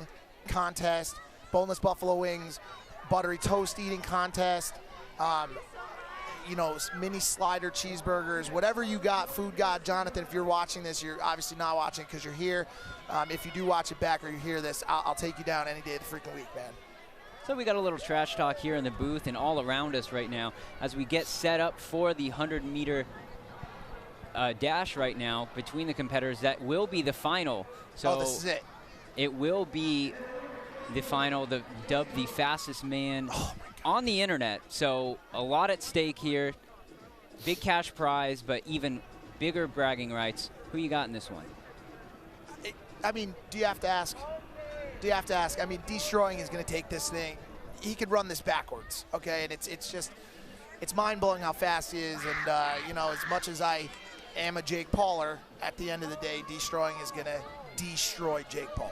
contest, boneless buffalo wings, buttery toast eating contest, you know, mini slider cheeseburgers, whatever you got, food god Jonathan. If you're watching this, you're obviously not watching because you're here. If you do watch it back or you hear this, I'll take you down any day of the freaking week, man. So we got a little trash talk here in the booth and all around us right now as we get set up for the 100-meter dash right now between the competitors. That will be the final. So this is it. It will be the final, dubbed the fastest man on the internet. So a lot at stake here. Big cash prize, but even bigger bragging rights. Who you got in this one? I mean, do you have to ask? Do you have to ask? I mean, Destroying is going to take this thing. He could run this backwards, okay? And it's mind-blowing how fast he is. And, you know, as much as I am a Jake Pauler, at the end of the day, Destroying is going to destroy Jake Paul.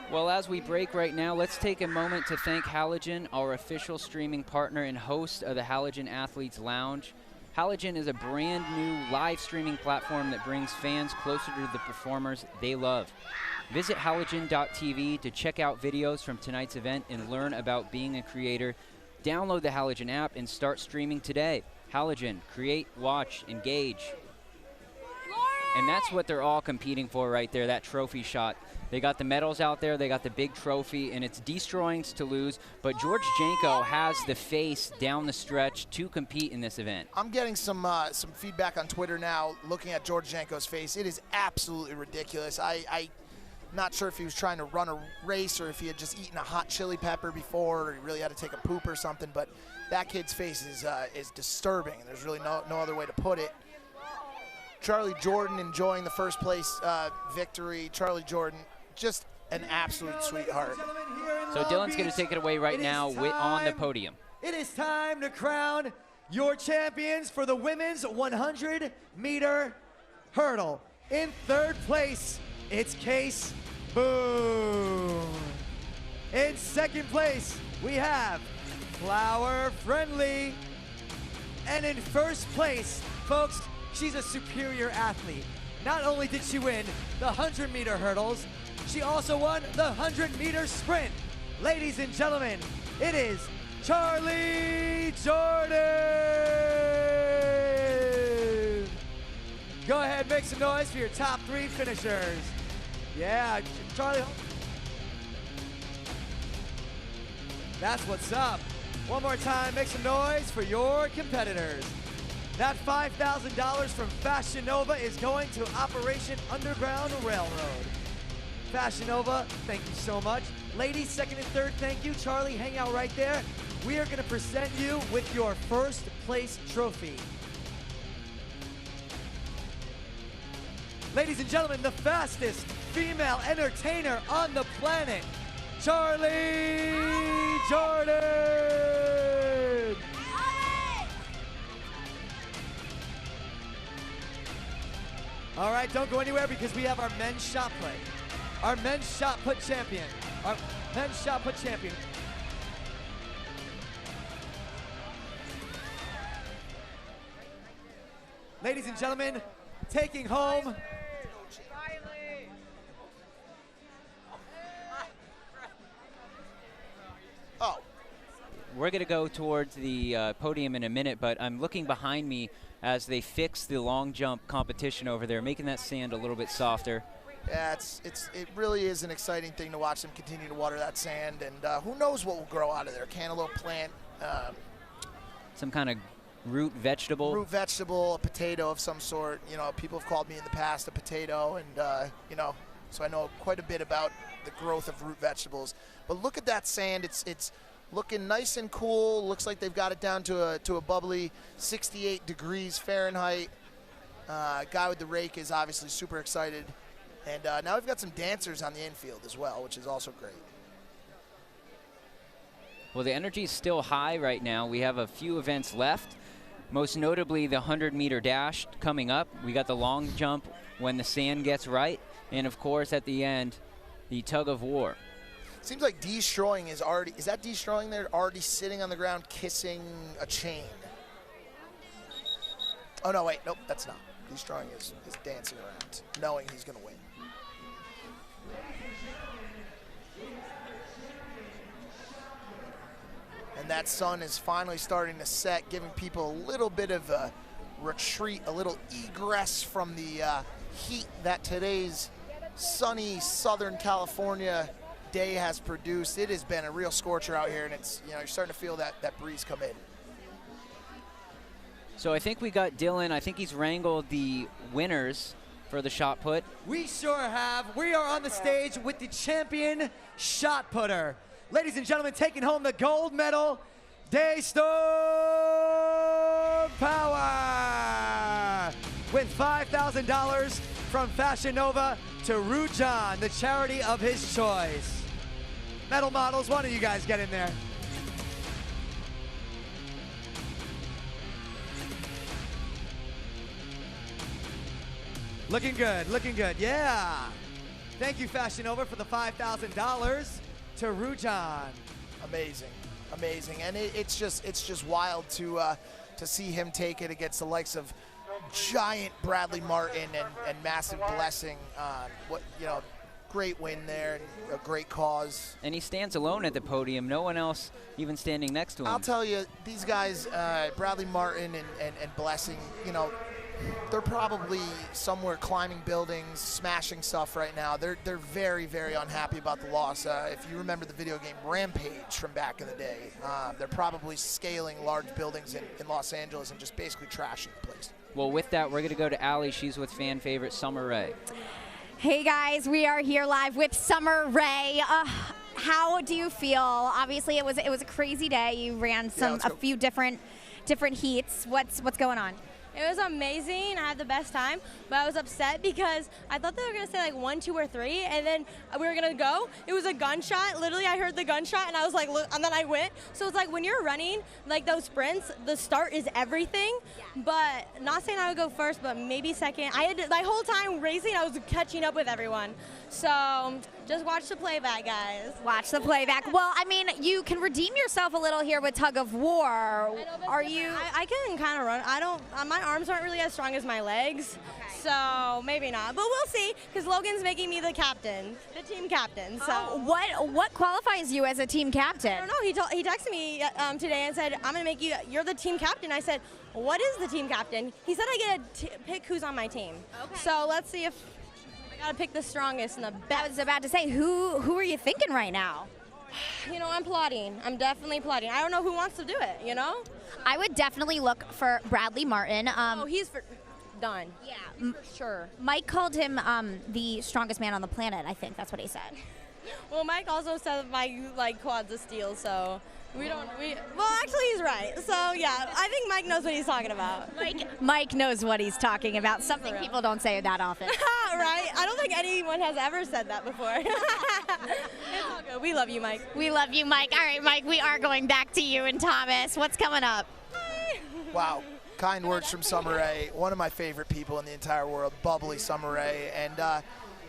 Well, as we break right now, let's take a moment to thank Halogen, our official streaming partner and host of the Halogen Athletes Lounge. Halogen is a brand new live streaming platform that brings fans closer to the performers they love. Visit halogen.tv to check out videos from tonight's event and learn about being a creator. Download the Halogen app and start streaming today. Halogen, create, watch, engage. And that's what they're all competing for right there, that trophy shot. They got the medals out there, they got the big trophy, and it's Destroying's to lose, but George Janko has the face down the stretch to compete in this event. I'm getting some feedback on Twitter now looking at George Janko's face. It is absolutely ridiculous. I'm not sure if he was trying to run a race or if he had just eaten a hot chili pepper before or he really had to take a poop or something, but that kid's face is disturbing. There's really no other way to put it. Charlie Jordan enjoying the first place victory. Charlie Jordan, just an absolute sweetheart. So Dylan's going to take it away right now on the podium. It is time to crown your champions for the women's 100-meter hurdle. In third place, it's Case Boone. In second place, we have Flower Friendly. And in first place, folks, she's a superior athlete. Not only did she win the 100-meter hurdles, she also won the 100-meter sprint. Ladies and gentlemen, it is Charlie Jordan. Go ahead, make some noise for your top 3 finishers. Yeah, Charlie. That's what's up. One more time, make some noise for your competitors. That $5,000 from Fashion Nova is going to Operation Underground Railroad. Fashion Nova, thank you so much. Ladies, second and third, thank you. Charlie, hang out right there. We are going to present you with your first place trophy. Ladies and gentlemen, the fastest female entertainer on the planet, Charlie Jordan. All right, don't go anywhere because we have our men's shot play. Our men's shot put champion. Our men's shot put champion. Ladies and gentlemen, taking home We're going to go towards the podium in a minute, but I'm looking behind me as they fix the long jump competition over there, making that sand a little bit softer. Yeah, it really is an exciting thing to watch them continue to water that sand, and who knows what will grow out of there. Cantaloupe plant. Some kind of root vegetable. Root vegetable, a potato of some sort. You know, people have called me in the past a potato, and, you know, so I know quite a bit about the growth of root vegetables. But look at that sand. It's looking nice and cool. Looks like they've got it down to a bubbly 68 degrees Fahrenheit. Guy with the rake is obviously super excited. And now we've got some dancers on the infield as well, which is also great. Well, the energy is still high right now. We have a few events left, most notably the 100-meter dash coming up. We got the long jump when the sand gets right. And, of course, at the end, the tug of war. Seems like Destroying is already, is that Destroying there, already sitting on the ground kissing a chain? Oh, no, wait, nope, that's not. Destroying is dancing around, knowing he's going to win. And that sun is finally starting to set, giving people a little bit of a retreat, a little egress from the heat that today's sunny Southern California day has produced. It has been a real scorcher out here, and it's, you know, you're starting to feel that breeze come in. So I think we got Dylan. I think he's wrangled the winners for the shot put. We sure have. We are on the stage with the champion shot putter. Ladies and gentlemen, taking home the gold medal, Daystorm Power, with $5,000 from Fashion Nova to Rujan, the charity of his choice. Medal models, why don't you guys get in there? Looking good, looking good, yeah. Thank you, Fashion Nova, for the $5,000 to Rujan. Amazing, amazing, and it's just wild to see him take it against the likes of giant Bradley Martin and Massive Blessing. What, you know, great win there and a great cause. And he stands alone at the podium. No one else even standing next to him. I'll tell you, these guys, Bradley Martin and Blessing, you know, they're probably somewhere climbing buildings, smashing stuff right now. They're very, very unhappy about the loss. If you remember the video game Rampage from back in the day, they're probably scaling large buildings in Los Angeles and just basically trashing the place. Well, with that, we're going to go to Allie. She's with fan favorite Summer Rae. Hey guys, we are here live with Summer Rae. How do you feel? Obviously, it was a crazy day. You ran a few different heats. What's going on? It was amazing. I had the best time, but I was upset because I thought they were gonna say like 1, 2, or 3, and then we were gonna go. It was a gunshot. Literally, I heard the gunshot, and I was like, look, and then I went. So it's like when you're running like those sprints, the start is everything. Yeah. But not saying I would go first, but maybe second. I had my whole time racing. I was catching up with everyone. So just watch the playback, guys. Watch the playback. Well, I mean, you can redeem yourself a little here with Tug of War. Are you? I can kind of run. I don't. My arms aren't really as strong as my legs, so maybe not. But we'll see, because Logan's making me the captain, the team captain. So what qualifies you as a team captain? I don't know. He texted me today and said, "I'm gonna make you. You're the team captain." I said, "What is the team captain?" He said, "I get to pick who's on my team." Okay. So let's see if. Gotta pick the strongest and the best. I was about to say, who are you thinking right now? You know, I'm plotting. I'm definitely plotting. I don't know who wants to do it, you know? I would definitely look for Bradley Martin. He's done. Yeah, for sure. Mike called him the strongest man on the planet, I think. That's what he said. Well, Mike also said my quad's a steal, so well, actually, he's right. So, yeah, I think Mike knows what he's talking about. Mike knows what he's talking about, something people don't say that often. Right? I don't think anyone has ever said that before. It's all good. We love you, Mike. We love you, Mike. All right, Mike, we are going back to you and Thomas. What's coming up? Wow. Kind words from Summer Rae, one of my favorite people in the entire world, bubbly Summer Rae. And,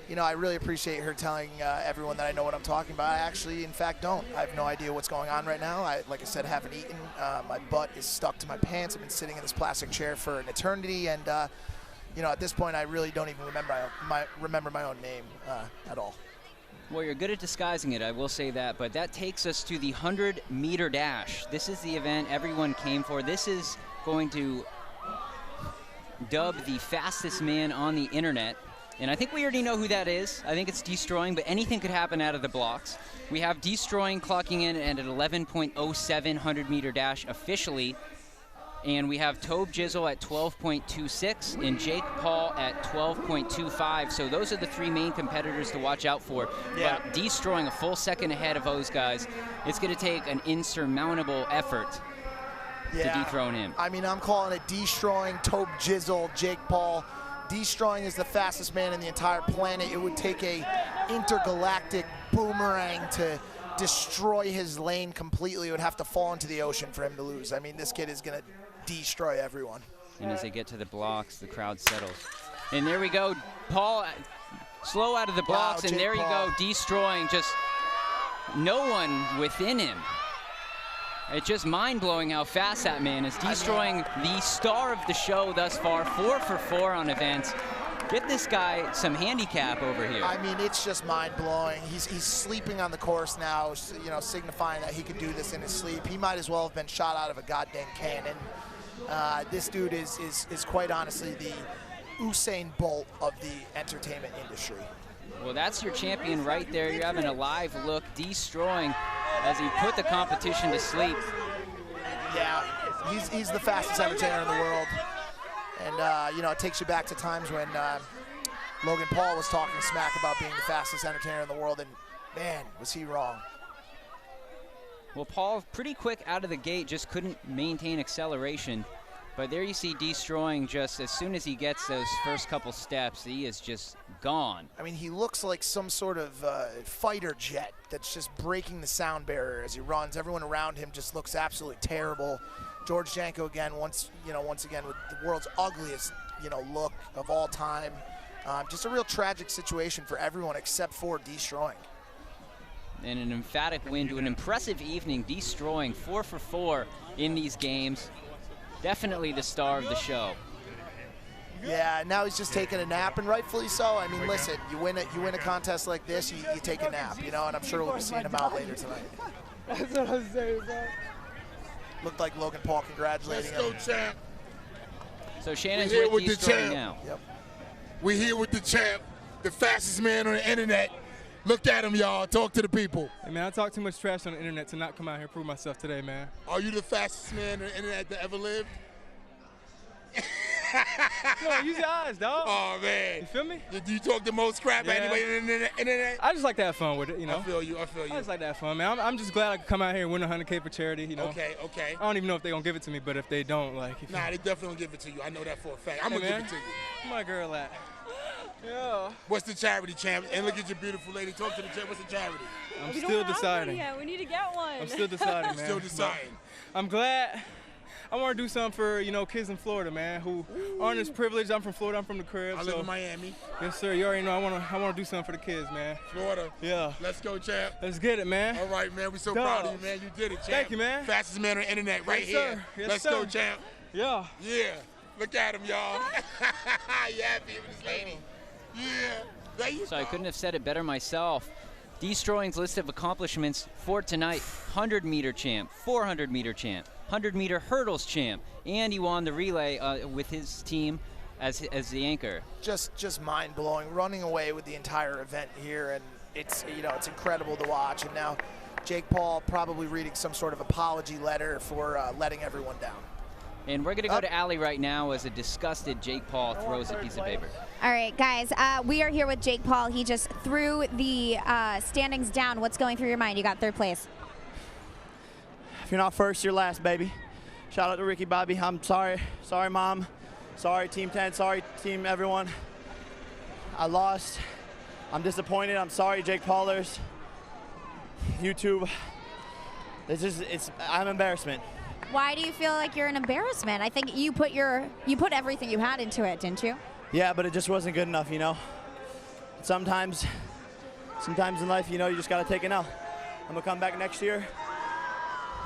you know, I really appreciate her telling everyone that I know what I'm talking about. I actually, in fact, don't. I have no idea what's going on right now. Like I said, haven't eaten. My butt is stuck to my pants. I've been sitting in this plastic chair for an eternity. And, at this point, I really don't even remember my own name at all. Well, you're good at disguising it, I will say that, but that takes us to the 100-meter dash. This is the event everyone came for. This is going to dub the fastest man on the internet, and I think we already know who that is. I think it's Destroying, but anything could happen out of the blocks. We have Destroying clocking in at an 11.07 100-meter dash officially, and we have Tobe Jizzle at 12.26 and Jake Paul at 12.25. So those are the three main competitors to watch out for. Yeah. But Destroying a full second ahead of those guys, it's going to take an insurmountable effort to dethrone him. I mean, I'm calling it Destroying, Tobe Jizzle, Jake Paul. Destroying is the fastest man in the entire planet. It would take a intergalactic boomerang to destroy his lane completely. It would have to fall into the ocean for him to lose. I mean, this kid is going to destroy everyone. And as they get to the blocks, the crowd settles. And there we go. Paul slow out of the blocks, and there you go. Destroying, just no one within him. It's just mind-blowing how fast that man is. Destroying the star of the show thus far, 4 for 4 on events. Get this guy some handicap over here. I mean, it's just mind-blowing. He's sleeping on the course now, signifying that he could do this in his sleep. He might as well have been shot out of a goddamn cannon. This dude is quite honestly the Usain Bolt of the entertainment industry. Well, that's your champion right there. You're having a live look. Destroying as he put the competition to sleep. Yeah, he's the fastest entertainer in the world. And, it takes you back to times when Logan Paul was talking smack about being the fastest entertainer in the world, and, man, was he wrong. Well, Paul, pretty quick out of the gate, just couldn't maintain acceleration. But there you see Destroying just as soon as he gets those first couple steps, he is just gone. I mean, he looks like some sort of fighter jet that's just breaking the sound barrier as he runs. Everyone around him just looks absolutely terrible. George Janko again, once again with the world's ugliest, look of all time. Just a real tragic situation for everyone except for Destroying. And an emphatic win to an impressive evening. Destroying 4 for 4 in these games. Definitely the star of the show. Yeah, now he's just taking a nap, and rightfully so. I mean, listen, you win a contest like this, you take a nap, and I'm sure we'll be seeing him out later tonight. That's what I'm saying, bro. Looked like Logan Paul congratulating him. Let's go, champ. So Shannon's We're here with with the Destroying champ. now. Yep. We're here with the champ, the fastest man on the internet. Look at him, y'all. Talk to the people. Hey, man, I talk too much trash on the internet to not come out here and prove myself today, man. Are you the fastest man on the internet that ever lived? No, use your eyes, dog. Oh, man. You feel me? Do you talk the most crap about anybody on the internet? I just like to have fun with it, I feel you. I just like to have fun, man. I'm just glad I could come out here and win $100K for charity, Okay. I don't even know if they're going to give it to me, but if they don't, Nah, they definitely gonna give it to you. I know that for a fact. I'm Hey, gonna man. give it to you. Where my girl at? Yeah. What's the charity, champ? And look at your beautiful lady. Talk to the champ. What's the charity? I'm We still don't have deciding. one yet. We need to get one. I'm still deciding, man. Still deciding. I'm glad. I want to do something for, kids in Florida, man, who aren't as privileged. I'm from Florida. I'm from the crib. I live in Miami. Yes, sir. You already know I want to do something for the kids, man. Florida. Yeah. Let's go, champ. Let's get it, man. All right, man. We're so Go. proud of you, man. You did it, champ. Thank you, man. Fastest man on the internet right Yes, here. sir. Yes, Let's sir. go, champ. Yeah. Yeah. Look at him, y'all. You happy with this lady? Yeah. There you So I go. couldn't have said it better myself. Destroying's list of accomplishments for tonight: 100-meter champ, 400-meter champ, 100-meter hurdles champ, and he won the relay with his team as the anchor. Just mind-blowing, running away with the entire event here, and it's incredible to watch. And now Jake Paul probably reading some sort of apology letter for letting everyone down. And we're going to go to Allie right now as a disgusted Jake Paul throws a piece of paper. All right, guys, we are here with Jake Paul. He just threw the standings down. What's going through your mind? You got third place. If you're not first, you're last, baby. Shout out to Ricky Bobby. I'm sorry. Sorry, Mom. Sorry, Team 10. Sorry, Team everyone. I lost. I'm disappointed. I'm sorry, Jake Paulers. YouTube. I'm embarrassment. Why do you feel like you're an embarrassment? I think you put everything you had into it, didn't you? Yeah, but it just wasn't good enough, Sometimes in life, you just got to take an L. I'm going to come back next year.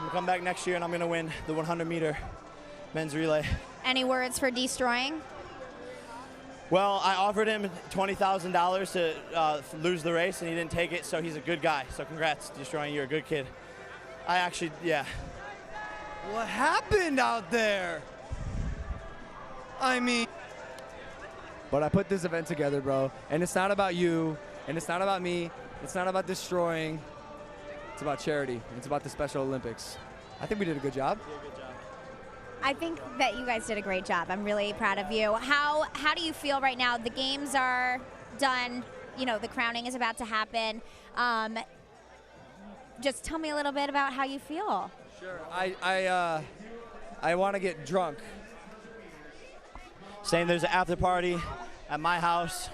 And I'm going to win the 100-meter men's relay. Any words for Destroying? Well, I offered him $20,000 to lose the race, and he didn't take it, so he's a good guy. So congrats, Destroying. You're a good kid. I actually, yeah. What happened out there? I mean. But I put this event together, bro. And it's not about you, and it's not about me. It's not about destroying. It's about charity. It's about the Special Olympics. I think we did a good job. I think that you guys did a great job. I'm really proud of you. How do you feel right now? The games are done. You know, the crowning is about to happen. Just tell me a little bit about how you feel. Sure. I want to get drunk. Saying there's an after party at my house.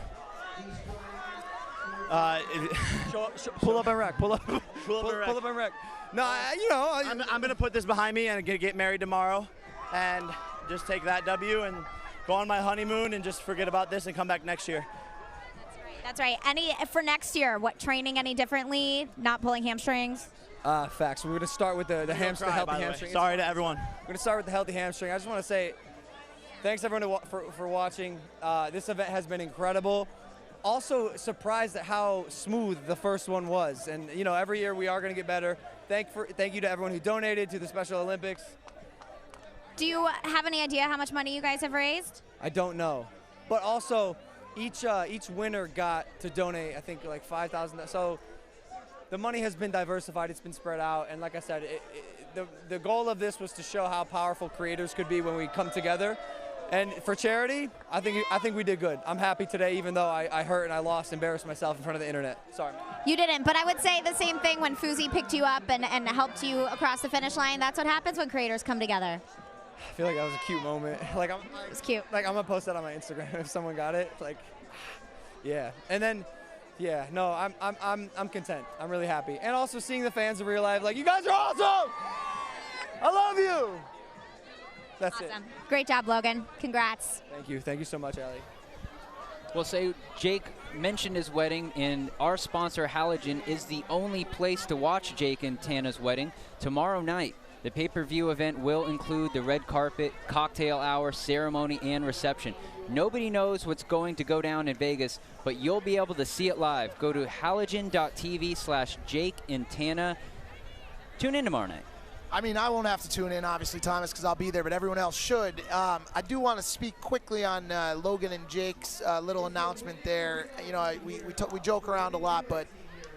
Pull up and wreck. Pull up. Pull up and wreck. No, I'm gonna put this behind me and gonna get married tomorrow, and just take that W and go on my honeymoon and just forget about this and come back next year. That's right. For next year, what training any differently? Not pulling hamstrings? Facts. We're going to start with the hamstring, healthy hamstring. Sorry to everyone. We're going to start with the healthy hamstring. I just want to say thanks everyone for watching. This event has been incredible. Also surprised at how smooth the first one was. And you know, every year we are going to get better. Thank you to everyone who donated to the Special Olympics. Do you have any idea how much money you guys have raised? I don't know. But also, each winner got to donate, I think, like $5,000. So the money has been diversified. It's been spread out. And like I said, the goal of this was to show how powerful creators could be when we come together. And for charity, I think we did good. I'm happy today, even though I hurt and I lost, embarrassed myself in front of the internet. Sorry. You didn't, but I would say the same thing when Fuzi picked you up and helped you across the finish line. That's what happens when creators come together. I feel like that was a cute moment. Like it was cute. Like I'm gonna post that on my Instagram if someone got it. Like, yeah. And then, yeah. No, I'm content. I'm really happy. And also seeing the fans in real life, like, you guys are awesome. I love you. That's awesome. it. Great job, Logan. Congrats. Thank you. Thank you so much, Allie. Well, say Jake mentioned his wedding, and our sponsor Halogen is the only place to watch Jake and Tana's wedding tomorrow night. The pay-per-view event will include the red carpet, cocktail hour, ceremony, and reception. Nobody knows what's going to go down in Vegas, but you'll be able to see it live. Go to halogen.tv/Jake and Tana. Tune in tomorrow night. I mean, I won't have to tune in, obviously, Thomas, because I'll be there, but everyone else should. I do want to speak quickly on Logan and Jake's little announcement there. You know, we joke around a lot, but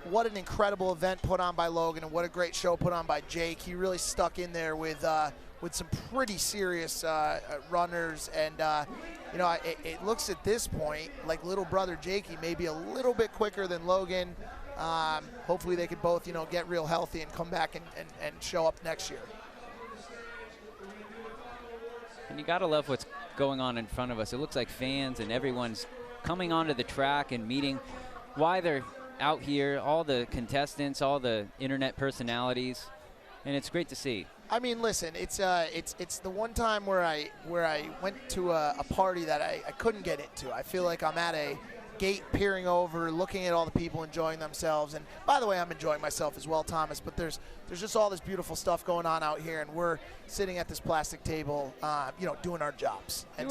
what an incredible event put on by Logan, and what a great show put on by Jake. He really stuck in there with some pretty serious runners, and you know, it looks at this point like little brother Jakey may be a little bit quicker than Logan. Hopefully they could both, you know, get real healthy and come back and show up next year. And you gotta love what's going on in front of us. It looks like fans and everyone's coming onto the track and meeting why they're out here, all the contestants, all the internet personalities, and it's great to see. I mean, listen, it's the one time where I went to a party that I couldn't get into. I feel like I'm at a gate peering over, looking at all the people enjoying themselves. And by the way, I'm enjoying myself as well, Thomas, but there's just all this beautiful stuff going on out here, and we're sitting at this plastic table, you know, doing our jobs. And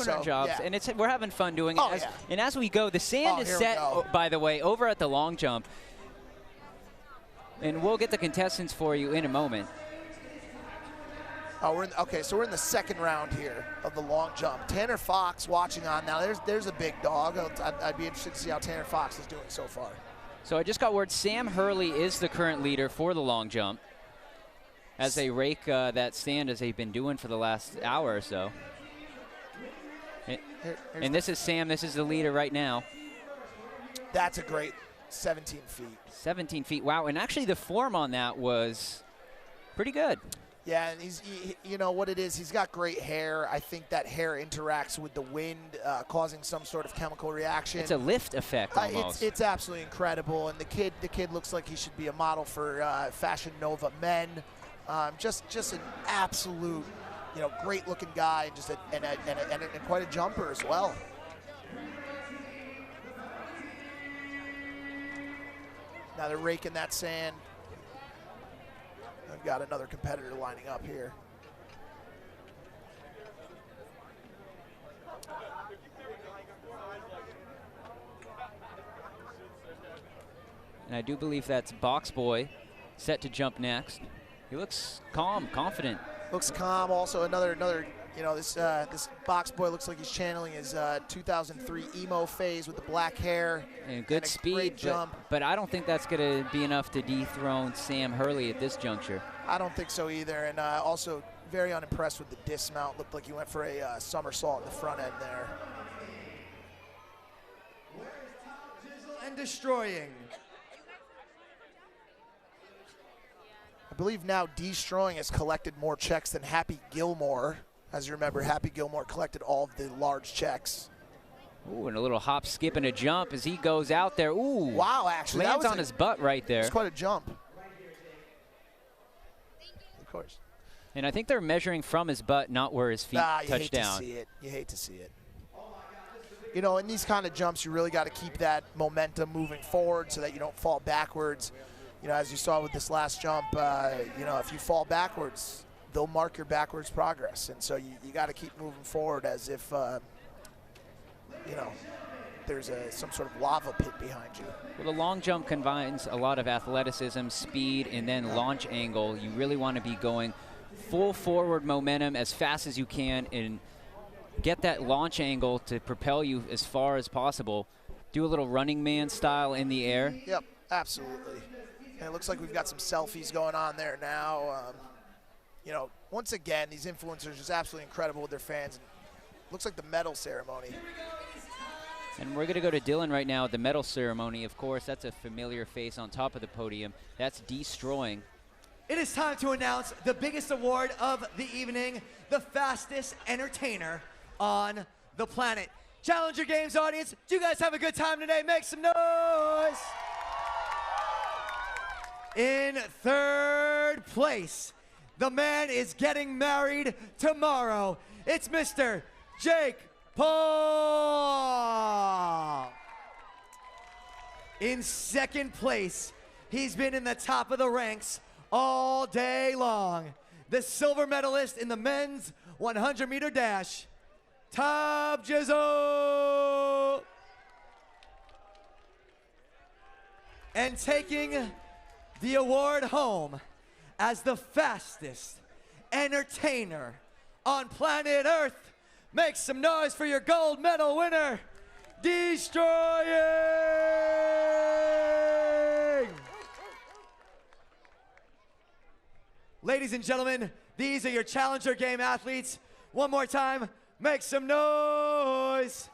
we're having fun doing it. Oh, yeah. And as we go, the sand is set, by the way, over at the long jump. And we'll get the contestants for you in a moment. Oh, so we're in the second round here of the long jump. Tanner Fox watching on now. There's a big dog. I'd be interested to see how Tanner Fox is doing so far. So I just got word Sam Hurley is the current leader for the long jump as they rake that sand as they've been doing for the last hour or so. And this is Sam. This is the leader right now. That's a great 17 feet. 17 feet. Wow. And actually the form on that was pretty good. Yeah, and you know what it is, he's got great hair. I think that hair interacts with the wind, causing some sort of chemical reaction. It's a lift effect almost. It's absolutely incredible, and the kid looks like he should be a model for Fashion Nova men. Just an absolute, you know, great looking guy, and and quite a jumper as well. Now they're raking that sand. I've got another competitor lining up here. And I do believe that's Box Boy set to jump next. He looks calm, confident. Looks calm. Also, another. You know, this Box Boy looks like he's channeling his 2003 emo phase with the black hair. And good speed, great jump. But I don't think that's going to be enough to dethrone Sam Hurley at this juncture. I don't think so either. And also very unimpressed with the dismount. Looked like he went for a somersault in the front end there. And destroying. I believe now Destroying has collected more checks than Happy Gilmore. As you remember, Happy Gilmore collected all of the large checks. Ooh, and a little hop, skip, and a jump as he goes out there. Ooh. Wow, actually. Lands on his butt right there. It's quite a jump. Of course. And I think they're measuring from his butt, not where his feet touch down. You hate to see it. You hate to see it. You know, in these kind of jumps, you really got to keep that momentum moving forward so that you don't fall backwards. You know, as you saw with this last jump, you know, if you fall backwards, they'll mark your backwards progress. And so you got to keep moving forward as if, you know, there's some sort of lava pit behind you. Well, the long jump combines a lot of athleticism, speed, and then launch angle. You really want to be going full forward momentum as fast as you can and get that launch angle to propel you as far as possible. Do a little Running Man style in the air. Yep, absolutely. And it looks like we've got some selfies going on there now. You know, once again, these influencers are just absolutely incredible with their fans. Looks like the medal ceremony. And we're going to go to Dylan right now at the medal ceremony. Of course, that's a familiar face on top of the podium. That's Destroying. It is time to announce the biggest award of the evening, the fastest entertainer on the planet. Challenger Games audience, do you guys have a good time today? Make some noise. In third place, the man is getting married tomorrow. It's Mr. Jake Paul. In second place, he's been in the top of the ranks all day long. The silver medalist in the men's 100-meter dash, Tom Jizzle. And taking the award home as the fastest entertainer on planet Earth. Make some noise for your gold medal winner, Destroying! Ladies and gentlemen, these are your Challenger Game athletes. One more time, make some noise.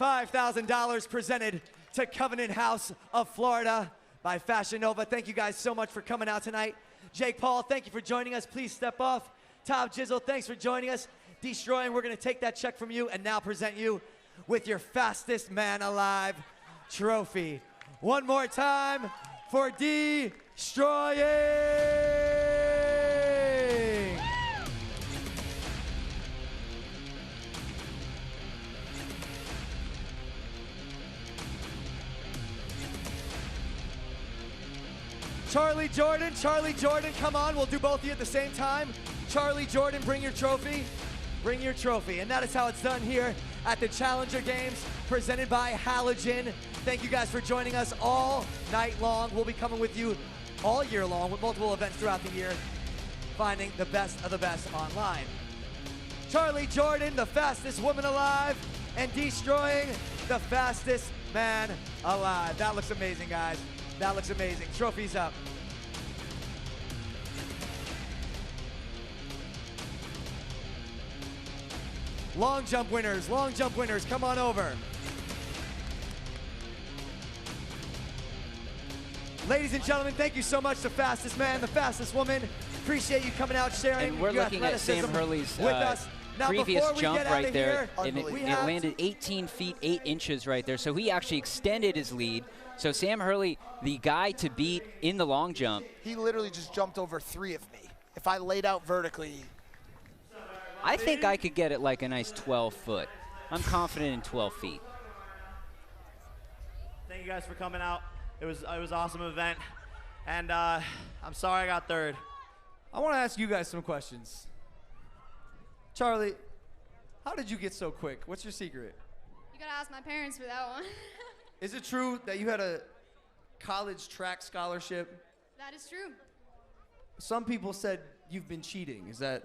$5,000 presented to Covenant House of Florida by Fashion Nova. Thank you guys so much for coming out tonight. Jake Paul, thank you for joining us. Please step off. Tom Jizzle, thanks for joining us. Destroying, we're going to take that check from you and now present you with your fastest man alive trophy. One more time for Destroying. Charlie Jordan, come on, we'll do both of you at the same time. Charlie Jordan, bring your trophy. Bring your trophy. And that is how it's done here at the Challenger Games, presented by Halogen. Thank you guys for joining us all night long. We'll be coming with you all year long with multiple events throughout the year, finding the best of the best online. Charlie Jordan, the fastest woman alive, and Destroying, the fastest man alive. That looks amazing, guys. That looks amazing. Trophies up. Long jump winners, come on over. Ladies and gentlemen, thank you so much, the fastest man, the fastest woman. Appreciate you coming out, sharing And we're your looking at Sam athleticism Hurley's with us. Now, previous before we jump get out right of there, here, and it we have landed 18 feet 8 inches right there. So he actually extended his lead. So Sam Hurley, the guy to beat in the long jump. He literally just jumped over 3 of me. If I laid out vertically, I think I could get it like a nice 12 foot. I'm confident in 12 feet. Thank you guys for coming out. It was an awesome event. And I'm sorry I got third. I want to ask you guys some questions. Charlie, how did you get so quick? What's your secret? You gotta ask my parents for that one. Is it true that you had a college track scholarship? That is true. Some people said you've been cheating. Is that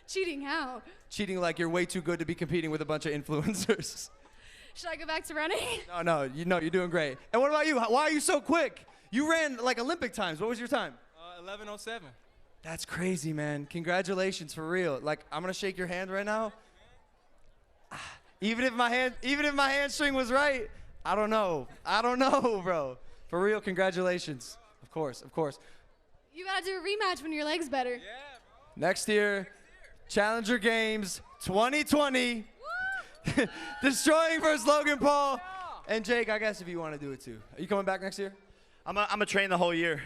Cheating how? cheating like you're way too good to be competing with a bunch of influencers? Should I go back to running? No, you're doing great. And what about you? Why are you so quick? You ran like Olympic times. What was your time? 11:07. That's crazy, man. Congratulations, for real. Like, I'm gonna shake your hand right now. Even if my hamstring was right, I don't know, bro. For real, congratulations. Of course. You gotta do a rematch when your leg's better. Next year, Challenger Games 2020. Destroying versus Logan Paul. And Jake, I guess if you want to do it too. Are you coming back next year? I'm gonna train the whole year.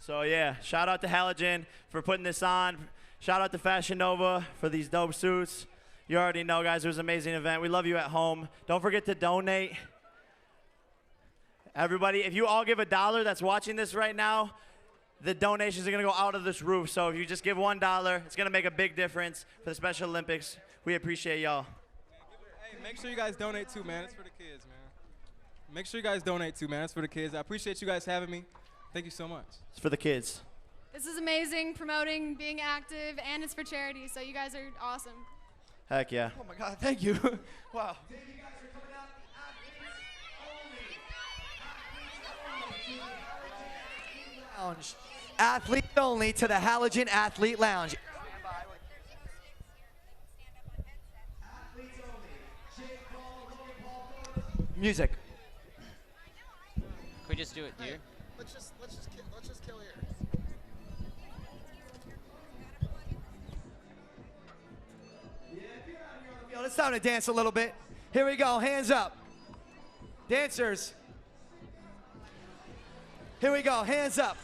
So yeah, shout out to Halogen for putting this on. Shout out to Fashion Nova for these dope suits. You already know, guys, it was an amazing event. We love you at home. Don't forget to donate. Everybody, if you all give $1 that's watching this right now, the donations are gonna go out of this roof. So if you just give $1, it's gonna make a big difference for the Special Olympics. We appreciate y'all. Hey, make sure you guys donate too, man. It's for the kids, man. Make sure you guys donate too, man. It's for the kids. I appreciate you guys having me. Thank you so much. It's for the kids. This is amazing, promoting, being active, and it's for charity, so you guys are awesome. Heck yeah. Oh my God, thank you. Wow. Lounge. Athlete only to the Halogen Athlete Lounge. Music. Can we just do it here? Let's just kill here. Yo, it's time to dance a little bit. Here we go, hands up. Dancers. Here we go, hands up.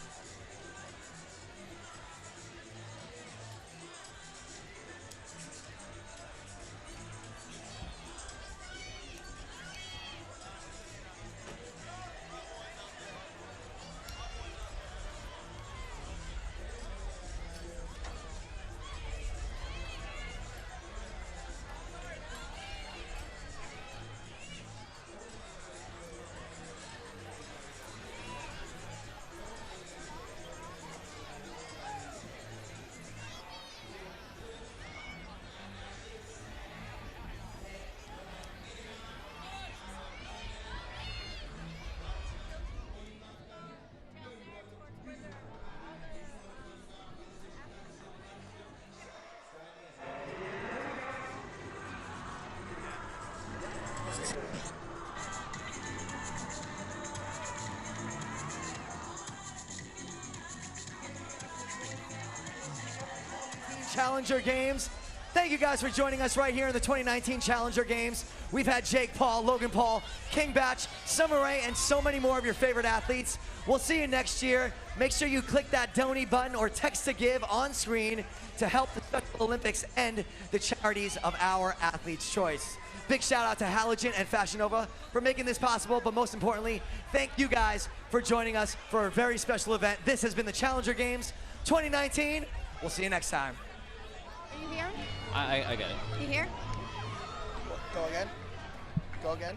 Challenger Games. Thank you guys for joining us right here in the 2019 Challenger Games. We've had Jake Paul, Logan Paul, King Batch, Summer Rae, and so many more of your favorite athletes. We'll see you next year. Make sure you click that donate button or text to give on screen to help the Special Olympics and the charities of our athletes' choice. Big shout out to Halogen and Fashion Nova for making this possible, but most importantly, thank you guys for joining us for a very special event. This has been the Challenger Games 2019. We'll see you next time. Are you here? I got it. You here? Go again. Go again.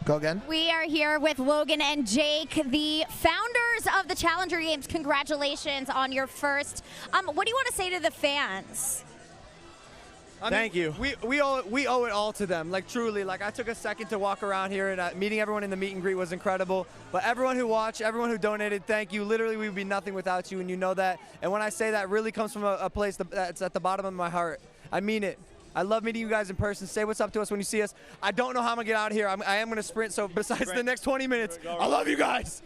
Go again. We are here with Logan and Jake, the founders of the Challenger Games. Congratulations on your first. What do you want to say to the fans? Thank you. We owe it all to them. Like, truly, like, I took a second to walk around here, and meeting everyone in the meet and greet was incredible. But everyone who watched, everyone who donated, thank you. Literally, we would be nothing without you, and you know that. And when I say that, it really comes from a place that's at the bottom of my heart. I mean it. I love meeting you guys in person. Say what's up to us when you see us. I don't know how I'm going to get out of here. I am going to sprint, so besides the next 20 minutes, I love you guys.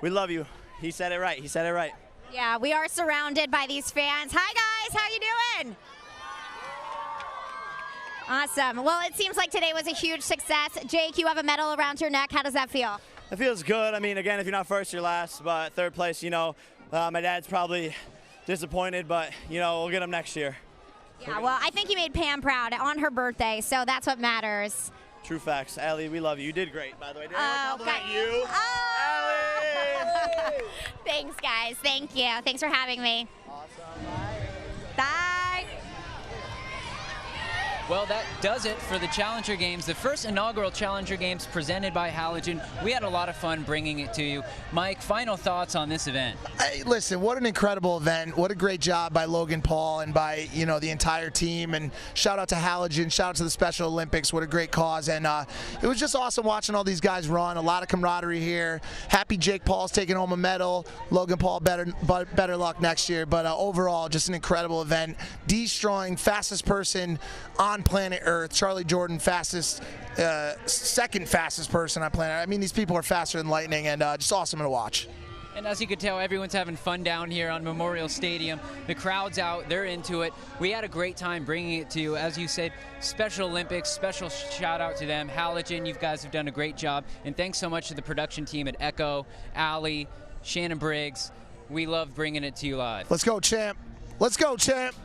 We love you. He said it right. He said it right. Yeah, we are surrounded by these fans. Hi, guys. How you doing? Awesome. Well, it seems like today was a huge success. Jake, you have a medal around your neck. How does that feel? It feels good. I mean, again, if you're not first, you're last. But third place, you know, my dad's probably disappointed, but, you know, we'll get him next year. Yeah, well, I think you made Pam proud on her birthday, so that's what matters. True facts. Allie, we love you. You did great, by the way. Did Oh, compliment you? Oh. Thanks, guys. Thank you. Thanks for having me. Awesome. Bye. Well, that does it for the Challenger Games, the first inaugural Challenger Games presented by Halogen. We had a lot of fun bringing it to you. Mike, final thoughts on this event? Hey, listen, what an incredible event. What a great job by Logan Paul and by, you know, the entire team. And shout out to Halogen, shout out to the Special Olympics. What a great cause. And it was just awesome watching all these guys run. A lot of camaraderie here. Happy Jake Paul's taking home a medal. Logan Paul, better luck next year. But overall, just an incredible event. Destroying fastest person on planet Earth. Charlie Jordan, fastest, second fastest person on planet Earth. I mean, these people are faster than lightning, and just awesome to watch. And as you can tell, everyone's having fun down here on Memorial Stadium. The crowd's out, they're into it. We had a great time bringing it to you. As you said, Special Olympics, special shout out to them. Halogen, you guys have done a great job. And thanks so much to the production team at Echo, Allie, Shannon Briggs. We love bringing it to you live. Let's go, champ. Let's go, champ.